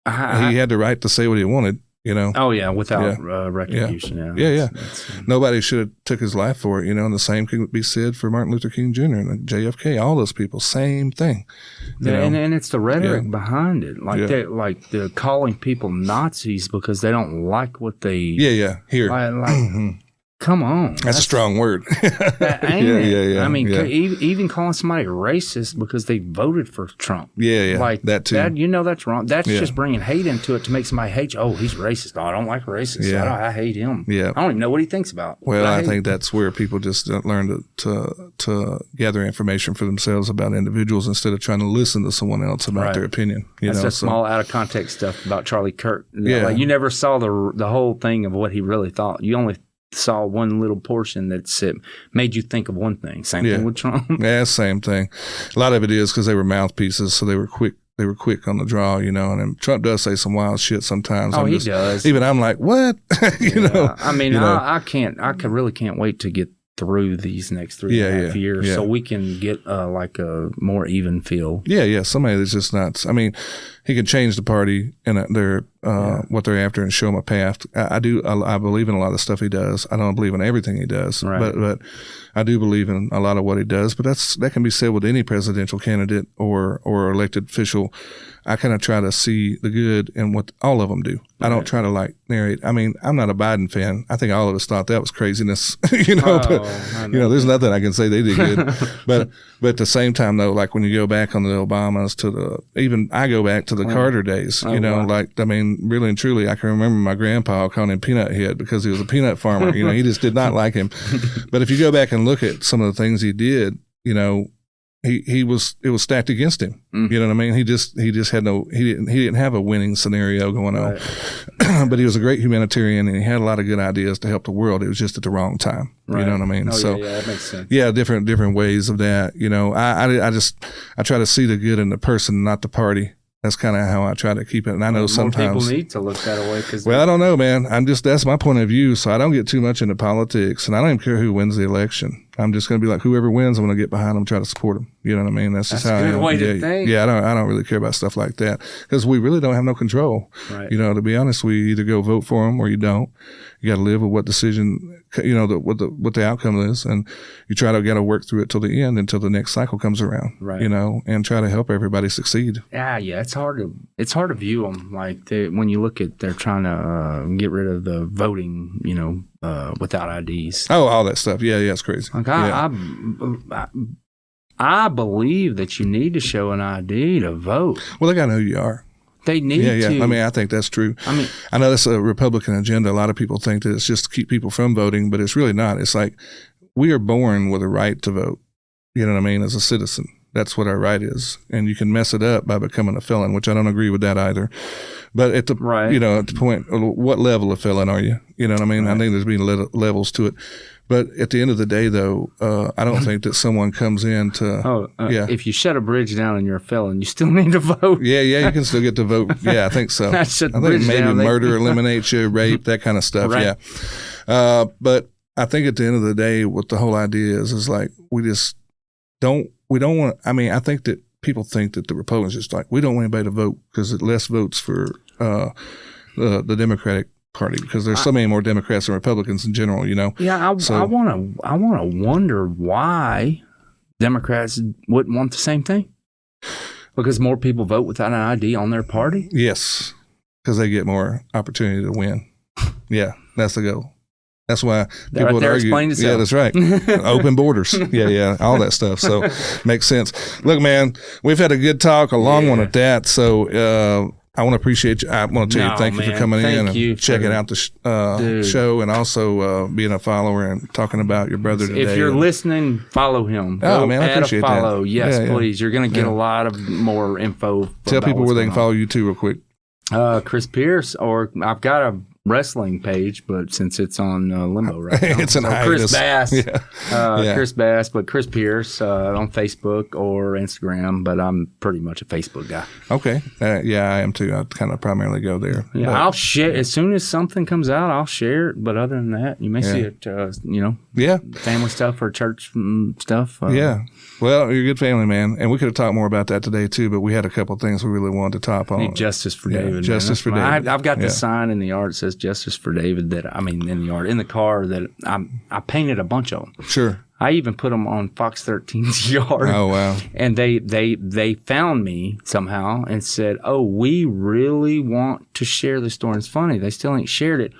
He had the right to say what he wanted. You know? Oh yeah, without retribution. Yeah. Nobody should have took his life for it. You know, and the same can be said for Martin Luther King Jr. and JFK. All those people, same thing. And it's the rhetoric behind it, like they're calling people Nazis because they don't like what they. Here. Come on. That's a strong word. I mean, even calling somebody racist because they voted for Trump. Like that too. That's wrong. That's just bringing hate into it to make somebody hate you. Oh, he's racist. Oh, I don't like racists. I hate him. I don't even know what he thinks about. Well, I think that's where people just learn to gather information for themselves about individuals instead of trying to listen to someone else about their opinion. That's that small out of context stuff about Charlie Kirk. Like you never saw the whole thing of what he really thought. You only saw one little portion that made you think of one thing. Same thing with Trump. Same thing. A lot of it is because they were mouthpieces, so they were quick. They were quick on the draw, you know. And Trump does say some wild shit sometimes. Oh, he does. Even I'm like, what? you know. I mean, I really can't wait to get through these next 3.5 years so we can get like a more even feel. Somebody that's just not. I mean, he can change the party and their what they're after and show them a path. I believe in a lot of the stuff he does. I don't believe in everything he does, but I do believe in a lot of what he does. But that can be said with any presidential candidate or elected official. I kind of try to see the good in what all of them do. I don't try to like narrate. I mean, I'm not a Biden fan. I think all of us thought that was craziness, you know. There's nothing I can say they did good. but at the same time, though, like when you go back on the Obamas even I go back to the Carter days, like, I mean, really and truly, I can remember my grandpa calling him Peanut Head because he was a peanut farmer. You know, he just did not like him. But if you go back and look at some of the things he did, you know, it was stacked against him. You know what I mean? He just had he didn't have a winning scenario going on. But he was a great humanitarian and he had a lot of good ideas to help the world. It was just at the wrong time. You know what I mean? That makes sense. Different ways of that. You know, I try to see the good in the person, not the party. That's kind of how I try to keep it. And I know sometimes people need to look that way. I don't know, man. That's my point of view. So I don't get too much into politics and I don't even care who wins the election. I'm just going to be like, whoever wins, I'm going to get behind them, try to support them. You know what I mean? That's just how I am. That's a good way to think. Yeah, I don't really care about stuff like that because we really don't have no control. Right. You know, to be honest, we either go vote for them or you don't. You got to live with what decision, you know, what the outcome is, and you got to work through it till the end, until the next cycle comes around. Right. You know, and try to help everybody succeed. Yeah, it's hard to view them like when you look at they're trying to get rid of the voting, you know, without IDs. Oh, all that stuff. Yeah, it's crazy. Like I believe that you need to show an ID to vote. Well, they got to know who you are. They need to. I mean, I think that's true. I know that's a Republican agenda. A lot of people think that it's just to keep people from voting, but it's really not. It's like we are born with a right to vote. You know what I mean? As a citizen, that's what our right is. And you can mess it up by becoming a felon, which I don't agree with that either. But at the you know, at the point, what level of felon are you? You know what I mean? Right. I think there's been levels to it. But at the end of the day, though, I don't think that someone comes in to. If you shut a bridge down and you're a felon, you still need to vote. Yeah, you can still get to vote. Yeah, I think so. I think maybe murder eliminates you, rape, that kind of stuff. Right. Yeah. But I think at the end of the day, what the whole idea is like we don't want. I mean, I think that people think that the Republicans just like we don't want anybody to vote because it less votes for the Democratic Party because there's so many more Democrats than Republicans in general, you know. Yeah, I want to wonder why Democrats wouldn't want the same thing. Because more people vote without an ID on their party? Yes, because they get more opportunity to win. Yeah, that's the goal. That's why people would argue. Yeah, that's right. Open borders. Yeah, all that stuff. So makes sense. Look, man, we've had a good talk, a long one at that. So I want to appreciate you. I want to tell you thank you for coming in and checking out the show and also being a follower and talking about your brother today. If you're listening, follow him. Oh, man, I appreciate that. Follow. Yes, please. You're going to get a lot of more info. Tell people where they can follow you too real quick. Chris Pierce, or I've got wrestling page, but since it's on limbo right now, it's an hiatus. Chris Bass, Yeah. Chris Bass, but Chris Pierce on Facebook or Instagram. But I'm pretty much a Facebook guy. Okay, yeah, I am too. I kind of primarily go there. Yeah, but I'll share as soon as something comes out. I'll share it. But other than that, you may see it. Yeah, family stuff or church stuff. Yeah. Well, you're a good family, man. And we could have talked more about that today, too, but we had a couple of things we really wanted to top on. Need justice for David. Justice for David. I've got the sign in the yard that says justice for David in the yard, in the car that I painted a bunch of them. Sure. I even put them on Fox 13's yard. Oh, wow. And they found me somehow and said, oh, we really want to share the story. It's funny. They still ain't shared it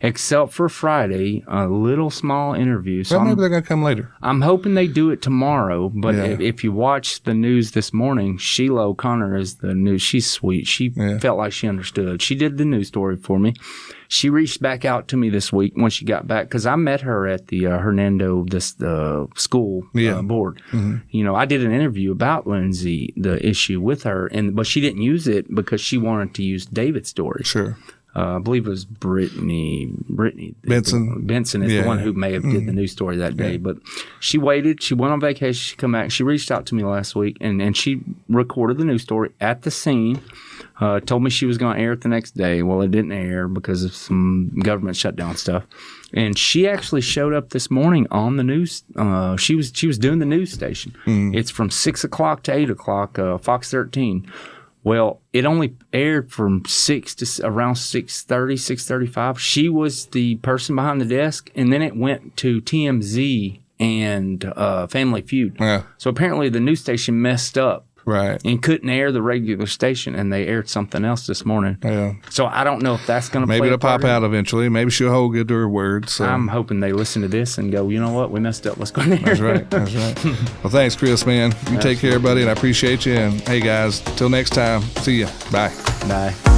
except for Friday, a little small interview. So maybe they're going to come later. I'm hoping they do it tomorrow. But if you watch the news this morning, Sheila O'Connor is the news. She's sweet. She felt like she understood. She did the news story for me. She reached back out to me this week when she got back because I met her at the Hernando school board. Mm-hmm. I did an interview about Lindsay, the issue with her, but she didn't use it because she wanted to use David's story. Sure. I believe it was Brittany Benson. Benson is the one who may have did the news story that day. But she waited. She went on vacation. She come back. She reached out to me last week, and she recorded the news story at the scene. Told me she was going to air it the next day. Well, it didn't air because of some government shutdown stuff. And she actually showed up this morning on the news. She was doing the news station. It's from 6 o'clock to 8 o'clock, Fox 13. Well, it only aired from 6 to around 6:30, 6:35. She was the person behind the desk, and then it went to TMZ and Family Feud. Yeah. So apparently the news station messed up. Right. And couldn't air the regular station, and they aired something else this morning. Yeah. So I don't know if that's going to play. Maybe it'll pop out eventually. Maybe she'll hold good to her word. So I'm hoping they listen to this and go, you know what? We messed up. Let's go in there. That's right. That's right. Well, thanks, Chris, man. You take care, buddy, and I appreciate you. And, hey, guys, till next time, see ya. Bye. Bye.